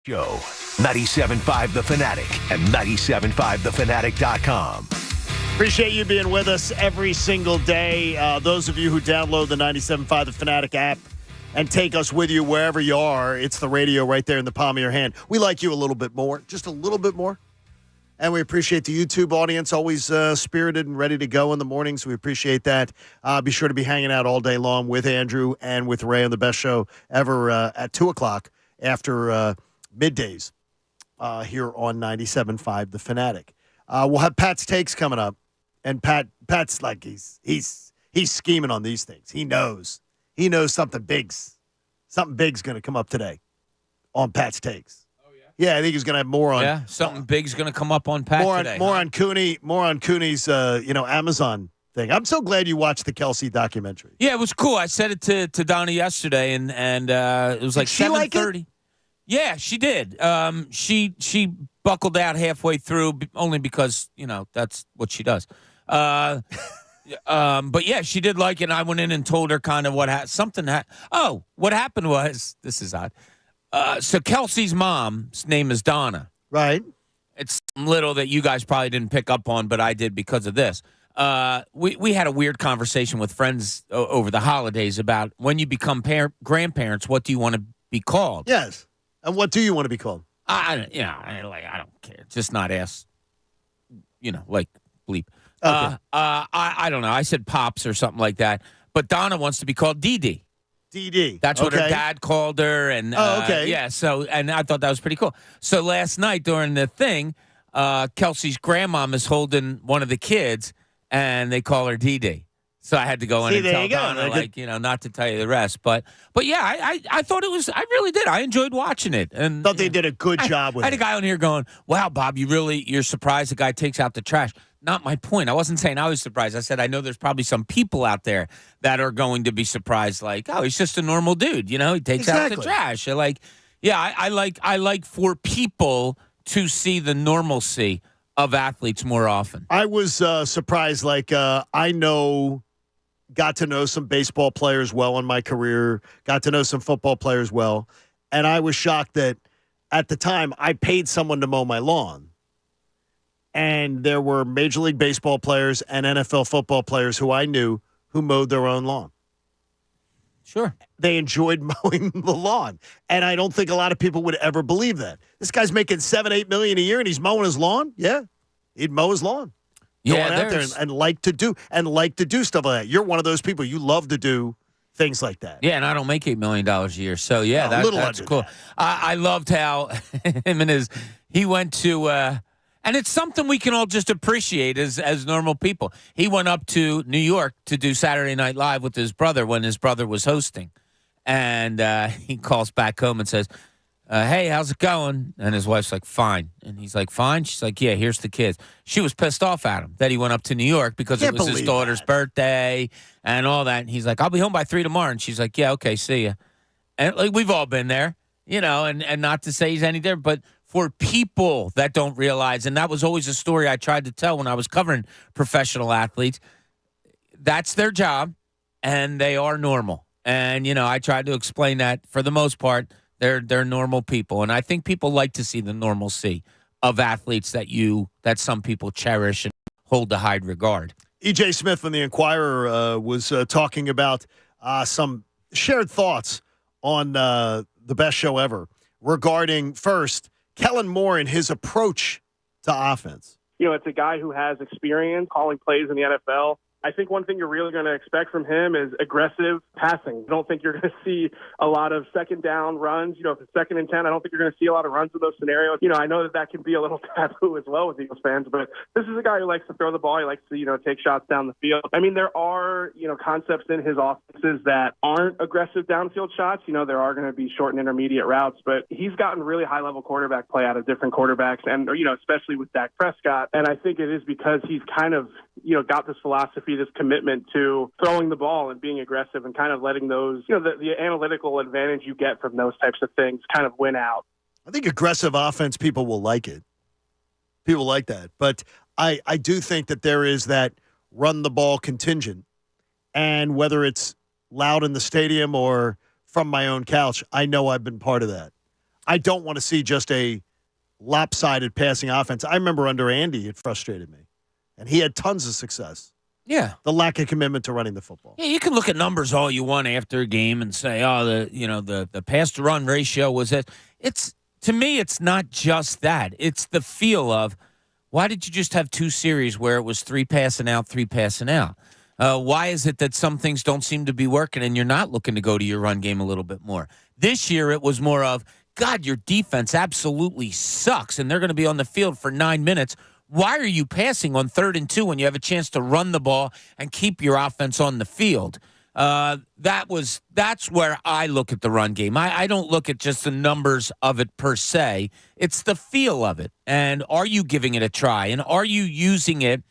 S1: Show 97.5 The Fanatic and 97.5thefanatic.com.
S2: Appreciate you being with us every single day. Those of you who download the 97.5 The Fanatic app and take us with you wherever you are, it's the radio right there in the palm of your hand. We like you a little bit more, just a little bit more. And we appreciate the YouTube audience, always spirited and ready to go in the mornings. We appreciate that. Be sure to be hanging out all day long with Andrew and with Ray on the best show ever at 2 o'clock after middays here on 97.5 The Fanatic. We'll have Pat's takes coming up. And Pat's like he's scheming on these things. He knows something big's going to come up today on Pat's takes. Oh yeah. Yeah, I think he's going to have more on.
S3: Yeah, something big's going to come up on Pat today.
S2: More on Cooney's Amazon thing. I'm so glad you watched the Kelsey documentary.
S3: Yeah, it was cool. I said it to Donna yesterday, and it was like 7:30. Yeah, she did. She buckled out halfway through, only because that's what she does. But yeah, she did like it. And I went in and told her kind of what what happened was, this is odd. So Kelsey's mom's name is Donna.
S2: Right.
S3: It's little that you guys probably didn't pick up on, but I did because of this. We had a weird conversation with friends over the holidays about when you become grandparents, what do you want to be called?
S2: Yes. And what do you want to be called?
S3: I don't care. Just not ask, like bleep.
S2: Okay.
S3: I don't know. I said Pops or something like that. But Donna wants to be called Dee Dee.
S2: Dee Dee.
S3: That's what her dad called her. And
S2: okay.
S3: Yeah. So, and I thought that was pretty cool. So last night during the thing, Kelsey's grandmom is holding one of the kids, and they call her Dee Dee. So I had to go in and tell Donna, not to tell you the rest. But yeah, I thought it was, I really did. I enjoyed watching it. And
S2: thought they did a good job with it.
S3: I had a guy on here going, wow, Bob, you're surprised the guy takes out the trash. Not my point. I wasn't saying I was surprised. I said, I know there's probably some people out there that are going to be surprised, like, oh, he's just a normal dude. He takes out the trash. They're like, yeah, I like for people to see the normalcy of athletes more often.
S2: I was surprised. Got to know some baseball players well in my career, got to know some football players well. And I was shocked that at the time I paid someone to mow my lawn. And there were Major League Baseball players and NFL football players who I knew who mowed their own lawn.
S3: Sure.
S2: They enjoyed mowing the lawn. And I don't think a lot of people would ever believe that. This guy's making $7-8 million a year and he's mowing his lawn? Yeah. He'd mow his lawn. Going out there and like to do stuff like that. You're one of those people. You love to do things like that.
S3: Yeah, and I don't make $8 million a year. So, yeah, that's cool. I loved how he went to and it's something we can all just appreciate as normal people. He went up to New York to do Saturday Night Live with his brother when his brother was hosting. And he calls back home and says, hey, how's it going? And his wife's like, fine. And he's like, fine? She's like, yeah, here's the kids. She was pissed off at him that he went up to New York because it was his daughter's birthday and all that. And he's like, I'll be home by 3 tomorrow. And she's like, yeah, okay, see ya. And we've all been there, and not to say he's any different, but for people that don't realize, and that was always a story I tried to tell when I was covering professional athletes, that's their job, and they are normal. And, I tried to explain that for the most part. They're normal people, and I think people like to see the normalcy of athletes that some people cherish and hold to high regard.
S2: E.J. Smith from the Inquirer was talking about some shared thoughts on the best show ever regarding, first, Kellen Moore and his approach to offense.
S8: It's a guy who has experience calling plays in the NFL. I think one thing you're really going to expect from him is aggressive passing. I don't think you're going to see a lot of second down runs. If it's 2nd and 10, I don't think you're going to see a lot of runs in those scenarios. I know that can be a little taboo as well with Eagles fans, but this is a guy who likes to throw the ball. He likes to, take shots down the field. I mean, there are, concepts in his offenses that aren't aggressive downfield shots. There are going to be short and intermediate routes, but he's gotten really high-level quarterback play out of different quarterbacks and, especially with Dak Prescott. And I think it is because he's kind of, got this philosophy, this commitment to throwing the ball and being aggressive and kind of letting those, the analytical advantage you get from those types of things kind of win out.
S2: I think aggressive offense, people will like it. People like that. But I do think that there is that run the ball contingent. And whether it's loud in the stadium or from my own couch, I know I've been part of that. I don't want to see just a lopsided passing offense. I remember under Andy, it frustrated me. And he had tons of success.
S3: Yeah.
S2: The lack of commitment to running the football.
S3: Yeah, you can look at numbers all you want after a game and say, the pass to run ratio was it. To me, it's not just that. It's the feel of, why did you just have 2 series where it was 3 passing out, 3 passing out? Why is it that some things don't seem to be working and you're not looking to go to your run game a little bit more? This year, it was more of, God, your defense absolutely sucks, and they're going to be on the field for 9 minutes. Why are you passing on 3rd and 2 when you have a chance to run the ball and keep your offense on the field? That's where I look at the run game. I don't look at just the numbers of it per se. It's the feel of it. And are you giving it a try? And are you using it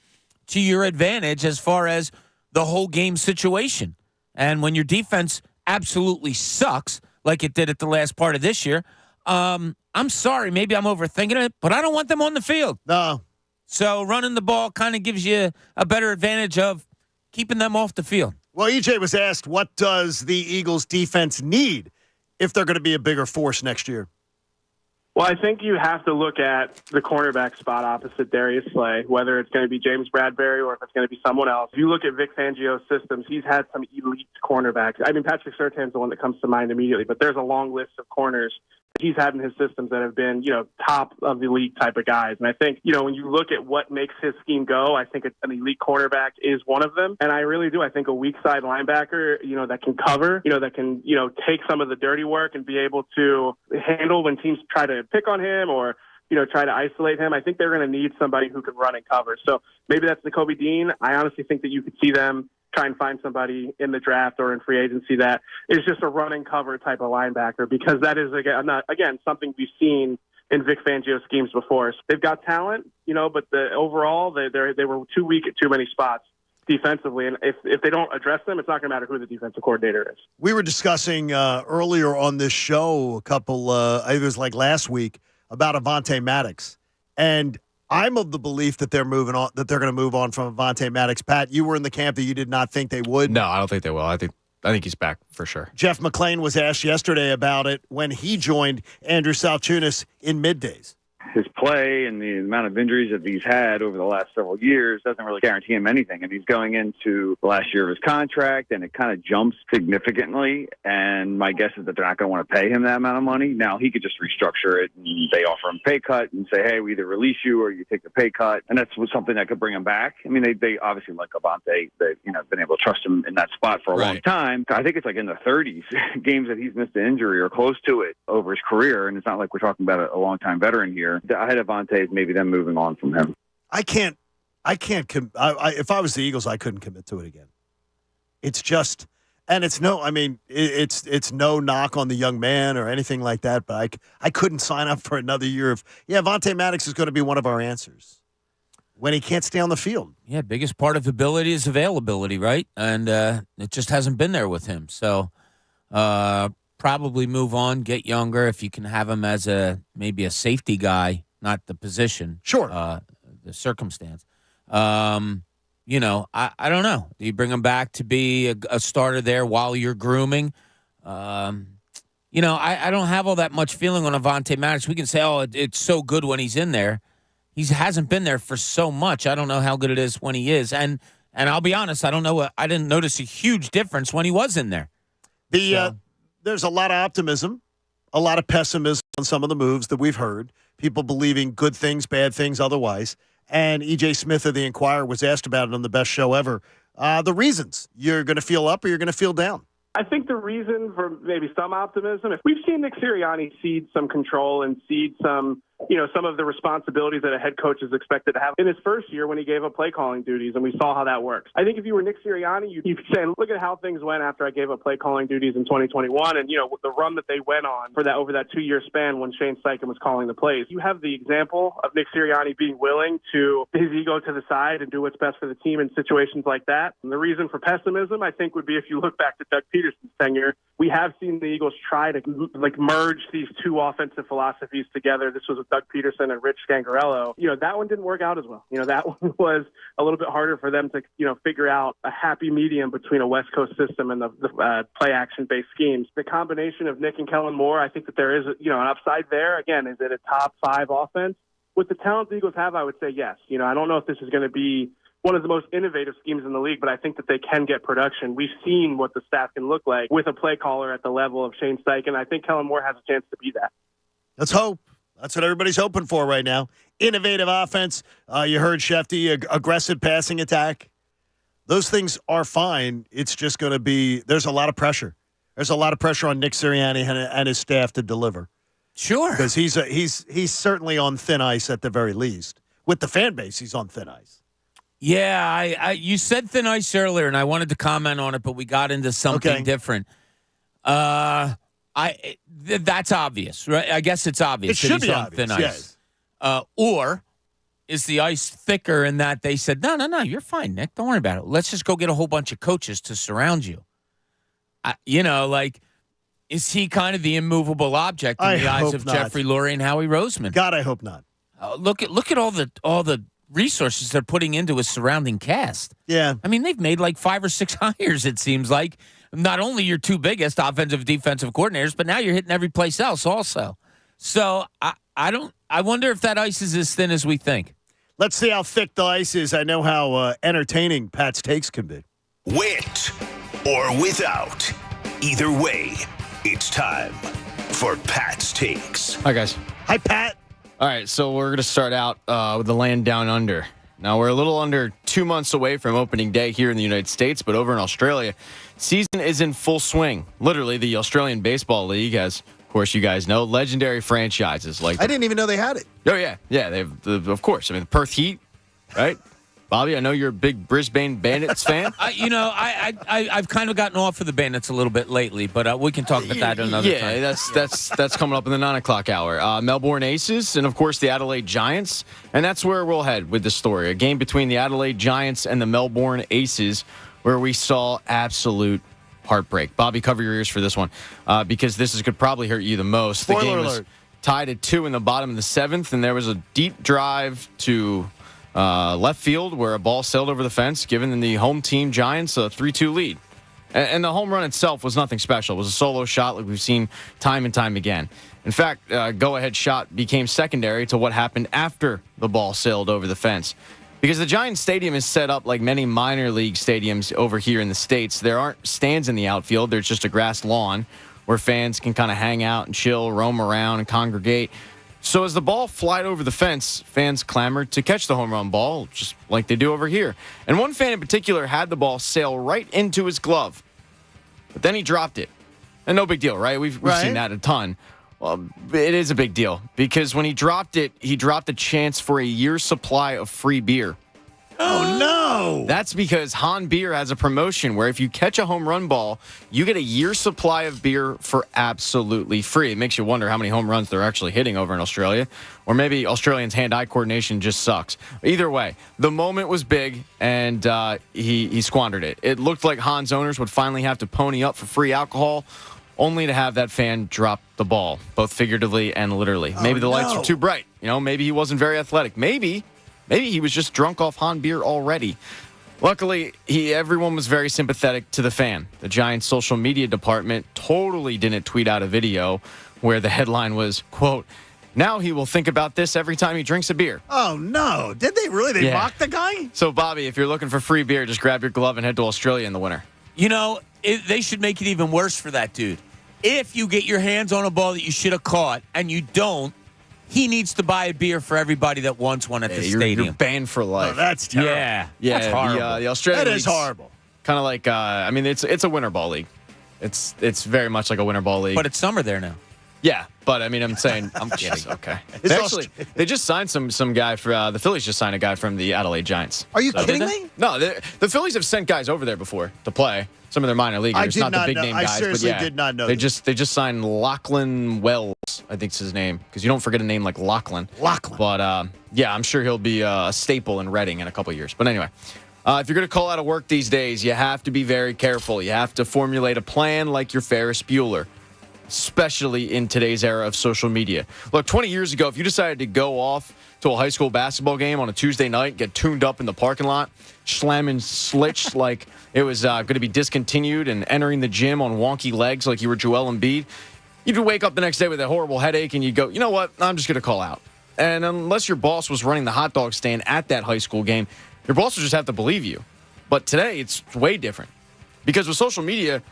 S3: to your advantage as far as the whole game situation? And when your defense absolutely sucks, like it did at the last part of this year, I'm sorry, maybe I'm overthinking it, but I don't want them on the field.
S2: No.
S3: So running the ball kind of gives you a better advantage of keeping them off the field.
S2: Well, EJ was asked, what does the Eagles defense need if they're going to be a bigger force next year?
S8: Well, I think you have to look at the cornerback spot opposite Darius Slay, whether it's going to be James Bradbury or if it's going to be someone else. If you look at Vic Fangio's systems, he's had some elite cornerbacks. I mean, Patrick Surtain's the one that comes to mind immediately, but there's a long list of corners he's had in his systems that have been, top of the league type of guys. And I think, when you look at what makes his scheme go, I think an elite cornerback is one of them. And I really do. I think a weak side linebacker, that can cover, that can, take some of the dirty work and be able to handle when teams try to pick on him or, try to isolate him. I think they're going to need somebody who can run and cover. So maybe that's Nakobe Dean. I honestly think that you could see them try and find somebody in the draft or in free agency that is just a run and cover type of linebacker, because that is, again, something we've seen in Vic Fangio schemes before. So they've got talent, but overall they were too weak at too many spots defensively. And if they don't address them, it's not going to matter who the defensive coordinator is.
S2: We were discussing earlier on this show a couple, I think it was like last week, about Avonte Maddox. And I'm of the belief that they're moving on, that they're going to move on from Avonte Maddox. Pat, you were in the camp that you did not think they would.
S4: No, I don't think they will. I think he's back for sure.
S2: Jeff McClain was asked yesterday about it when he joined Andrew Salchunas in middays.
S6: His play and the amount of injuries that he's had over the last several years doesn't really guarantee him anything. And he's going into the last year of his contract, and it kind of jumps significantly. And my guess is that they're not going to want to pay him that amount of money. Now, he could just restructure it, and they offer him a pay cut and say, hey, we either release you or you take the pay cut. And that's something that could bring him back. I mean, they obviously like Avonte. They've been able to trust him in that spot for a long time. I think it's like in the 30s games that he's missed an injury or close to it over his career. And it's not like we're talking about a long-time veteran here. I had Avonte as maybe them moving on from him.
S2: If I was the Eagles, I couldn't commit to it again. It's just, and it's no knock on the young man or anything like that, but I couldn't sign up for another year of, Avonte Maddox is going to be one of our answers when he can't stay on the field.
S3: Yeah, biggest part of ability is availability, right? And it just hasn't been there with him. So probably move on, get younger if you can have him as maybe a safety guy, not the position.
S2: Sure.
S3: The circumstance. I don't know. Do you bring him back to be a starter there while you're grooming? I don't have all that much feeling on Avonte Maddox. We can say, it's so good when he's in there. He hasn't been there for so much. I don't know how good it is when he is. And I'll be honest, I don't know. I didn't notice a huge difference when he was in there.
S2: There's a lot of optimism, a lot of pessimism on some of the moves that we've heard. People believing good things, bad things otherwise. And E.J. Smith of the Inquirer was asked about it on the best show ever. The reasons. You're going to feel up or you're going to feel down?
S8: I think the reason for maybe some optimism, if we've seen Nick Sirianni cede some control and cede some of the responsibilities that a head coach is expected to have in his first year when he gave up play calling duties, and we saw how that works. I think if you were Nick Sirianni, you'd say, look at how things went after I gave up play calling duties in 2021, and the run that they went on for that over that 2-year span when Shane Steichen was calling the plays. You have the example of Nick Sirianni being willing to his ego to the side and do what's best for the team in situations like that. And the reason for pessimism, I think, would be if you look back to Doug Peterson's tenure, we have seen the Eagles try to merge these two offensive philosophies together. This was Doug Peterson and Rich Scangarello, that one didn't work out as well. That one was a little bit harder for them to, figure out a happy medium between a West Coast system and the play action-based schemes. The combination of Nick and Kellen Moore, I think that there is, an upside there. Again, is it a top 5 offense? With the talent the Eagles have, I would say yes. I don't know if this is going to be one of the most innovative schemes in the league, but I think that they can get production. We've seen what the staff can look like with a play caller at the level of Shane Steichen. I think Kellen Moore has a chance to be that.
S2: Let's hope. That's what everybody's hoping for right now. Innovative offense. You heard Shefty, aggressive passing attack. Those things are fine. It's just going to be, there's a lot of pressure. There's a lot of pressure on Nick Sirianni and his staff to deliver.
S3: Sure.
S2: Because he's certainly on thin ice at the very least. With the fan base, he's on thin ice.
S3: Yeah, you said thin ice earlier, and I wanted to comment on it, but we got into something different. That's obvious, right? I guess it's obvious.
S2: It should
S3: that he's
S2: be
S3: on
S2: obvious,
S3: thin ice.
S2: yes.
S3: Or is the ice thicker in that they said, no, you're fine, Nick. Don't worry about it. Let's just go get a whole bunch of coaches to surround you. Is he kind of the immovable object in the eyes of Jeffrey Lurie and Howie Roseman?
S2: God, I hope not.
S3: Look at all the resources they're putting into his surrounding cast.
S2: Yeah.
S3: I mean, they've made like 5 or 6 hires, it seems like. Not only your 2 biggest offensive, defensive coordinators, but now you're hitting every place else also. So I wonder if that ice is as thin as we think.
S2: Let's see how thick the ice is. I know how entertaining Pat's takes can be.
S1: With or without. Either way, it's time for Pat's Takes.
S4: Hi, guys.
S2: Hi, Pat.
S4: All right, so we're going to start out with the land down under. Now, we're a little under 2 months away from opening day here in the United States, but over in Australia, season is in full swing. Literally, the Australian Baseball League has, of course, you guys know, legendary franchises like.
S2: I didn't even know they had it.
S4: Oh yeah, of course. I mean, the Perth Heat, right? Bobby, I know you're a big Brisbane Bandits fan.
S3: I've kind of gotten off of the Bandits a little bit lately, but we can talk about that another time.
S4: Yeah, that's coming up in the 9 o'clock hour. Melbourne Aces and, of course, the Adelaide Giants. And that's where we'll head with the story. A game between the Adelaide Giants and the Melbourne Aces where we saw absolute heartbreak. Bobby, cover your ears for this one because this could probably hurt you the most.
S2: Spoiler
S4: the game
S2: alert.
S4: was tied at 2 in the bottom of the 7th, and there was a deep drive to left field where a ball sailed over the fence, giving the home team Giants a 3-2 lead. And the home run itself was nothing special. It was a solo shot like we've seen time and time again. In fact, go-ahead shot became secondary to what happened after the ball sailed over the fence. Because the Giants Stadium is set up like many minor league stadiums over here in the States. There aren't stands in the outfield. There's just a grass lawn where fans can kind of hang out and chill, roam around, and congregate. So as the ball flied over the fence, fans clamored to catch the home run ball, just like they do over here. And one fan in particular had the ball sail right into his glove. But then he dropped it. And no big deal, right? We've seen that a ton. Well, it is a big deal because when he dropped it, he dropped a chance for a year's supply of free beer.
S2: Oh, no.
S4: That's because Han Beer has a promotion where if you catch a home run ball, you get a year's supply of beer for absolutely free. It makes you wonder how many home runs they're actually hitting over in Australia. Or maybe Australians' hand-eye coordination just sucks. Either way, the moment was big, and he squandered it. It looked like Han's owners would finally have to pony up for free alcohol, only to have that fan drop the ball, both figuratively and literally. Maybe the lights were too bright. Maybe he wasn't very athletic. Maybe he was just drunk off Han Beer already. Luckily, everyone was very sympathetic to the fan. The Giants' social media department totally didn't tweet out a video where the headline was, quote, "Now he will think about this every time he drinks a beer."
S2: Oh, no. Did they really? They mocked the guy?
S4: So, Bobby, if you're looking for free beer, just grab your glove and head to Australia in the winter.
S3: They should make it even worse for that dude. If you get your hands on a ball that you should have caught and you don't, he needs to buy a beer for everybody that wants one at the stadium.
S4: You're banned for life.
S2: Oh, that's terrible.
S3: Yeah,
S4: that's
S3: horrible.
S4: The Australian
S2: That is horrible.
S4: Kind of like, it's a winter ball league. It's very much like a winter ball league.
S3: But it's summer there now.
S4: Yeah, but I'm saying, I'm kidding. Okay. They just signed some guy for the Phillies. Just signed a guy from the Adelaide Giants.
S2: Are you kidding me?
S4: No, the Phillies have sent guys over there before to play. Some of their minor leaguers, not the big name guys.
S2: I seriously did not know.
S4: They just signed Lachlan Wells, I think's his name, because you don't forget a name like Lachlan. But I'm sure he'll be a staple in Reading in a couple of years. But anyway, if you're going to call out of work these days, you have to be very careful. You have to formulate a plan like you're Ferris Bueller. especially in today's era of social media. Look, 20 years ago, if you decided to go off to a high school basketball game on a Tuesday night, get tuned up in the parking lot, slamming slitch like it was going to be discontinued and entering the gym on wonky legs like you were Joel Embiid, you'd wake up the next day with a horrible headache and you'd go, you know what, I'm just going to call out. And unless your boss was running the hot dog stand at that high school game, your boss would just have to believe you. But today, it's way different. Because with social media,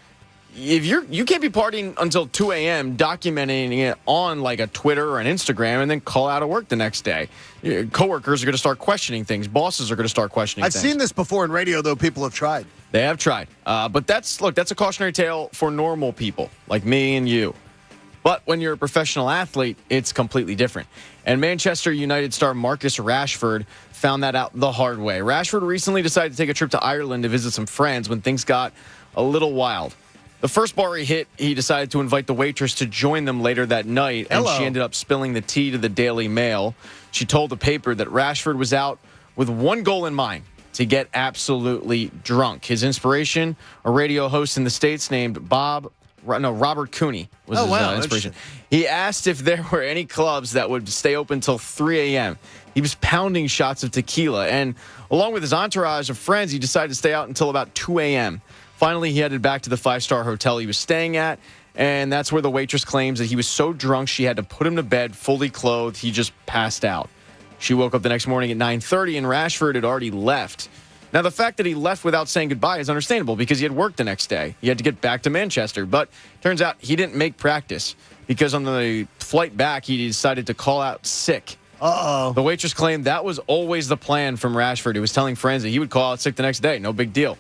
S4: if you can't be partying until 2 a.m. documenting it on like a Twitter or an Instagram and then call out of work the next day. Your coworkers are going to start questioning things. Bosses are going to start questioning things.
S2: I've seen this before in radio, though. People have tried.
S4: They have tried. But that's a cautionary tale for normal people like me and you. But when you're a professional athlete, it's completely different. And Manchester United star Marcus Rashford found that out the hard way. Rashford recently decided to take a trip to Ireland to visit some friends when things got a little wild. The first bar he hit, he decided to invite the waitress to join them later that night, and she ended up spilling the tea to the Daily Mail. She told the paper that Rashford was out with one goal in mind, to get absolutely drunk. His inspiration, a radio host in the States named Robert Cooney was his inspiration. He asked if there were any clubs that would stay open till 3 a.m. He was pounding shots of tequila, and along with his entourage of friends, he decided to stay out until about 2 a.m. Finally, he headed back to the 5-star hotel he was staying at, and that's where the waitress claims that he was so drunk she had to put him to bed fully clothed. He just passed out. She woke up the next morning at 9:30, and Rashford had already left. Now, the fact that he left without saying goodbye is understandable because he had work the next day. He had to get back to Manchester, but turns out he didn't make practice because on the flight back, he decided to call out sick.
S2: Uh-oh.
S4: The waitress claimed that was always the plan from Rashford. He was telling friends that he would call out sick the next day. No big deal.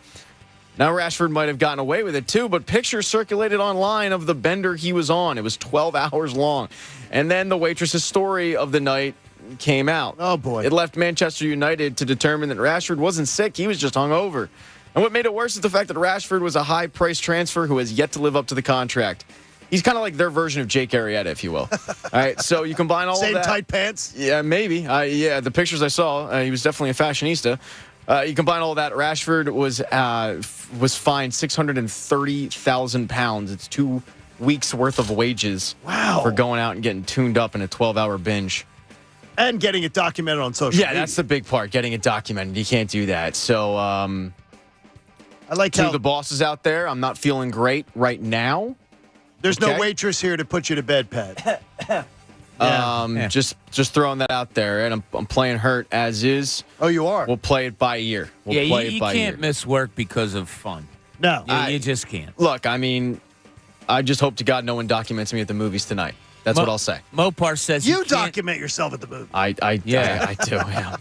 S4: Now, Rashford might have gotten away with it, too, but pictures circulated online of the bender he was on. It was 12 hours long. And then the waitress's story of the night came out.
S2: Oh, boy.
S4: It left Manchester United to determine that Rashford wasn't sick. He was just hungover. And what made it worse is the fact that Rashford was a high-priced transfer who has yet to live up to the contract. He's kind of like their version of Jake Arrieta, if you will. All right, so you combine all of that.
S2: Same tight pants?
S4: Yeah, maybe. Yeah, the pictures I saw, he was definitely a fashionista. You combine all that, Rashford was fined £630,000. It's 2 weeks' worth of wages for going out and getting tuned up in a 12-hour binge.
S2: And getting it documented on social media.
S4: Yeah, that's the big part, getting it documented. You can't do that. So,
S2: I like
S4: to the bosses out there, I'm not feeling great right now.
S2: There's no waitress here to put you to bed, Pat.
S4: Just throwing that out there, and I'm playing hurt as is.
S2: Oh, you are?
S4: We'll play it by ear.
S3: You can't miss work because of fun.
S2: No.
S3: You just can't.
S4: Look, I mean, I just hope to God no one documents me at the movies tonight. That's what I'll say.
S3: Mopar says
S2: you document yourself at the movie.
S4: I do. Yeah.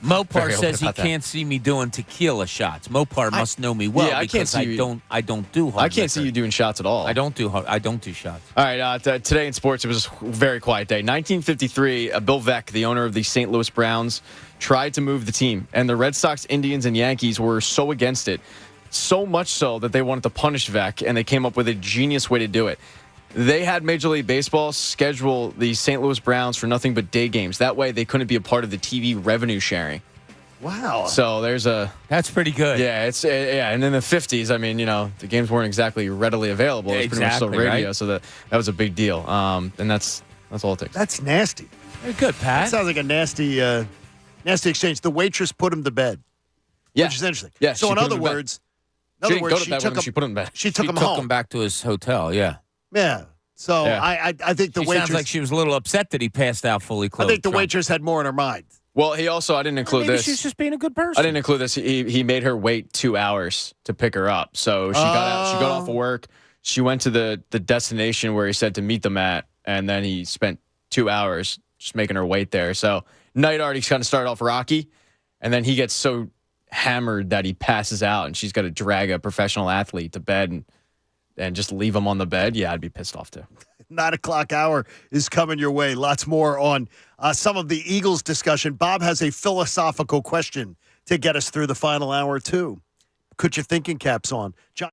S3: Mopar says he can't see me doing tequila shots. Mopar must know me well because I don't do hard
S4: I can't see you doing shots at all.
S3: I don't do shots.
S4: All right, today in sports, it was a very quiet day. 1953, Bill Veeck, the owner of the St. Louis Browns, tried to move the team, and the Red Sox, Indians, and Yankees were so against it, so much so that they wanted to punish Veeck, and they came up with a genius way to do it. They had Major League Baseball schedule the St. Louis Browns for nothing but day games. That way, they couldn't be a part of the TV revenue sharing.
S2: Wow.
S4: So
S3: that's pretty good.
S4: Yeah, and in the 50s, I mean, the games weren't exactly readily available. It was pretty much still radio, right? So that was a big deal. And that's all it takes.
S2: That's nasty.
S3: Very good, Pat.
S2: That sounds like a nasty exchange. The waitress put him to bed.
S4: Yeah.
S2: Which is interesting.
S4: Yeah,
S2: so in other words,
S4: she didn't go to bed with him. She put him in bed.
S2: She took him
S3: home.
S2: Took
S3: him back to his hotel, yeah.
S2: Yeah. So I think the waitress.
S3: Sounds like she was a little upset that he passed out fully clothed.
S2: I think the waitress had more in her mind.
S4: Well, I didn't include this.
S3: She's just being a good person.
S4: I didn't include this. He made her wait 2 hours to pick her up. So she got out. She got off of work. She went to the destination where he said to meet them at, and then he spent 2 hours just making her wait there. So night already kind of started off rocky, and then he gets so hammered that he passes out, and she's got to drag a professional athlete to bed and just leave him on the bed. Yeah, I'd be pissed off too.
S2: 9 o'clock hour is coming your way. Lots more on some of the Eagles discussion. Bob has a philosophical question to get us through the final hour, too. Put your thinking caps on. John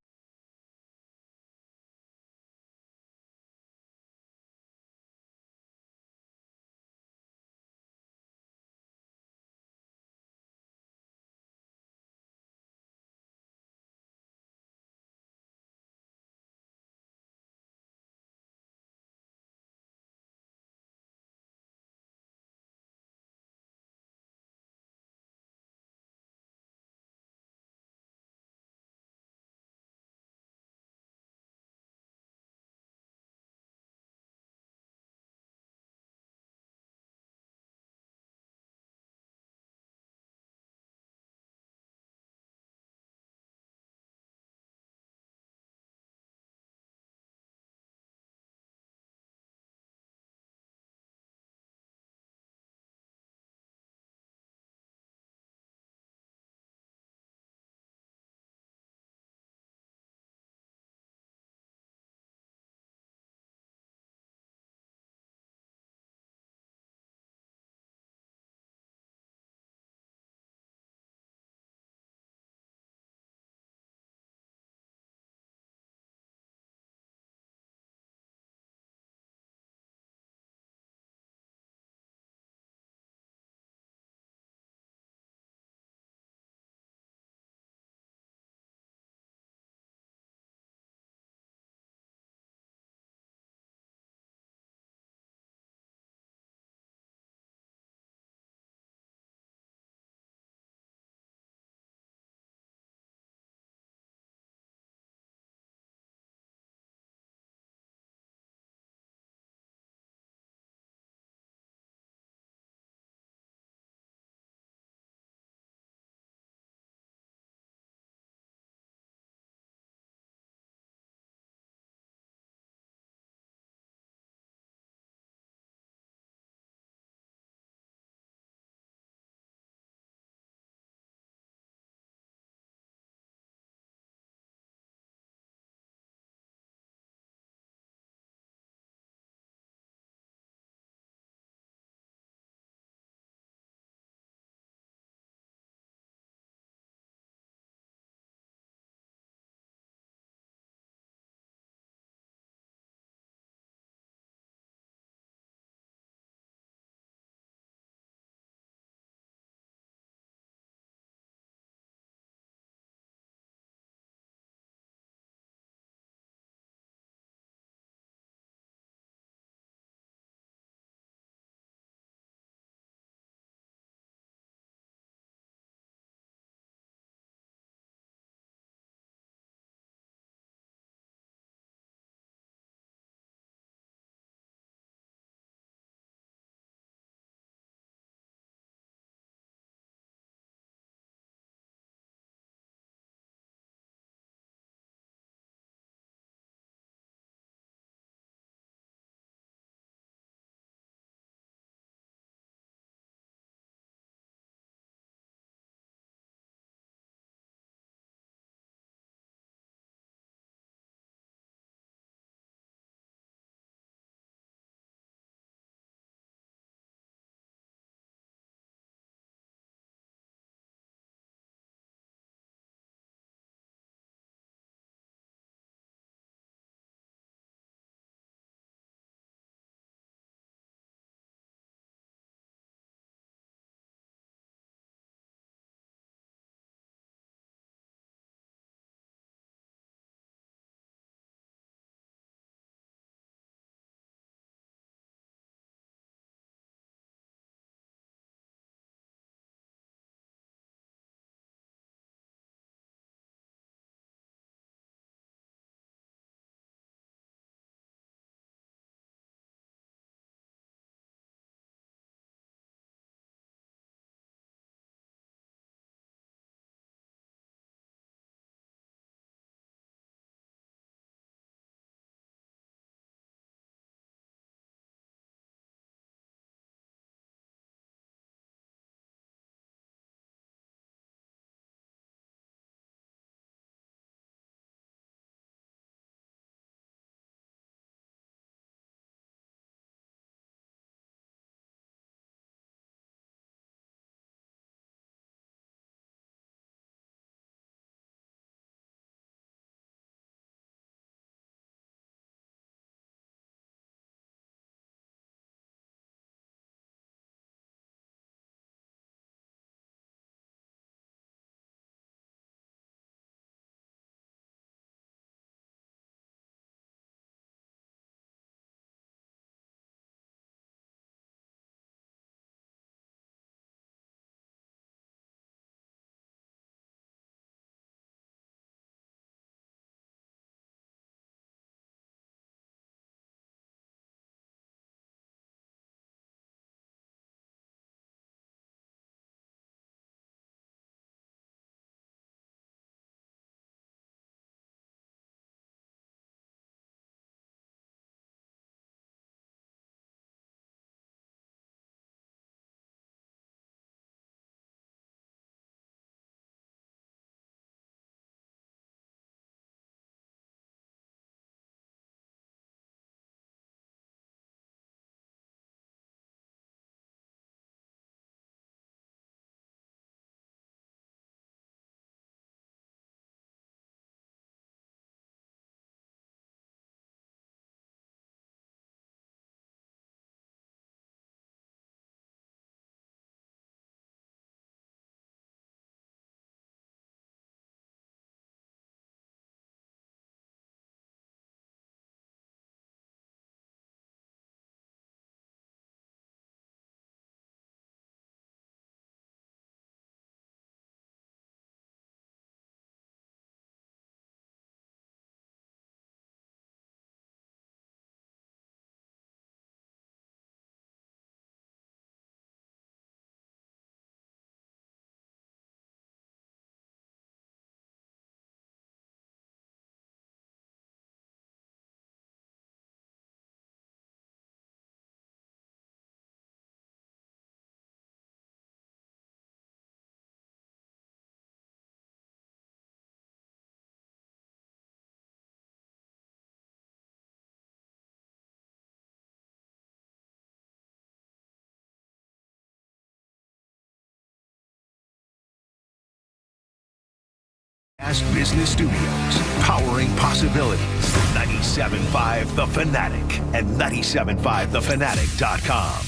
S1: As Business Studios, powering possibilities. 97.5 The Fanatic and 97.5thefanatic.com.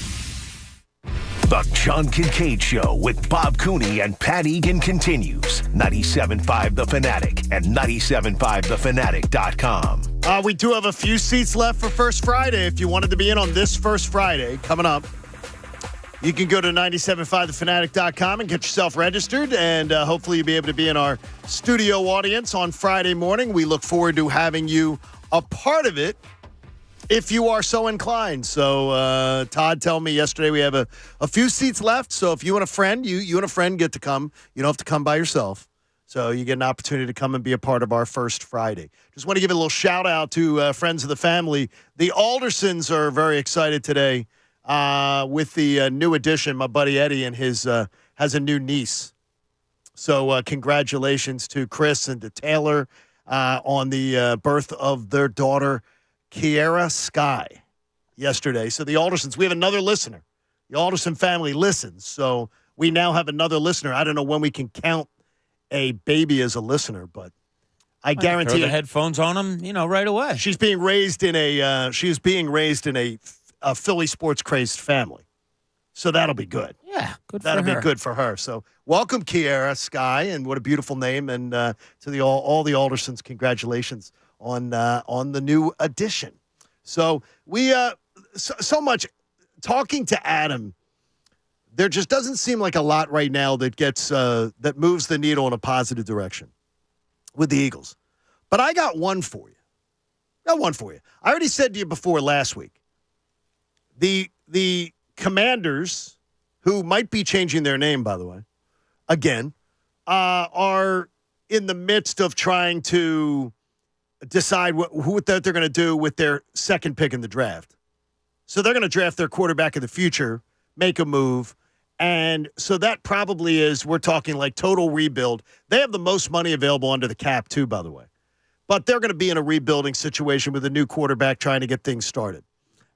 S1: The John Kincade Show with Bob Cooney and Pat Egan continues. 97.5 The Fanatic and 97.5thefanatic.com.
S2: We do have a few seats left for First Friday. If you wanted to be in on this First Friday coming up, you can go to 97.5thefanatic.com and get yourself registered, and hopefully you'll be able to be in our studio audience on Friday morning. We look forward to having you a part of it if you are so inclined. So Todd told me yesterday we have a few seats left, so if you and a friend, you and a friend get to come. You don't have to come by yourself. So you get an opportunity to come and be a part of our First Friday. Just want to give a little shout-out to friends of the family. The Aldersons are very excited today with the new addition. My buddy Eddie and his has a new niece. So congratulations to Chris and to Taylor on the birth of their daughter, Kiara Sky, yesterday. So the Aldersons, we have another listener. The Alderson family listens. So we now have another listener. I don't know when we can count a baby as a listener, but I guarantee
S3: throw the headphones on them, right away.
S2: She's being raised in a Philly sports crazed family, so that'll be good.
S3: Yeah,
S2: that'll be good for her. So welcome, Kiara Sky, and what a beautiful name. And to all the Aldersons, congratulations on the new addition. So we so much talking to Adam. There just doesn't seem like a lot right now that gets that moves the needle in a positive direction with the Eagles. But I got one for you. I already said to you before last week. The Commanders, who might be changing their name, by the way, again, are in the midst of trying to decide what they're going to do with their second pick in the draft. So they're going to draft their quarterback of the future, make a move. And so that probably is, we're talking like total rebuild. They have the most money available under the cap, too, by the way. But they're going to be in a rebuilding situation with a new quarterback trying to get things started.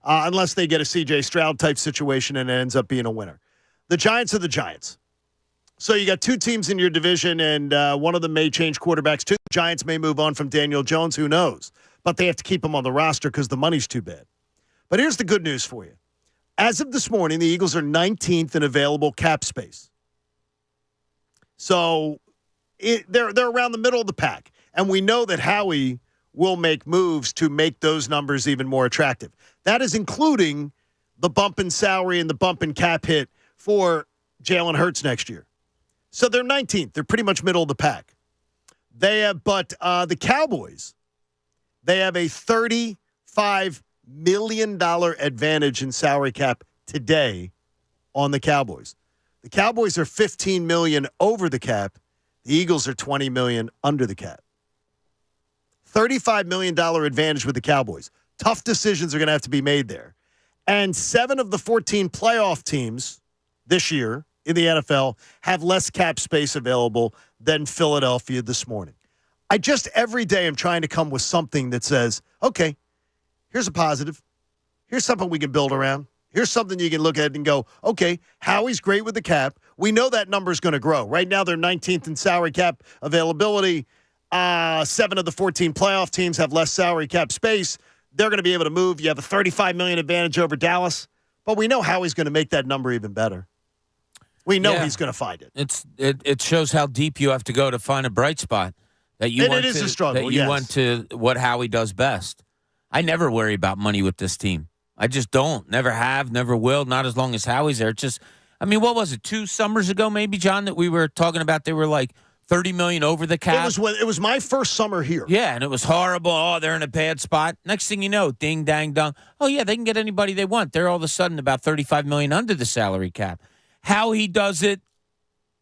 S2: Unless they get a C.J. Stroud-type situation and it ends up being a winner. The Giants are the Giants. So you got two teams in your division, and one of them may change quarterbacks, too. The Giants may move on from Daniel Jones. Who knows? But they have to keep him on the roster because the money's too bad. But here's the good news for you. As of this morning, the Eagles are 19th in available cap space. So they're around the middle of the pack. And we know that Howie will make moves to make those numbers even more attractive. That is including the bump in salary and the bump in cap hit for Jalen Hurts next year. So they're 19th. They're pretty much middle of the pack. The Cowboys, they have a $35 million advantage in salary cap today on the Cowboys. The Cowboys are $15 million over the cap. The Eagles are $20 million under the cap. $35 million advantage with the Cowboys. Tough decisions are going to have to be made there. And 7 of the 14 playoff teams this year in the NFL have less cap space available than Philadelphia this morning. I just every day am trying to come with something that says, okay, here's a positive. Here's something we can build around. Here's something you can look at and go, okay, Howie's great with the cap. We know that number's going to grow. Right now they're 19th in salary cap availability. 7 of the 14 playoff teams have less salary cap space. They're going to be able to move. You have a $35 million advantage over Dallas. But we know Howie's going to make that number even better. We know he's going to find it.
S3: It shows how deep you have to go to find a bright spot. That you want
S2: is a struggle,
S3: that you want to what Howie does best. I never worry about money with this team. I just don't. Never have, never will, not as long as Howie's there. What was it, 2 summers ago maybe, John, that we were talking about they were like $30 million over the cap?
S2: It was my first summer here.
S3: Yeah, and it was horrible. Oh, they're in a bad spot. Next thing you know, ding, dang, dong. Oh, yeah, they can get anybody they want. They're all of a sudden about $35 million under the salary cap. How he does it,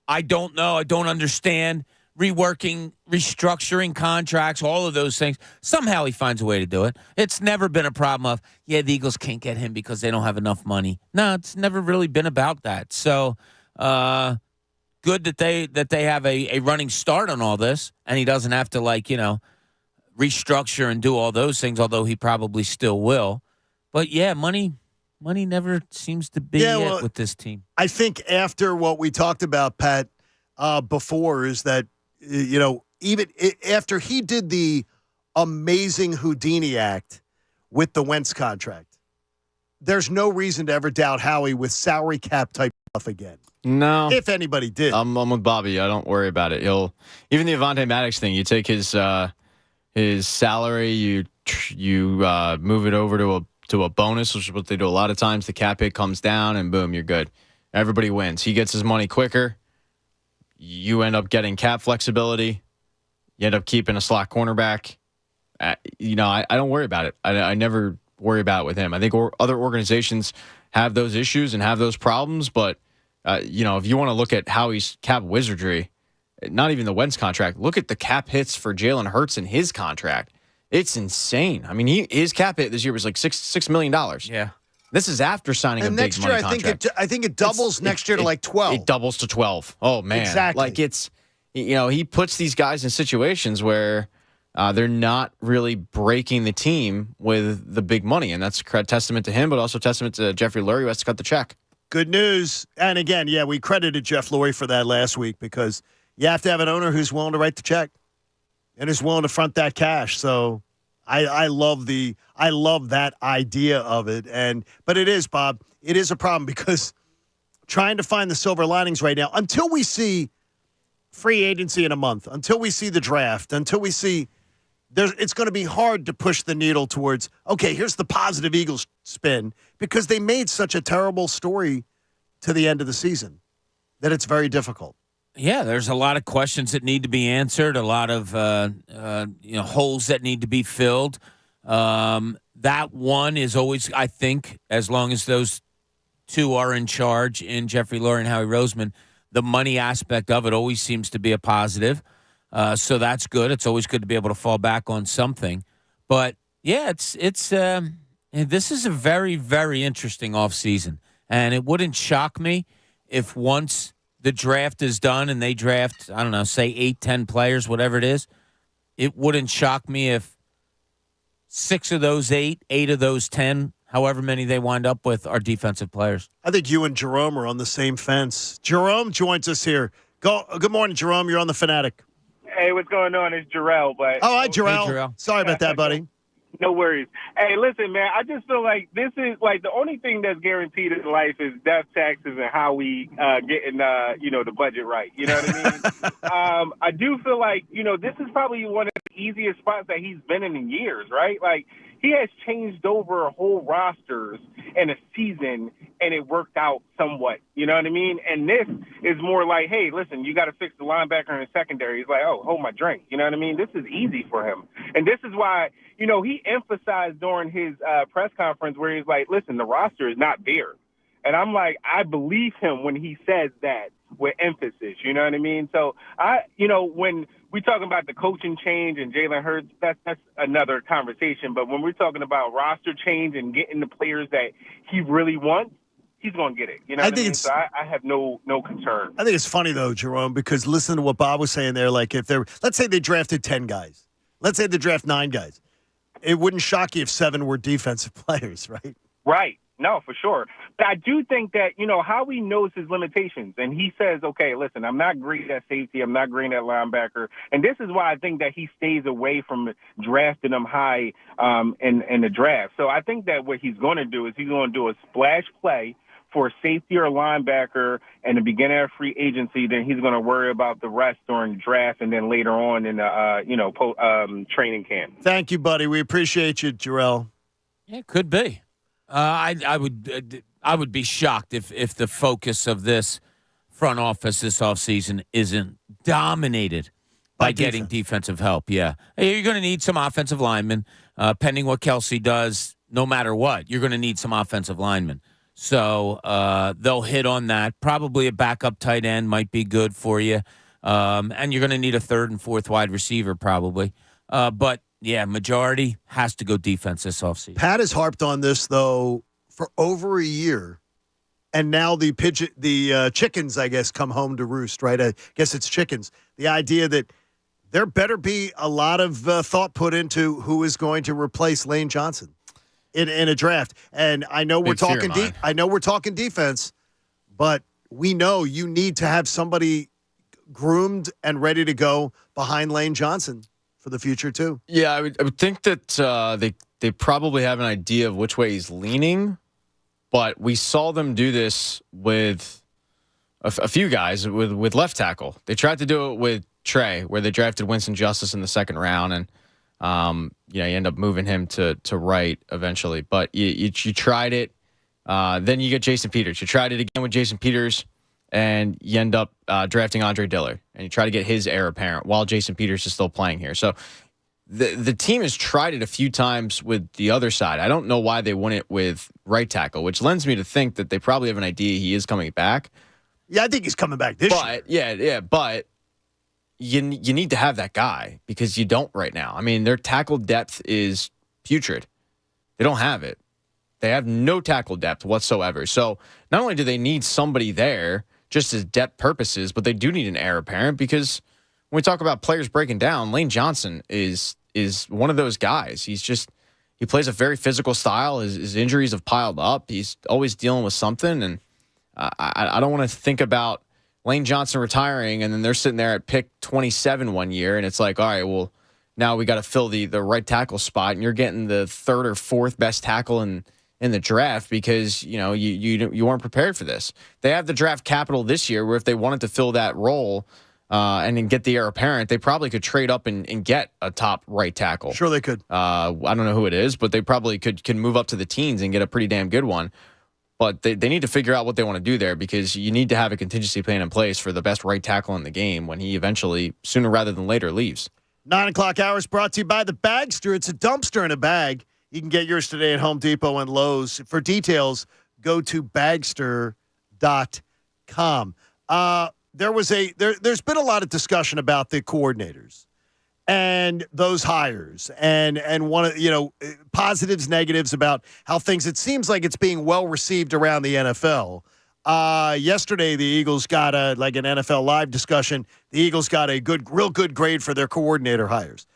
S3: I don't know. I don't understand. Reworking, restructuring contracts, all of those things. Somehow he finds a way to do it. It's never been a problem of, the Eagles can't get him because they don't have enough money. No, it's never really been about that. So good that they have a running start on all this, and he doesn't have to, restructure and do all those things, although he probably still will. But, money never seems to be it with this team.
S2: I think after what we talked about, Pat, before is that, after he did the amazing Houdini act with the Wentz contract, there's no reason to ever doubt Howie with salary cap type stuff again.
S4: No.
S2: If anybody did.
S4: I'm with Bobby. I don't worry about it. Even the Avonte Maddox thing, you take his salary, you move it over to a bonus, which is what they do a lot of times. The cap hit comes down, and boom, you're good. Everybody wins. He gets his money quicker. You end up getting cap flexibility. You end up keeping a slot cornerback. I don't worry about it. I never worry about it with him. I think other organizations have those issues and have those problems, but if you want to look at Howie's cap wizardry, not even the Wentz contract, look at the cap hits for Jalen Hurts in his contract. It's insane. I mean, his cap hit this year was like $6 million.
S3: Yeah.
S4: This is after signing a big money contract.
S2: I think it doubles next year to like 12.
S4: It doubles to 12. Oh, man.
S2: Exactly.
S4: Like he puts these guys in situations where they're not really breaking the team with the big money. And that's a testament to him, but also testament to Jeffrey Lurie, who has to cut the check.
S2: Good news. And again, we credited Jeff Lurie for that last week because you have to have an owner who's willing to write the check and is willing to front that cash. So I love that idea of it. But it is, Bob, it is a problem because trying to find the silver linings right now, until we see free agency in a month, until we see the draft, until we see it's going to be hard to push the needle towards, okay, here's the positive Eagles spin, because they made such a terrible story to the end of the season that it's very difficult.
S3: Yeah, there's a lot of questions that need to be answered, a lot of holes that need to be filled. That one is always, I think, as long as those two are in charge in Jeffrey Lurie and Howie Roseman, the money aspect of it always seems to be a positive. So that's good. It's always good to be able to fall back on something. But, yeah, this is a very, very interesting offseason. And it wouldn't shock me if once the draft is done and they draft, I don't know, say 8, 10 players, whatever it is, it wouldn't shock me if 6 of those 8 of those 10, however many they wind up with, are defensive players.
S2: I think you and Jerome are on the same fence. Jerome joins us here. Good morning, Jerome. You're on the Fanatic.
S10: Hey, what's going on? It's Jarrell. But
S2: hi, Jarrell.
S3: Hey, Jarrell.
S2: Sorry about that, buddy.
S10: No worries. Hey, listen, man, I just feel like this is like the only thing that's guaranteed in life is death, taxes, and how we getting the budget right. You know what I mean? I do feel like this is probably one of the easiest spots that he's been in years, right? Like he has changed over whole rosters in a season, and it worked out somewhat. You know what I mean? And this is more like, hey, listen, you got to fix the linebacker in the secondary. He's like, oh, hold my drink. You know what I mean? This is easy for him, and this is why. He emphasized during his press conference where he's like, listen, the roster is not there. And I'm like, I believe him when he says that with emphasis, you know what I mean? So, when we talking about the coaching change and Jalen Hurts, that's another conversation. But when we're talking about roster change and getting the players that he really wants, he's going to get it. You know what I mean? So I have no concern.
S2: I think it's funny, though, Jerome, because listen to what Bob was saying there. Like, let's say they drafted 10 guys. Let's say they draft 9 guys. It wouldn't shock you if 7 were defensive players, right?
S10: Right. No, for sure. But I do think that, Howie knows his limitations. And he says, okay, listen, I'm not great at safety. I'm not great at linebacker. And this is why I think that he stays away from drafting them high in the draft. So I think that what he's going to do is he's going to do a splash play for a safety or linebacker and the beginning of free agency. Then he's going to worry about the rest during the draft and then later on in the training camp.
S2: Thank you, buddy. We appreciate you, Jarrell.
S3: Yeah, could be. I would be shocked if the focus of this front office this offseason isn't dominated by getting defensive help. Yeah, you're going to need some offensive linemen. Pending what Kelsey does, no matter what, you're going to need some offensive linemen. So they'll hit on that. Probably a backup tight end might be good for you. And you're going to need a 3rd and 4th wide receiver probably. But, yeah, majority has to go defense this offseason.
S2: Pat has harped on this, though, for over a year. And now the chickens, I guess, come home to roost, right? I guess it's chickens. The idea that there better be a lot of thought put into who is going to replace Lane Johnson in a draft. And I know we're talking defense, but we know you need to have somebody groomed and ready to go behind Lane Johnson for the future too.
S4: Yeah, I would think that they probably have an idea of which way he's leaning, but we saw them do this with a few guys with left tackle. They tried to do it with Trey, where they drafted Winston Justice in the second round, and you end up moving him to right eventually. But you tried it. Then you get Jason Peters. You tried it again with Jason Peters, and you end up drafting Andre Dillard, and you try to get his heir apparent while Jason Peters is still playing here. So the team has tried it a few times with the other side. I don't know why they wouldn't with right tackle, which lends me to think that they probably have an idea he is coming back.
S2: Yeah, I think he's coming back this year.
S4: But you need to have that guy because you don't right now. I mean, their tackle depth is putrid. They don't have it. They have no tackle depth whatsoever. So not only do they need somebody there just as depth purposes, but they do need an heir apparent because when we talk about players breaking down, Lane Johnson is one of those guys. He plays a very physical style. His injuries have piled up. He's always dealing with something, and I don't want to think about Lane Johnson retiring, and then they're sitting there at pick 27 one year, and it's like, all right, well, now we got to fill the right tackle spot, and you're getting the third or fourth best tackle in the draft because you weren't prepared for this. They have the draft capital this year, where if they wanted to fill that role and then get the heir apparent, they probably could trade up and get a top right tackle.
S2: Sure, they could.
S4: I don't know who it is, but they probably can move up to the teens and get a pretty damn good one. But they need to figure out what they want to do there because you need to have a contingency plan in place for the best right tackle in the game when he eventually, sooner rather than later, leaves.
S2: 9 o'clock hours brought to you by the Bagster. It's a dumpster in a bag. You can get yours today at Home Depot and Lowe's. For details, go to bagster.com. There's been a lot of discussion about the coordinators and those hires and one of positives, negatives about how things. It seems like it's being well received around the NFL. Yesterday, the Eagles got an NFL Live discussion. The Eagles got a real good grade for their coordinator hires.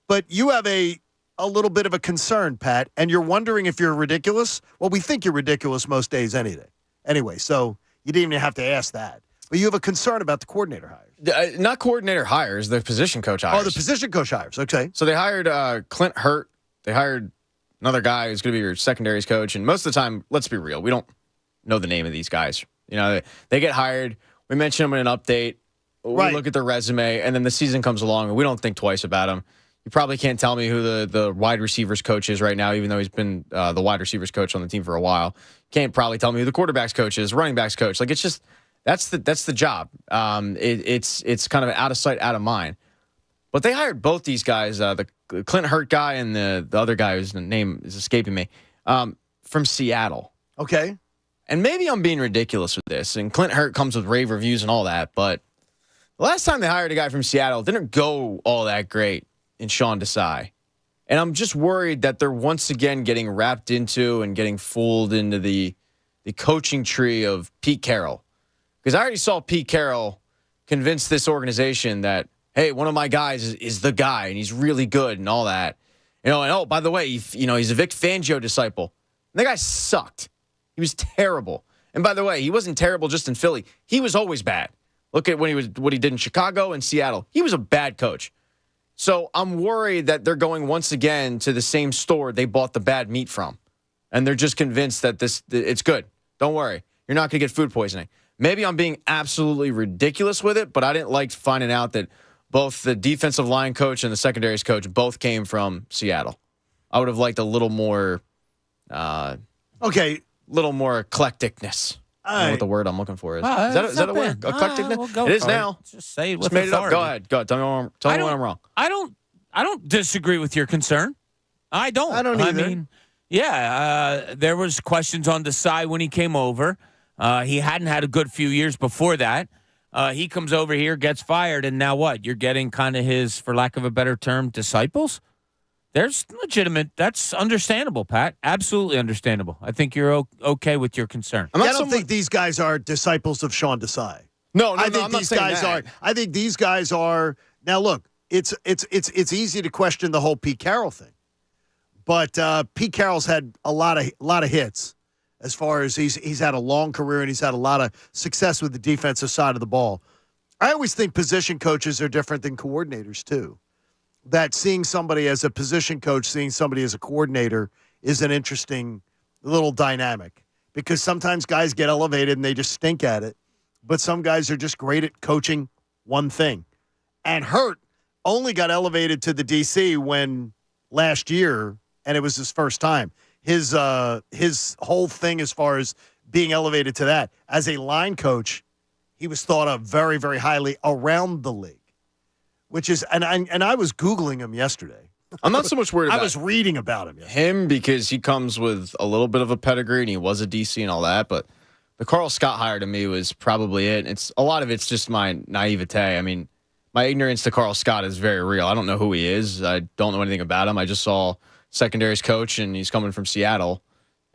S2: But you have a little bit of a concern, Pat, and you're wondering if you're ridiculous. Well, we think you're ridiculous most days anyway, so you didn't even have to ask that. But you have a concern about the coordinator hires.
S4: Not coordinator hires, the position coach hires.
S2: Oh, the position coach hires. Okay.
S4: So they hired Clint Hurt. They hired another guy who's going to be your secondaries coach. And most of the time, let's be real, we don't know the name of these guys. They get hired. We mention them in an update. We look at their resume, and then the season comes along, and we don't think twice about them. You probably can't tell me who the wide receivers coach is right now, even though he's been the wide receivers coach on the team for a while. Can't probably tell me who the quarterbacks coach is, running backs coach. Like, it's just that's the job. It's kind of out of sight, out of mind. But they hired both these guys, the Clint Hurt guy and the other guy whose name is escaping me, from Seattle.
S2: Okay.
S4: And maybe I'm being ridiculous with this, and Clint Hurt comes with rave reviews and all that, but the last time they hired a guy from Seattle, it didn't go all that great in Sean Desai. And I'm just worried that they're once again getting wrapped into and getting fooled into the coaching tree of Pete Carroll. Because I already saw Pete Carroll convince this organization that, hey, one of my guys is the guy, and he's really good and all that. And oh, by the way, he's a Vic Fangio disciple. And that guy sucked. He was terrible. And by the way, he wasn't terrible just in Philly. He was always bad. Look at what he did in Chicago and Seattle. He was a bad coach. So I'm worried that they're going once again to the same store they bought the bad meat from. And they're just convinced that it's good. Don't worry. You're not going to get food poisoning. Maybe I'm being absolutely ridiculous with it, but I didn't like finding out that both the defensive line coach and the secondaries coach both came from Seattle. I would have liked a little more little more eclecticness. I don't know what the word I'm looking for is. Is that a word? Eclecticness?
S3: We'll
S4: it is now.
S3: Just say it with
S4: just made
S3: authority.
S4: It up. Go ahead. Tell me when I'm wrong.
S3: I don't disagree with your concern. I don't
S2: either.
S3: I mean, there was questions on the side when he came over. He hadn't had a good few years before that. He comes over here, gets fired, and now what? You're getting kind of his, for lack of a better term, disciples? There's legitimate. That's understandable, Pat. Absolutely understandable. I think you're okay with your concern.
S2: I don't think these guys are disciples of Sean Desai.
S4: No,
S2: I think
S4: I'm not
S2: these
S4: saying
S2: guys
S4: that.
S2: are. I think these guys are. Now, look, it's easy to question the whole Pete Carroll thing, but Pete Carroll's had a lot of hits as far as he's had a long career and he's had a lot of success with the defensive side of the ball. I always think position coaches are different than coordinators, too. That seeing somebody as a position coach, seeing somebody as a coordinator is an interesting little dynamic because sometimes guys get elevated and they just stink at it, but some guys are just great at coaching one thing. And Hurt only got elevated to the DC when last year, and it was his first time. His whole thing as far as being elevated to that, as a line coach, he was thought of very, very highly around the league, which is, and I was Googling him yesterday.
S4: I'm not so much worried about
S2: I was reading about him yesterday.
S4: him because he comes with a little bit of a pedigree and he was a DC and all that, but the Carl Scott hire to me was probably it. It's a lot of it's just my naivete. I mean, my ignorance to Carl Scott is very real. I don't know who he is. I don't know anything about him. I just saw secondaries coach and he's coming from Seattle,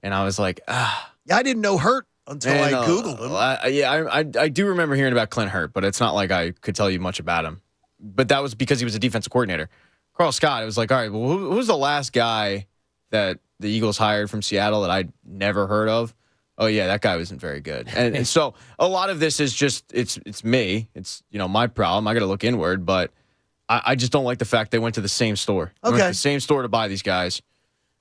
S4: and I was like, ah.
S2: Yeah, I didn't know Hurt until I Googled him.
S4: I do remember hearing about Clint Hurt, but it's not like I could tell you much about him. But that was because he was a defensive coordinator. Carl Scott, it was like, all right, well, who's the last guy that the Eagles hired from Seattle that I'd never heard of? Oh, yeah, that guy wasn't very good. And so a lot of this is just, it's me. It's, my problem. I got to look inward, but I just don't like the fact they went to the same store. They went to the same store to buy these guys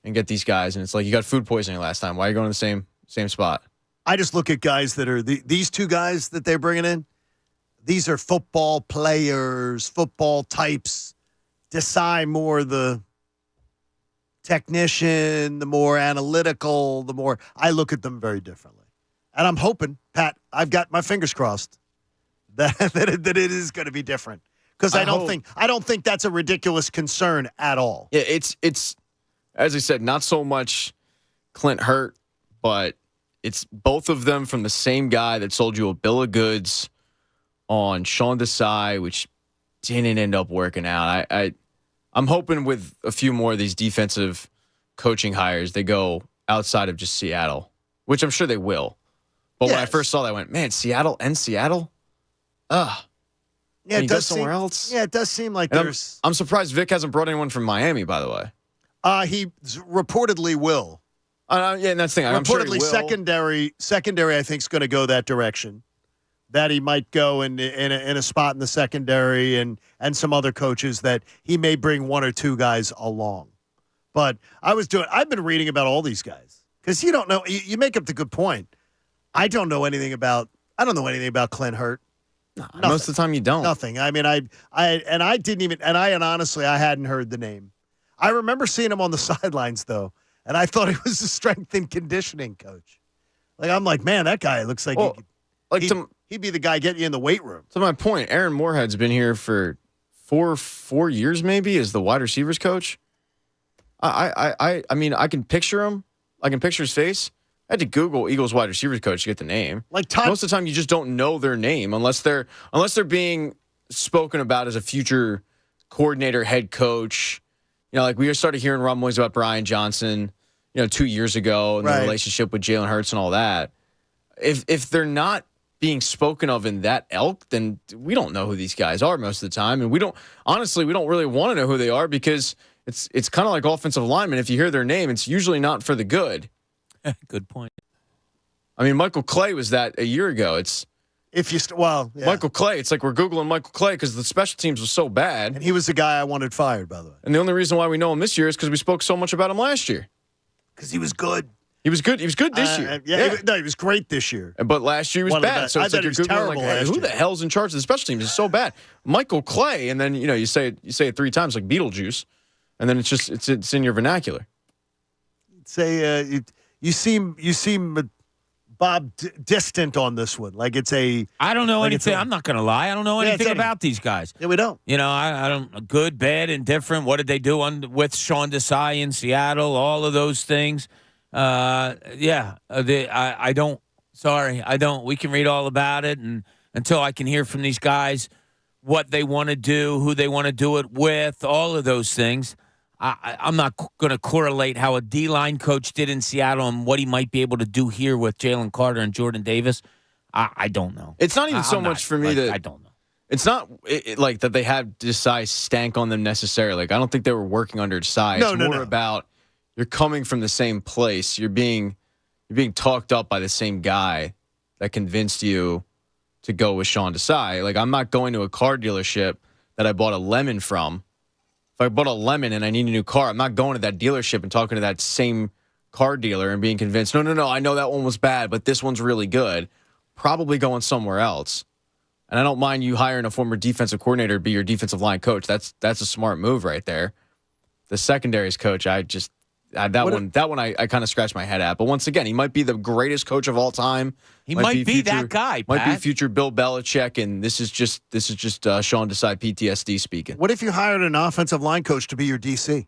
S4: and get these guys. And it's like, you got food poisoning last time. Why are you going to the same spot?
S2: I just look at guys that are these two guys that they're bringing in. These are football players, football types. Desai more the technician, the more analytical, the more I look at them very differently. And I'm hoping, Pat, I've got my fingers crossed that it is going to be different. Because I don't think that's a ridiculous concern at all.
S4: Yeah, it's as I said, not so much Clint Hurt, but it's both of them from the same guy that sold you a bill of goods on Sean Desai, which didn't end up working out. I'm hoping with a few more of these defensive coaching hires, they go outside of just Seattle, which I'm sure they will. But when I first saw that, I went, man, Seattle? Ugh.
S2: Yeah,
S4: it does somewhere else.
S2: Yeah, it does seem like
S4: and
S2: there's.
S4: I'm surprised Vic hasn't brought anyone from Miami, by the way.
S2: He reportedly will.
S4: Yeah, and that's the thing. I'm sure he
S2: Reportedly,
S4: will.
S2: secondary, I think, is going to go that direction. That he might go in a spot in the secondary, and some other coaches that he may bring one or two guys along. But I've been reading about all these guys because you don't know. You make up the good point. I don't know anything about Clint Hurt.
S4: Most of the time you don't.
S2: Nothing. I mean, honestly, I hadn't heard the name. I remember seeing him on the sidelines, though, and I thought he was a strength and conditioning coach. Like, I'm like, man, that guy looks like he'd be the guy getting you in the weight room.
S4: To my point, Aaron Moorhead's been here for four years maybe as the wide receivers coach. I mean, I can picture him. I can picture his face. I had to Google Eagles wide receivers coach to get the name. Most of the time, you just don't know their name unless they're being spoken about as a future coordinator, head coach. Like we started hearing rumblings about Brian Johnson, 2 years ago, and the relationship with Jalen Hurts and all that. If they're not being spoken of in that ilk, then we don't know who these guys are most of the time, and we don't really want to know who they are because it's kind of like offensive linemen. If you hear their name, it's usually not for the good.
S3: Good point.
S4: I mean, Michael Clay was that a year ago.
S2: Michael
S4: Clay. It's like we're Googling Michael Clay because the special teams was so bad.
S2: And he was the guy I wanted fired, by the way.
S4: And the only reason why we know him this year is because we spoke so much about him last year.
S2: Because he was good.
S4: He was good. He was good this year.
S2: He was great this year.
S4: But last year he was bad. So it's like you're Googling like, hey, who the hell's in charge of the special teams? It's so bad. Michael Clay, and then you say it three times like Beetlejuice, and then it's in your vernacular.
S2: You seem Bob distant on this one. Like it's a.
S3: I don't know anything. I'm not going to lie. I don't know anything about these guys.
S2: Yeah, we don't.
S3: I don't. Good, bad, indifferent. What did they do with Sean Desai in Seattle? All of those things. I don't. Sorry, I don't. We can read all about it, and until I can hear from these guys what they want to do, who they want to do it with, all of those things. I'm not going to correlate how a D-line coach did in Seattle and what he might be able to do here with Jalen Carter and Jordan Davis. I don't know.
S4: It's not even so much for me that
S3: I don't know.
S4: It's not like that they have Desai stank on them necessarily. Like I don't think they were working under Desai. It's more about you're coming from the same place. You're being talked up by the same guy that convinced you to go with Sean Desai. Like, I'm not going to a car dealership that I bought a lemon from. If I bought a lemon and I need a new car, I'm not going to that dealership and talking to that same car dealer and being convinced, no, I know that one was bad, but this one's really good. Probably going somewhere else. And I don't mind you hiring a former defensive coordinator to be your defensive line coach. That's a smart move right there. The secondaries coach, that one I kind of scratched my head at. But once again, he might be the greatest coach of all time.
S3: He might be that guy,
S4: Might be
S3: Pat.
S4: future Bill Belichick, and this is just Sean Desai PTSD speaking.
S2: What if you hired an offensive line coach to be your DC?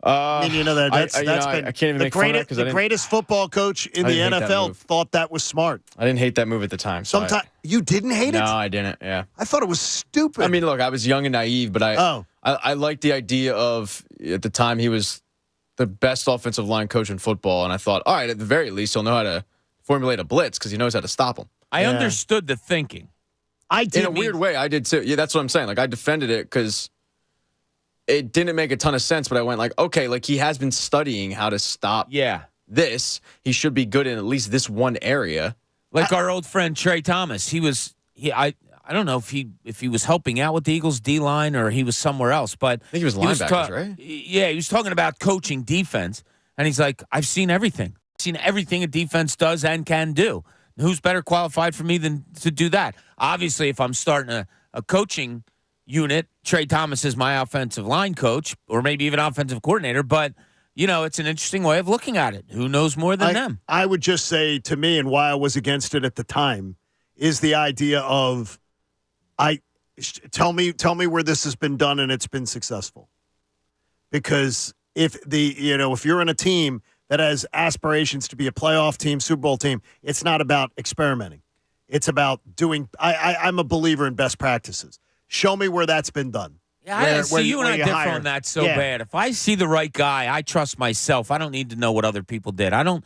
S2: I mean, that's been
S4: I can't even make fun of it because
S2: the greatest football coach in the NFL thought that was smart.
S4: I didn't hate that move at the time.
S2: Sometimes you didn't hate it?
S4: No, I didn't. Yeah,
S2: I thought it was stupid.
S4: I mean, look, I was young and naive, but I liked the idea of, at the time, he was the best offensive line coach in football, and I thought, all right, at the very least, he'll know how to formulate a blitz because he knows how to stop him.
S3: I understood the thinking.
S2: I did.
S4: In a weird way, I did too. Yeah, that's what I'm saying. Like, I defended it because it didn't make a ton of sense, but I went like, okay, like he has been studying how to stop this. He should be good in at least this one area.
S3: Like our old friend Trey Thomas. I don't know if he was helping out with the Eagles D-line or he was somewhere else, but
S4: I think he was linebackers, right?
S3: Yeah, he was talking about coaching defense, and he's like, I've seen everything. I've seen everything a defense does and can do. Who's better qualified for me than to do that? Obviously, if I'm starting a coaching unit, Trey Thomas is my offensive line coach or maybe even offensive coordinator, but it's an interesting way of looking at it. Who knows more than them?
S2: I would just say, to me, and why I was against it at the time, is the idea of tell me where this has been done and it's been successful. Because if you're in a team that has aspirations to be a playoff team, Super Bowl team, it's not about experimenting. It's about doing. I'm a believer in best practices. Show me where that's been done.
S3: Yeah, you and I differ on that so bad. If I see the right guy, I trust myself. I don't need to know what other people did. I don't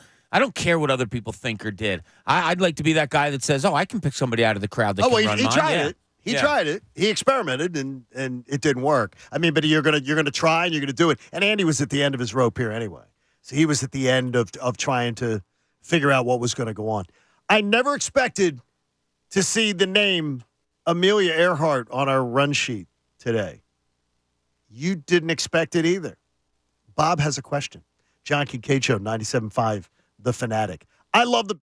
S3: care what other people think or did. I'd like to be that guy that says, I can pick somebody out of the crowd that can run mine.
S2: He tried it. He tried it. He experimented, and it didn't work. I mean, but you're gonna try and you're gonna do it. And Andy was at the end of his rope here anyway, so he was at the end of trying to figure out what was going to go on. I never expected to see the name Amelia Earhart on our run sheet today. You didn't expect it either. Bob has a question. John Kincade Show, 97.5, The Fanatic. I love the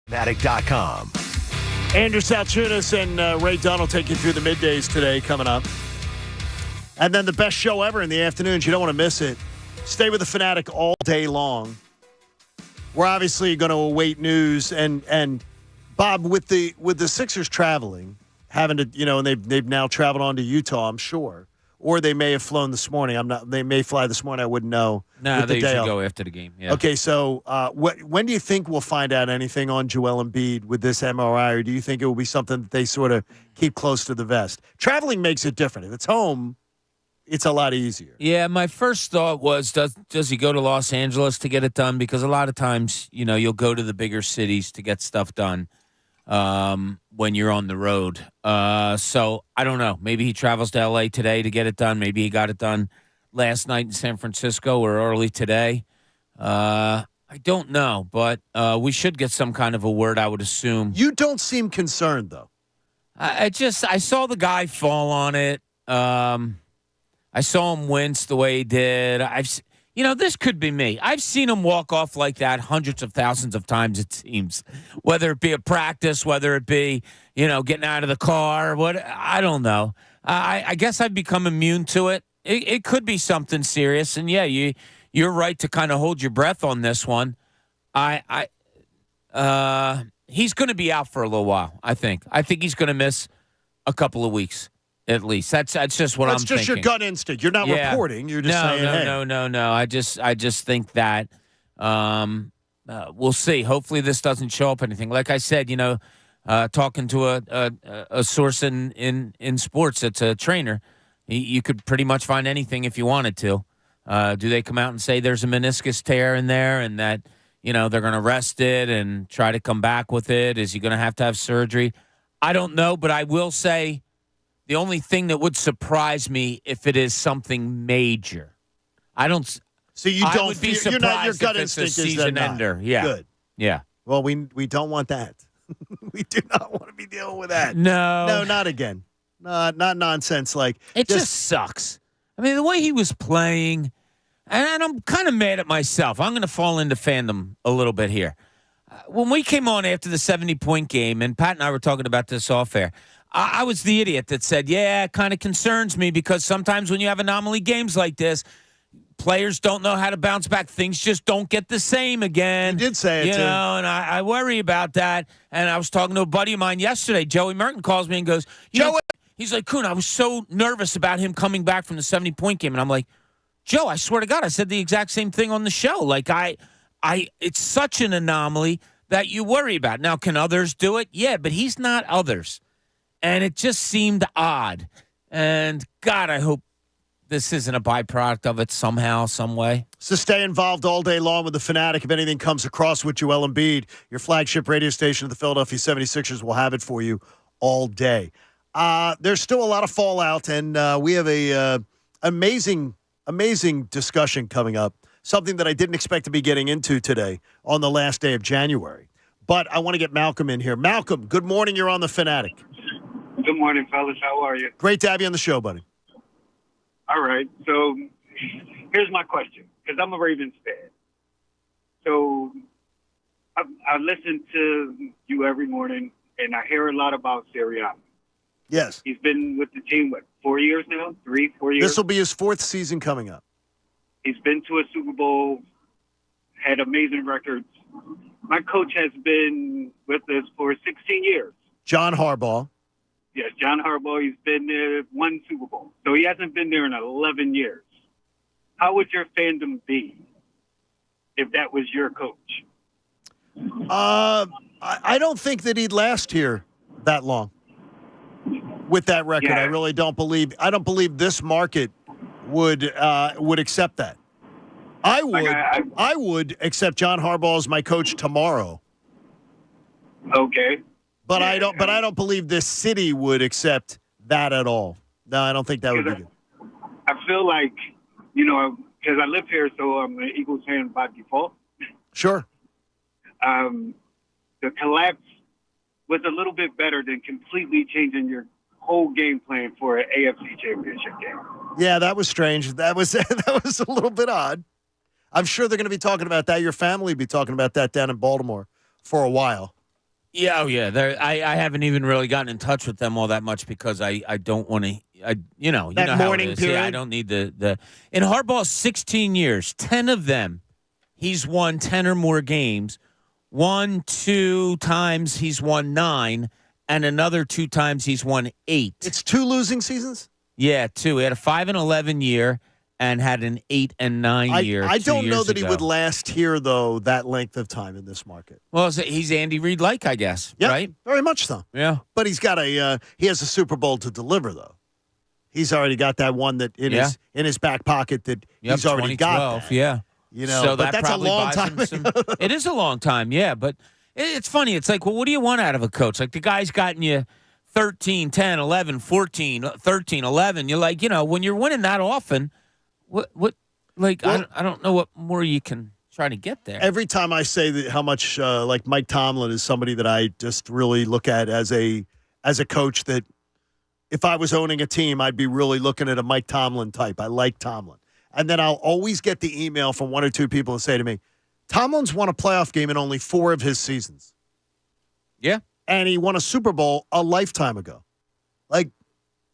S1: Fanatic.com.
S2: Andrew Salchunas and Ray Dunn will take you through the middays today coming up. And then the best show ever in the afternoons. You don't want to miss it. Stay with the Fanatic all day long. We're obviously going to await news. And Bob, with the Sixers traveling, having to, and they've now traveled on to Utah, I'm sure. Or they may have flown this morning. They may fly this morning. I wouldn't know.
S3: No, they usually go after the game. Yeah.
S2: Okay, so when do you think we'll find out anything on Joel Embiid with this MRI, or do you think it will be something that they sort of keep close to the vest? Traveling makes it different. If it's home, it's a lot easier.
S3: Yeah, my first thought was, does he go to Los Angeles to get it done? Because a lot of times, you'll go to the bigger cities to get stuff done when you're on the road. So I don't know. Maybe he travels to L.A. today to get it done. Maybe he got it done last night in San Francisco or early today. I don't know, but we should get some kind of a word, I would assume.
S2: You don't seem concerned, though.
S3: I saw the guy fall on it. I saw him wince the way he did. This could be me. I've seen him walk off like that hundreds of thousands of times, it seems, whether it be a practice, whether it be, getting out of the car, I don't know. I guess I've become immune to it. It could be something serious. And, yeah, you're right to kind of hold your breath on this one. He's going to be out for a little while, I think. I think he's going to miss a couple of weeks. At least that's just what I'm thinking.
S2: That's just your gut instinct. You're not reporting. You're just saying, hey.
S3: No. I just think that we'll see. Hopefully, this doesn't show up anything. Like I said, talking to a source in sports that's a trainer, you could pretty much find anything if you wanted to. Do they come out and say there's a meniscus tear in there and that they're going to rest it and try to come back with it? Is he going to have surgery? I don't know, but I will say. The only thing that would surprise me if it is something major, I don't.
S2: So you don't.
S3: I would be surprised
S2: your gut
S3: if it's a
S2: instinct
S3: season ender. Yeah,
S2: good.
S3: Yeah.
S2: Well, we don't want that. We do not want to be dealing with that.
S3: No,
S2: not again. Not nonsense. Like
S3: it just sucks. I mean, the way he was playing, and I'm kind of mad at myself. I'm going to fall into fandom a little bit here. When we came on after the 70-point game, and Pat and I were talking about this off air. I was the idiot that said, yeah, it kind of concerns me because sometimes when you have anomaly games like this, players don't know how to bounce back. Things just don't get the same again.
S2: You did say it, too.
S3: And I worry about that. And I was talking to a buddy of mine yesterday. Joey Merton calls me and goes, Joey, he's like, Kuhn, I was so nervous about him coming back from the 70-point game. And I'm like, Joe, I swear to God, I said the exact same thing on the show. Like, it's such an anomaly that you worry about. Now, can others do it? Yeah, but he's not others. And it just seemed odd. And, God, I hope this isn't a byproduct of it somehow, some way.
S2: So stay involved all day long with the Fanatic. If anything comes across with Joel Embiid, your flagship radio station of the Philadelphia 76ers will have it for you all day. There's still a lot of fallout, and we have a amazing discussion coming up, something that I didn't expect to be getting into today on the last day of January. But I want to get Malcolm in here. Malcolm, good morning. You're on the Fanatic.
S11: Good morning, fellas. How are you?
S2: Great to have you on the show, buddy.
S11: All right. So here's my question, because I'm a Ravens fan. So I listen to you every morning, and I hear a lot about Sirianni.
S2: Yes.
S11: He's been with the team, 4 years now? 4 years?
S2: This will be his fourth season coming up.
S11: He's been to a Super Bowl, had amazing records. My coach has been with us for 16 years.
S2: John Harbaugh.
S11: Yes, John Harbaugh, he's been there, one Super Bowl. So he hasn't been there in 11 years. How would your fandom be if that was your coach?
S2: I don't think that he'd last here that long with that record.
S11: Yeah.
S2: I really don't believe. I don't believe this market would accept that. I would accept John Harbaugh as my coach tomorrow.
S11: Okay.
S2: But I don't believe this city would accept that at all. No, I don't think that would be good.
S11: I feel like, because I live here, so I'm an Eagles fan by default.
S2: Sure.
S11: The collapse was a little bit better than completely changing your whole game plan for an AFC Championship game.
S2: Yeah, that was strange. That was a little bit odd. I'm sure they're going to be talking about that. Your family will be talking about that down in Baltimore for a while.
S3: Yeah, oh yeah. I haven't even really gotten in touch with them all that much because I don't want to. You know
S2: That
S3: how
S2: morning
S3: it is.
S2: period?
S3: Yeah, I don't need the. In Harbaugh's 16 years, 10 of them, he's won 10 or more games. 2 times he's won 9, and another 2 times he's won 8.
S2: It's 2 losing seasons?
S3: Yeah, 2. He had a 5-11 year and had an 8-9 year.
S2: I don't know
S3: years
S2: that
S3: ago.
S2: he would last here, though, that length of time in this market.
S3: Well, he's Andy Reid-like, I guess,
S2: Yeah,
S3: right?
S2: very much so.
S3: Yeah.
S2: But he's got he has a Super Bowl to deliver, though. He's already got that one that in his back pocket that he's already got. That.
S3: Yeah.
S2: You know,
S3: so
S2: but
S3: that
S2: that's a long
S3: buys
S2: time.
S3: him some, it is a long time, yeah. But it's funny. It's like, well, what do you want out of a coach? Like the guy's gotten you 13, 10, 11, 14, 13, 11. You're like, when you're winning that often, what like, I don't know what more you can try to get there.
S2: Every time I say that how much like Mike Tomlin is somebody that I just really look at as a coach that if I was owning a team, I'd be really looking at a Mike Tomlin type. I like Tomlin. And then I'll always get the email from 1 or 2 people who say to me, Tomlin's won a playoff game in only 4 of his seasons.
S3: Yeah.
S2: And he won a Super Bowl a lifetime ago. Like,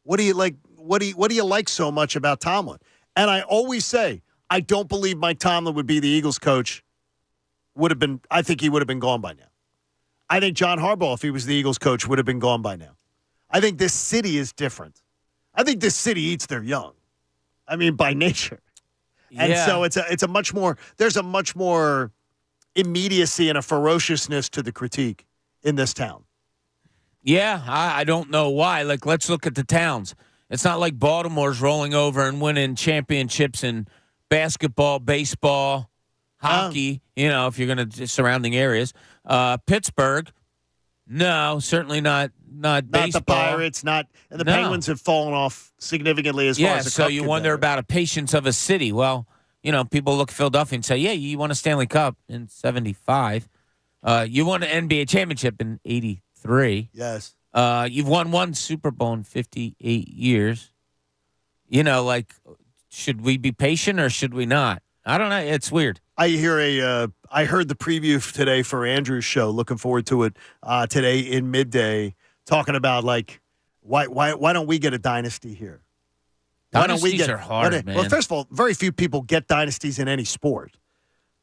S2: what do you like? What do you like so much about Tomlin? And I always say, I don't believe Mike Tomlin would be the Eagles coach. I think he would have been gone by now. I think John Harbaugh, if he was the Eagles coach, would have been gone by now. I think this city is different. I think this city eats their young. I mean, by nature. And so it's a much more, there's a much more immediacy and a ferociousness to the critique in this town.
S3: Yeah, I don't know why. Like, let's look at the towns. It's not like Baltimore's rolling over and winning championships in basketball, baseball, hockey, if you're going to surrounding areas. Pittsburgh, no, certainly not baseball.
S2: Not the Pirates, and the Penguins have fallen off significantly as far as the
S3: so
S2: Cup
S3: you
S2: can
S3: wonder
S2: vary.
S3: about a patience of a city. Well, people look at Philadelphia and say, yeah, you won a Stanley Cup in 75. You won an NBA championship in 83.
S2: Yes.
S3: You've won 1 Super Bowl in 58 years. Should we be patient or should we not? I don't know. It's weird.
S2: I heard the preview today for Andrew's show. Looking forward to it today in midday. Talking about why don't we get a dynasty here?
S3: Dynasties are hard, man.
S2: Well, first of all, very few people get dynasties in any sport,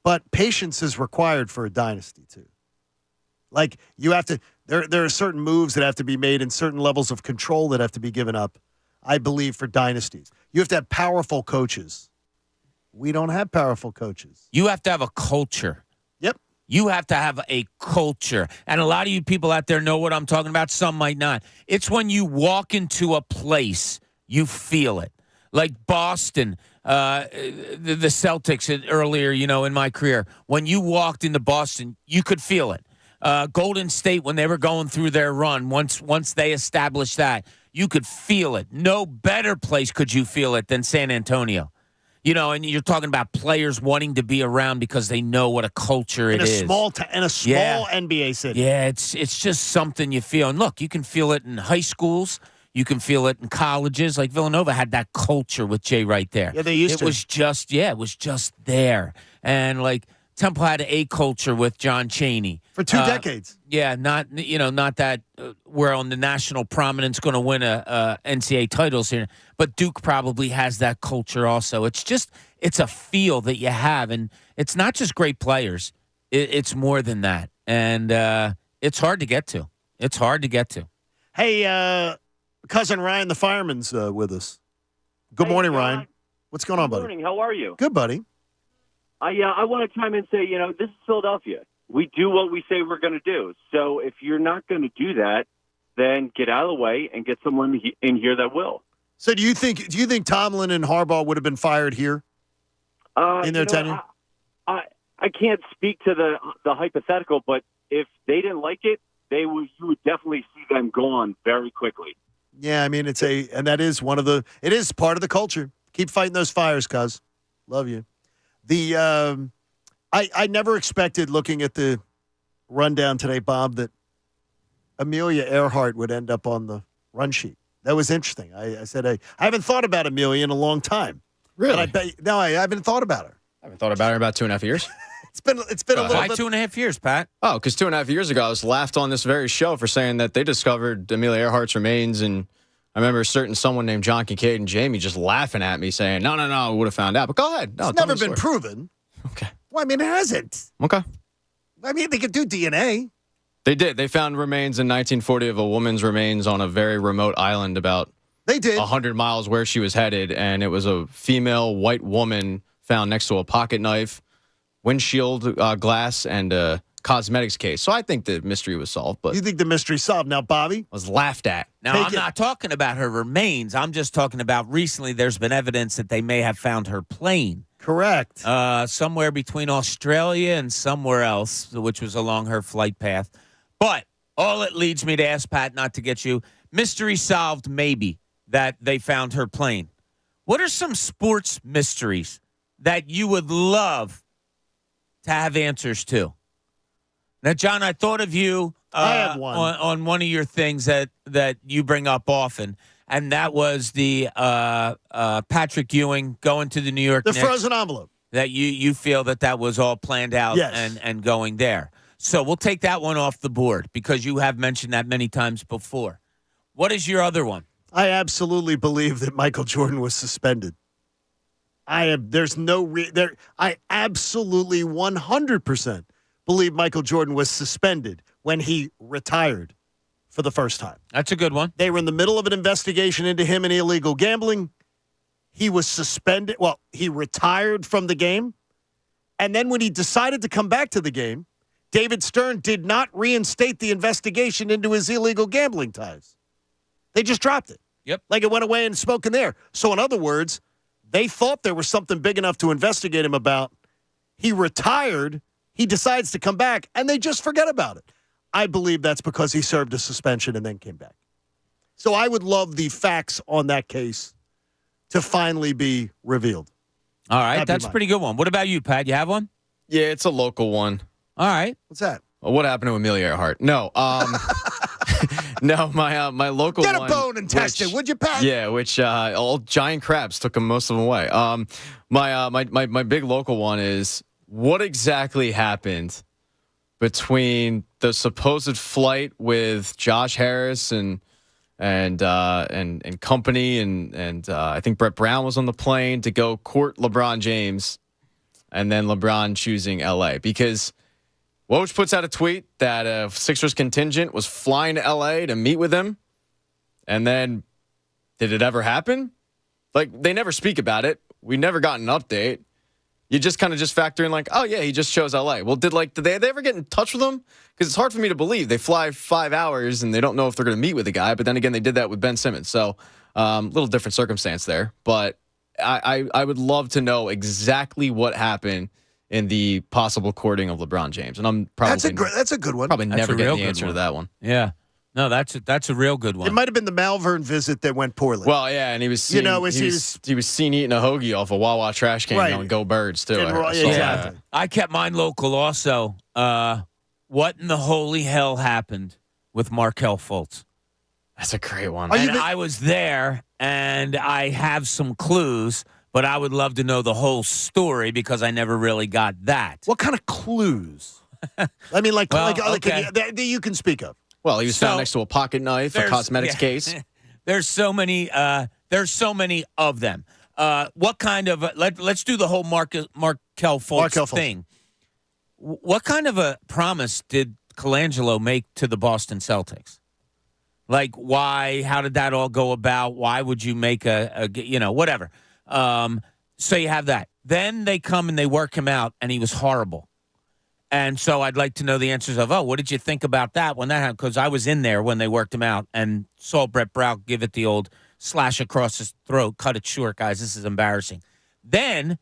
S2: but patience is required for a dynasty too. Like you have to, there are certain moves that have to be made and certain levels of control that have to be given up. I believe for dynasties, you have to have powerful coaches. We don't have powerful coaches.
S3: You have to have a culture.
S2: Yep.
S3: You have to have a culture. And a lot of you people out there know what I'm talking about. Some might not. It's when you walk into a place, you feel it. Like Boston, the Celtics earlier, in my career. When you walked into Boston, you could feel it. Golden State, when they were going through their run, once they established that, you could feel it. No better place could you feel it than San Antonio. And you're talking about players wanting to be around because they know what a culture it is.
S2: In a small NBA city.
S3: Yeah, it's just something you feel. And look, you can feel it in high schools. You can feel it in colleges. Like Villanova had that culture with Jay right there.
S2: Yeah, they used to.
S3: It was just there. And Temple had a culture with John Chaney.
S2: For 2 decades.
S3: Yeah, not that we're on the national prominence going to win a NCAA titles here, but Duke probably has that culture also. It's a feel that you have, and it's not just great players. It's more than that, and it's hard to get to.
S2: Hey, cousin Ryan, the fireman's with us. Good morning, Ryan. What's going on, buddy?
S12: Good morning. How are you?
S2: Good, buddy.
S12: I want to chime in and say, this is Philadelphia. We do what we say we're going to do. So if you're not going to do that, then get out of the way and get someone in here that will.
S2: So do you think Tomlin and Harbaugh would have been fired here in their tenure?
S12: I can't speak to the hypothetical, but if they didn't like it, you would definitely see them gone very quickly.
S2: Yeah, I mean and that is it is part of the culture. Keep fighting those fires, cuz. Love you. I never expected, looking at the rundown today, Bob, that Amelia Earhart would end up on the run sheet. That was interesting. I said I haven't thought about Amelia in a long time.
S4: Really?
S2: I haven't thought about her.
S4: I haven't thought about her in about 2.5 years.
S2: It's been a little
S3: Why
S2: bit.
S3: 2.5 years, Pat?
S4: Oh, because 2.5 years ago, I was laughed on this very show for saying that they discovered Amelia Earhart's remains, and I remember someone named John Kincade and Jamie just laughing at me saying, no, we would have found out. But go ahead. No,
S2: It's never been proven.
S4: Okay.
S2: Well, I mean, it hasn't.
S4: Okay.
S2: I mean, they could do DNA.
S4: They did. They found remains in 1940 of a woman's remains on a very remote island about
S2: They did.
S4: 100 miles where she was headed, and it was a female white woman found next to a pocket knife, windshield glass, and a cosmetics case. So I think the mystery was solved, but
S2: You think the mystery's solved now, Bobby?
S4: I was laughed at.
S3: Now, I'm not talking about her remains. I'm just talking about recently there's been evidence that they may have found her plane.
S2: Correct.
S3: Somewhere between Australia and somewhere else, which was along her flight path. But all it leads me to ask Pat, not to get you, mystery solved maybe that they found her plane. What are some sports mysteries that you would love to have answers to? Now, John, I thought of you
S2: I have one.
S3: on one of your things that you bring up often, and that was the Patrick Ewing going to the New York
S2: The
S3: Knicks.
S2: frozen envelope.
S3: That you feel that was all planned out
S2: Yes.
S3: and going there. So we'll take that one off the board because you have mentioned that many times before. What is your other one?
S2: I absolutely believe that Michael Jordan was suspended. I absolutely 100% believe Michael Jordan was suspended when he retired for the first time.
S3: That's a good one.
S2: They were in the middle of an investigation into him and illegal gambling. He was suspended. Well, he retired from the game. And then when he decided to come back to the game, David Stern did not reinstate the investigation into his illegal gambling ties. They just dropped it.
S3: Yep.
S2: Like it went away and spoke in there. So in other words, they thought there was something big enough to investigate him about. He retired. He decides to come back, and they just forget about it. I believe that's because he served a suspension and then came back. So I would love the facts on that case to finally be revealed.
S3: All right,
S2: That'd be
S3: that's a
S2: mine.
S3: pretty good one. What about you, Pat? You have one?
S4: Yeah, it's a local one.
S3: All right.
S2: What's that?
S4: What happened to Amelia Earhart? No, no, my local
S2: Get a
S4: one,
S2: bone and test it, would you, Pat?
S4: Yeah, which all giant crabs took most of them away. My big local one is what exactly happened between the supposed flight with Josh Harris and company and I think Brett Brown was on the plane to go court LeBron James, and then LeBron choosing LA because Woj puts out a tweet that a Sixers contingent was flying to LA to meet with him, and then did it ever happen? Like, they never speak about it. We never got an update. You just kind of just factor in like, oh yeah, he just chose LA. Well, did they ever get in touch with him? Because it's hard for me to believe they fly 5 hours and they don't know if they're going to meet with the guy. But then again, they did that with Ben Simmons, so little different circumstance there. But I would love to know exactly what happened in the possible courting of LeBron James, and I'm probably
S2: that's a good one.
S4: Probably
S3: That's
S4: never
S3: a
S4: get
S3: real
S4: the
S3: good
S4: answer
S3: one.
S4: to that one.
S3: Yeah. No, that's a real good one.
S2: It might have been the Malvern visit that went poorly.
S4: Well, yeah, and he was seen, he was seen eating a hoagie off a Wawa trash can
S2: Right.
S4: going Go Birds too.
S2: Exactly.
S3: I kept mine local also. What in the holy hell happened with Markelle Fultz?
S4: That's a great one.
S3: And I was there, and I have some clues, but I would love to know the whole story because I never really got that.
S2: What kind of clues? I mean, that you can speak of.
S4: Well, he was found next to a pocket knife, a cosmetics case.
S3: There's so many of them. What kind of let's do the whole Markelle Fultz thing. What kind of a promise did Colangelo make to the Boston Celtics? Like, why? How did that all go about? Why would you make whatever? So you have that. Then they come and they work him out, and he was horrible. And so I'd like to know the answers of, what did you think about that when that happened? Because I was in there when they worked him out and saw Brett Brown give it the old slash across his throat, cut it short, guys. This is embarrassing. Then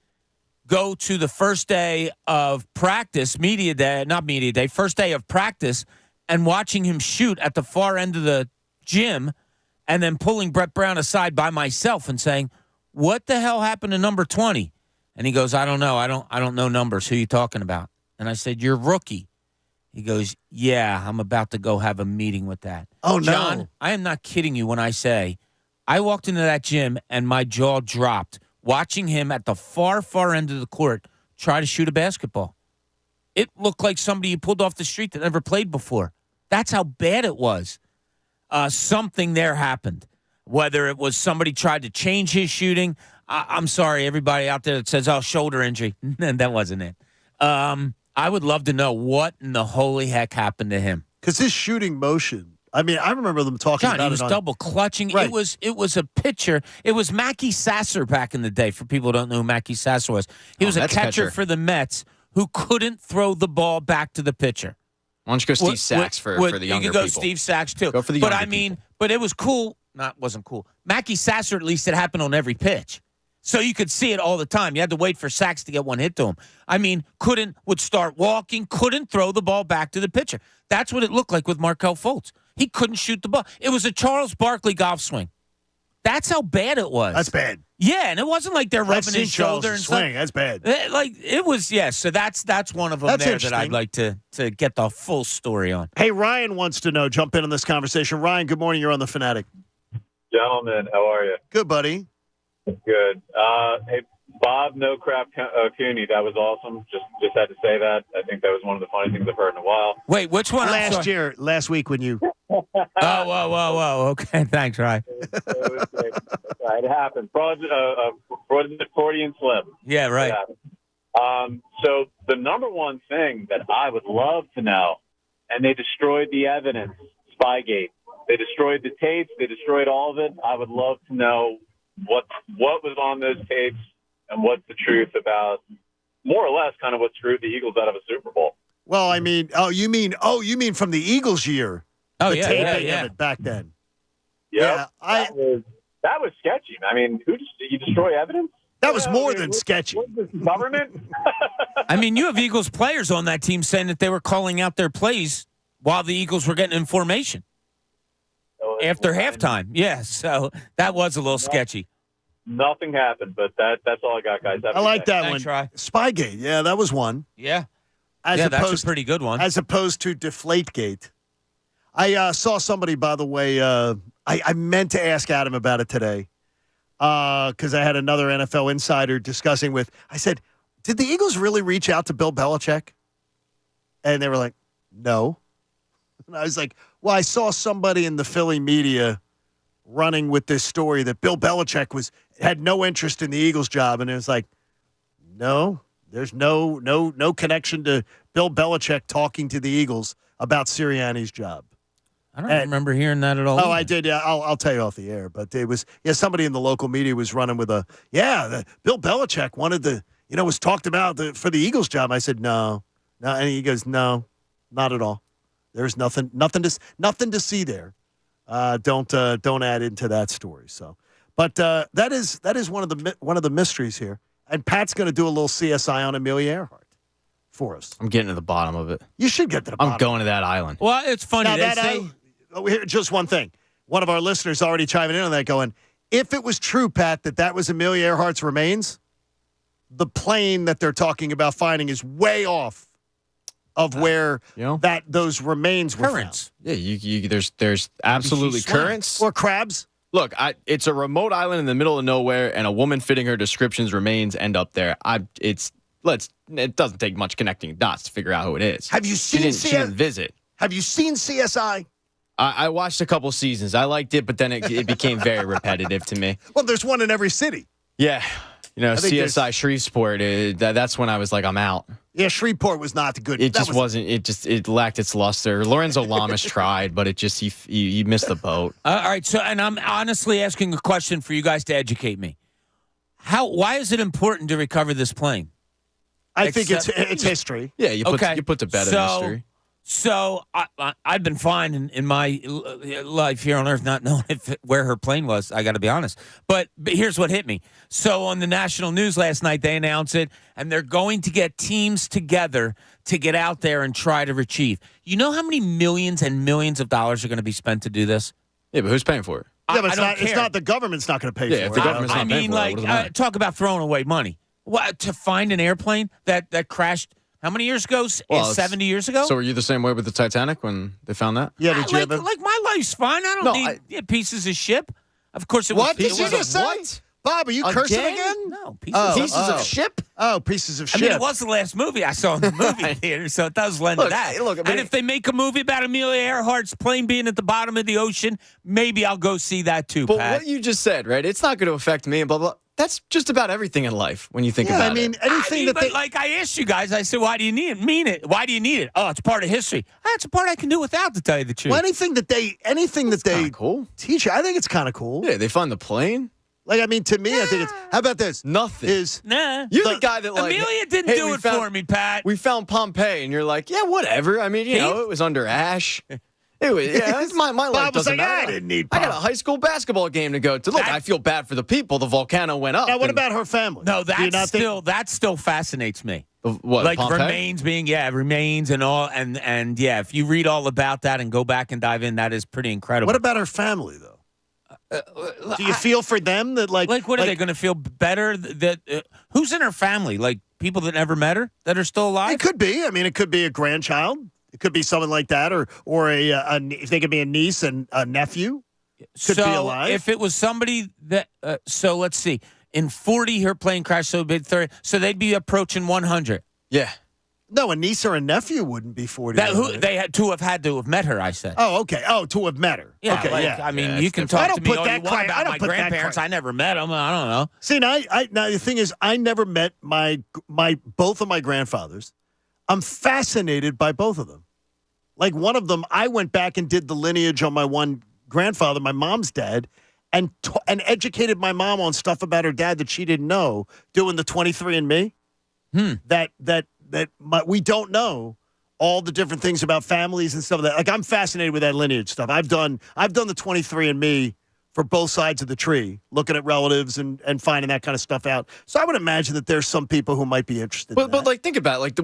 S3: go to the first day of practice, first day of practice, and watching him shoot at the far end of the gym and then pulling Brett Brown aside by myself and saying, what the hell happened to number 20? And he goes, I don't know. I don't know numbers. Who are you talking about? And I said, you're rookie. He goes, yeah, I'm about to go have a meeting with that.
S2: Oh, no.
S3: John, I am not kidding you when I say I walked into that gym and my jaw dropped watching him at the far, far end of the court try to shoot a basketball. it looked like somebody you pulled off the street that never played before. That's how bad it was. Something there happened. Whether it was somebody tried to change his shooting. I'm sorry, everybody out there that says, oh, shoulder injury. That wasn't it. I would love to know what in the holy heck happened to him.
S2: Because his shooting motion, I mean, I remember them talking about
S3: he was double clutching.
S2: Right.
S3: It was a pitcher. It was Mackey Sasser back in the day, for people who don't know who Mackey Sasser was. He was a catcher for the Mets who couldn't throw the ball back to the pitcher.
S4: Why don't you go Steve Sachs for the younger people?
S3: You could go Steve Sachs, too.
S4: Go for the younger people.
S3: But it was cool. Wasn't cool. Mackey Sasser, at least it happened on every pitch. So you could see it all the time. You had to wait for Sachs to get one hit to him. I mean, would start walking, couldn't throw the ball back to the pitcher. That's what it looked like with Markelle Fultz. He couldn't shoot the ball. It was a Charles Barkley golf swing. That's how bad it was.
S2: That's bad.
S3: Yeah, and it wasn't like they're rubbing his shoulder and
S2: swing.
S3: stuff.
S2: That's bad.
S3: Like it was, yes. So that's one of them there that I'd like to get the full story on.
S2: Hey, Ryan wants to know. Jump in on this conversation. Ryan, good morning. You're on the Fanatic.
S13: Gentlemen, how are you?
S2: Good, buddy.
S13: Good. Hey, Bob, no crap, Cooney. That was awesome. Just had to say that. I think that was one of the funny things I've heard in a while.
S3: Wait, which one?
S2: Last week when you.
S3: Whoa. Okay, thanks, Ryan.
S13: It happened. Freudian slip.
S3: Yeah, right.
S13: So the number one thing that I would love to know, and they destroyed the evidence, Spygate. They destroyed the tapes. They destroyed all of it. I would love to know what was on those tapes and what's the truth about, more or less, kind of what screwed the Eagles out of a Super Bowl.
S2: Well, I mean, you mean from the Eagles year?
S3: Oh,
S2: the
S3: yeah,
S2: taping of it back then.
S13: Yep. Yeah, that was sketchy. I mean, did you destroy evidence?
S2: That was more than sketchy.
S13: What is this, government?
S3: I mean, you have Eagles players on that team saying that they were calling out their plays while the Eagles were getting in formation. After halftime, yeah. So that was a little sketchy.
S13: Nothing happened, but that's all I got, guys.
S2: I like that
S3: Thanks,
S2: one.
S3: Rye.
S2: Spygate, yeah, that was one.
S3: Yeah.
S2: That's
S3: a pretty good one.
S2: As opposed to Deflategate. I saw somebody, by the way, I meant to ask Adam about it today because I had another NFL insider discussing with, I said, did the Eagles really reach out to Bill Belichick? And they were like, no. And I was like, well, I saw somebody in the Philly media running with this story that Bill Belichick had no interest in the Eagles job. And it was like, no, there's no connection to Bill Belichick talking to the Eagles about Sirianni's job.
S3: I don't remember hearing that at all.
S2: Oh, I did. Yeah, I'll tell you off the air. But it was, somebody in the local media was running with Bill Belichick wanted was talked about for the Eagles job. I said, no. And he goes, no, not at all. There's nothing to see there. Don't add into that story. So, but that is one of the mysteries here. And Pat's going to do a little CSI on Amelia Earhart for us.
S4: I'm getting to the bottom of it.
S2: You should get to the bottom.
S4: I'm going to that island.
S3: Well, it's funny.
S2: Just one thing. One of our listeners already chiming in on that, going, if it was true, Pat, that was Amelia Earhart's remains, the plane that they're talking about finding is way off of where those remains were found.
S4: Yeah, there's absolutely currents
S2: or crabs.
S4: Look, it's a remote island in the middle of nowhere, and a woman fitting her description's remains end up there. It doesn't take much connecting dots to figure out who it is.
S2: Have you seen
S4: she didn't visit?
S2: Have you seen CSI?
S4: I watched a couple seasons. I liked it, but then it became very repetitive to me.
S2: Well, there's one in every city.
S4: Yeah. CSI Shreveport, that's when I was like, I'm out.
S2: Yeah, Shreveport was not good.
S4: It just wasn't. It lacked its luster. Lorenzo Lamas tried, but it just he missed the boat.
S3: All right. So, and I'm honestly asking a question for you guys to educate me. Why is it important to recover this plane?
S2: I think it's history.
S4: Yeah, you put to bed in history.
S3: So I've been fine in my life here on Earth, not knowing where her plane was. I got to be honest. But here's what hit me. So on the national news last night, they announced it, and they're going to get teams together to get out there and try to retrieve. You know how many millions and millions of dollars are going to be be spent to do this?
S4: Yeah, but who's paying for it?
S2: Yeah, but it's not the government's not going to pay for it.
S4: If the government's not paying for it,
S3: talk about throwing away money. What, to find an airplane that crashed? How many years ago? 70 years ago?
S4: So were you the same way with the Titanic when they found that?
S2: Yeah, did you
S3: like my life's fine. I don't need pieces of ship. Of course, it was.
S2: What did you just say? Bob, are you cursing again?
S3: No,
S4: Pieces of ship?
S2: Oh, pieces of shit.
S3: I mean, it was the last movie I saw in the movie theater, so it does lend to that. And if they make a movie about Amelia Earhart's plane being at the bottom of the ocean, maybe I'll go see that too,
S4: But
S3: Pat.
S4: what you just said, right? It's not going to affect me and blah, blah. That's just about everything in life when you think about it.
S2: I mean, anything
S3: but like I asked you guys, I said, why do you need it? Why do you need it? Oh, it's part of history. That's a part I can do without, to tell you the truth.
S2: Well, anything that they
S4: cool.
S2: teach you, I think it's kind of cool.
S4: Yeah, they find the plane.
S2: Like, I mean, to me, I think it's. How about this?
S4: Nothing.
S3: Nah.
S4: You're the guy that, like.
S3: Amelia didn't do it for me, Pat.
S4: We found Pompeii, and you're like, yeah, whatever. I mean, you know, it was under ash. It was, it's my life doesn't matter.
S2: I didn't need
S4: I got a high school basketball game to go to. Look, I feel bad for the people. The volcano went up.
S2: Now, what about her family?
S3: No, that still fascinates me.
S4: What,
S3: like
S4: Pompeii?
S3: remains and all, and yeah, if you read all about that and go back and dive in, that is pretty incredible.
S2: What about her family, though? Do you feel for them that
S3: what are they going to feel better? Who's in her family? Like people that never met her that are still alive?
S2: It could be. I mean, it could be a grandchild. It could be someone like that, or if they could be a niece and a nephew. Could be alive.
S3: If it was somebody that, so let's see, in 40 her plane crashed, so it'd be 30, so they'd be approaching 100.
S4: Yeah.
S2: No, a niece or a nephew wouldn't be 40.
S3: They had to have met her, I said.
S2: Oh, okay. Oh, to have met her.
S3: Yeah,
S2: okay, yeah.
S3: I mean,
S2: yeah,
S3: you can talk to me all you want
S2: I
S3: about
S2: don't
S3: my
S2: put that
S3: grandparents. I never met them. I don't know.
S2: See, now the thing is, I never met my both of my grandfathers. I'm fascinated by both of them. Like one of them, I went back and did the lineage on my one grandfather, my mom's dad, and educated my mom on stuff about her dad that she didn't know, doing the 23andMe. We don't know all the different things about families and stuff like that. Like I'm fascinated with that lineage stuff. I've done the 23andMe for both sides of the tree, looking at relatives and finding that kind of stuff out. So I would imagine that there's some people who might be interested.
S4: But like think about it.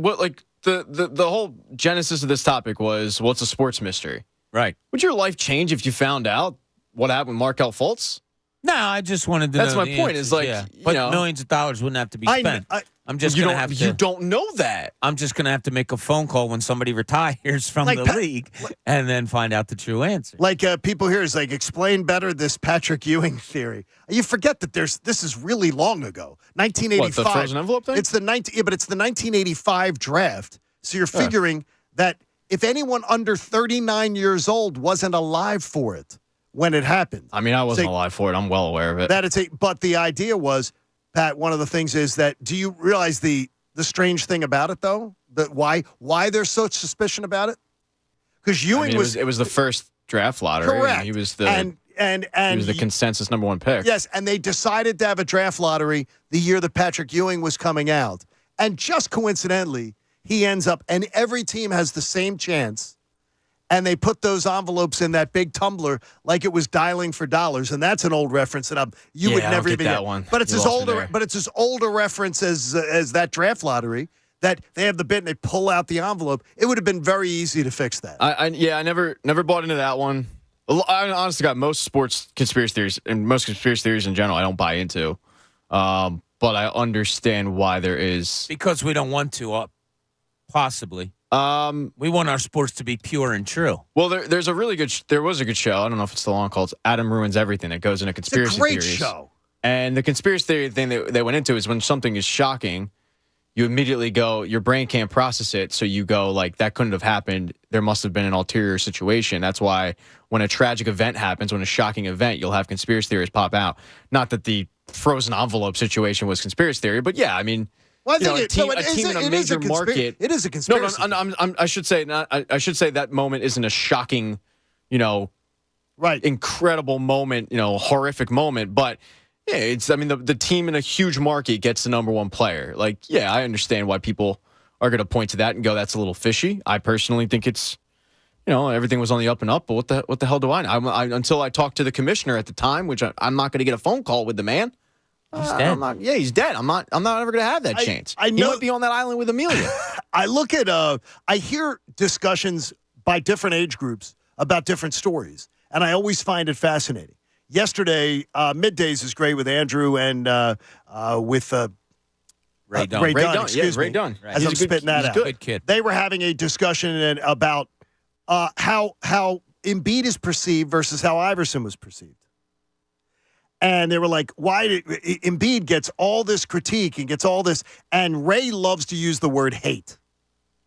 S4: The whole genesis of this topic was what's a sports mystery,
S3: right?
S4: Would your life change if you found out what happened with Markelle Fultz?
S3: No, I just wanted to.
S4: That's
S3: know
S4: my point.
S3: Answers,
S4: is like,
S3: but millions of dollars wouldn't have to be spent. I'm just going to have to.
S4: You don't know that.
S3: I'm just going to have to make a phone call when somebody retires from the league, and then find out the true answer.
S2: Like people here is like, explain better this Patrick Ewing theory. You forget that this is really long ago, 1985.
S4: What, the frozen envelope thing?
S2: It's the 1985 draft. So you're figuring that if anyone under 39 years old wasn't alive for it when it happened.
S4: I mean, I wasn't alive for it. I'm well aware of it.
S2: But the idea was, Pat, one of the things is that, do you realize the strange thing about it, though? That why there's such suspicion about it? Because Ewing
S4: it was the first draft lottery.
S2: Correct.
S4: He was the
S2: and
S4: he was the consensus number one pick.
S2: Yes, and they decided to have a draft lottery the year that Patrick Ewing was coming out. And just coincidentally, he ends up, and every team has the same chance. And they put those envelopes in that big tumbler like it was dialing for dollars, and that's an old reference that you would never even
S4: get that one.
S2: But it's as old a reference as that draft lottery that they have the bit and they pull out the envelope. It would have been very easy to fix that.
S4: I never bought into that one. I honestly got most sports conspiracy theories and most conspiracy theories in general I don't buy into, but I understand why there is
S3: because we don't want to, possibly. We want our sports to be pure and true.
S4: Well, there was a good show. I don't know if it's still on, called Adam Ruins Everything, that goes into conspiracy theories.
S2: It's a great show.
S4: And the conspiracy theory thing that they went into is when something is shocking, you immediately go, your brain can't process it, so you go like, that couldn't have happened. There must have been an ulterior situation. That's why when a tragic event happens, when a shocking event, you'll have conspiracy theories pop out. Not that the frozen envelope situation was conspiracy theory, but yeah, I mean.
S2: Well, I think
S4: a team in a major market.
S2: It is a conspiracy.
S4: No, I should say that moment isn't a shocking, incredible moment, horrific moment. But yeah, the team in a huge market gets the number one player. Like, yeah, I understand why people are going to point to that and go, that's a little fishy. I personally think it's, everything was on the up and up. But what the hell do I know? Until I talked to the commissioner at the time, which I'm not going to get a phone call with the man.
S3: He's dead.
S4: He's dead. I'm not ever going to have that chance.
S2: I know.
S4: He might be on that island with Amelia.
S2: I look at, I hear discussions by different age groups about different stories, and I always find it fascinating. Yesterday, Middays is great with Andrew and with
S3: Ray Dunn.
S2: Ray Dunn, excuse me.
S4: Ray Dunn.
S2: Right. As I'm spitting that out.
S3: Good kid.
S2: They were having a discussion about how Embiid is perceived versus how Iverson was perceived. And they were like, why did Embiid gets all this critique and gets all this, and Ray loves to use the word hate.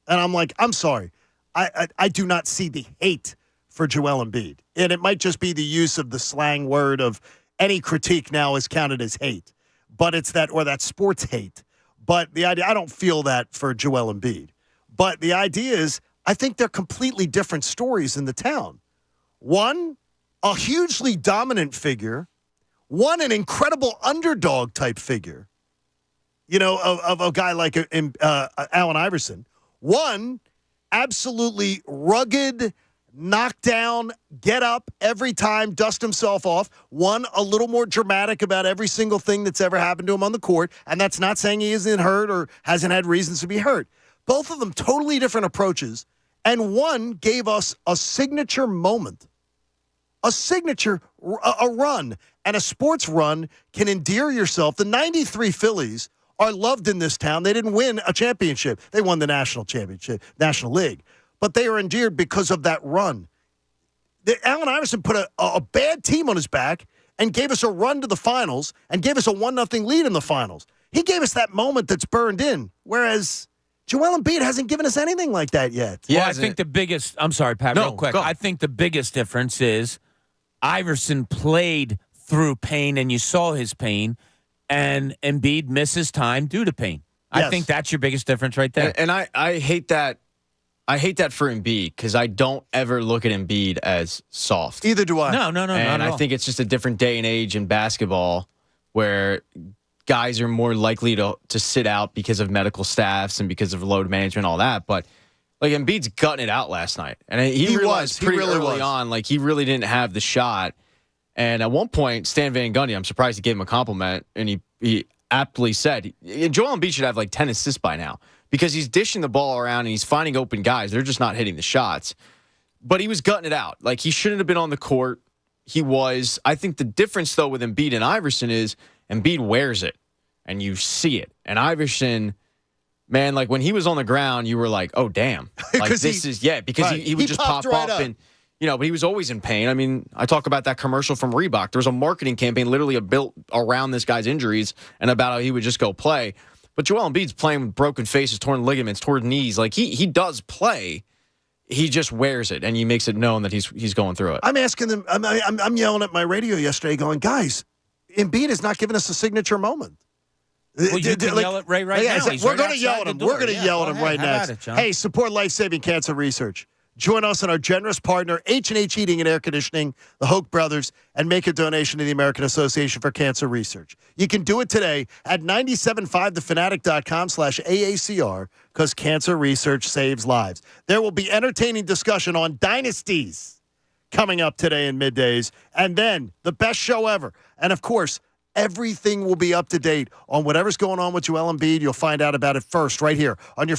S2: And I'm like, I'm sorry. I do not see the hate for Joel Embiid. And it might just be the use of the slang word of any critique now is counted as hate. But it's that, or that sports hate. But the idea, I don't feel that for Joel Embiid. But the idea is, I think they're completely different stories in the town. One, a hugely dominant figure. One, an incredible underdog type figure, of a guy like Allen Iverson. One, absolutely rugged, knockdown, get up every time, dust himself off. One, a little more dramatic about every single thing that's ever happened to him on the court. And that's not saying he isn't hurt or hasn't had reasons to be hurt. Both of them totally different approaches. And one gave us a signature moment, a run. And a sports run can endear yourself. The 93 Phillies are loved in this town. They didn't win a championship. They won the national championship, National League. But they are endeared because of that run. Allen Iverson put a bad team on his back and gave us a run to the finals and gave us a 1-0 lead in the finals. He gave us that moment that's burned in, whereas Joel Embiid hasn't given us anything like that yet.
S3: Yeah, well, I think the biggest – I'm sorry, Pat, real quick. I think the biggest difference is Iverson played through pain, and you saw his pain, and Embiid misses time due to pain. Yes. I think that's your biggest difference right there.
S4: And I hate that. I hate that for Embiid because I don't ever look at Embiid as soft.
S2: Either do I.
S3: No.
S4: And I think it's just a different day and age in basketball where guys are more likely to sit out because of medical staffs and because of load management, all that. But like Embiid's gutting it out last night, and he realized pretty early on, like he really didn't have the shot. And at one point, Stan Van Gundy, I'm surprised he gave him a compliment, and he aptly said, Joel Embiid should have like 10 assists by now because he's dishing the ball around and he's finding open guys. They're just not hitting the shots. But he was gutting it out. Like, he shouldn't have been on the court. He was. I think the difference, though, with Embiid and Iverson is Embiid wears it, and you see it. And Iverson, man, like, when he was on the ground, you were like, oh, damn. Like, because he would just pop up and, but he was always in pain. I mean, I talk about that commercial from Reebok. There was a marketing campaign literally built around this guy's injuries and about how he would just go play. But Joel Embiid's playing with broken faces, torn ligaments, torn knees. Like, he does play. He just wears it, and he makes it known that he's going through it.
S2: I'm asking them. I'm yelling at my radio yesterday, going, guys, Embiid is not giving us a signature moment.
S3: Well, you can yell at Ray now.
S2: We're going to yell at him. We're going to yell at him right now. Hey, support life-saving cancer research. Join us and our generous partner, H&H Heating and Air Conditioning, the Hoke Brothers, and make a donation to the American Association for Cancer Research. You can do it today at 975thefanatic.com/AACR because cancer research saves lives. There will be entertaining discussion on dynasties coming up today in middays, and then the best show ever. And, of course, everything will be up to date on whatever's going on with Joel Embiid. You'll find out about it first right here on your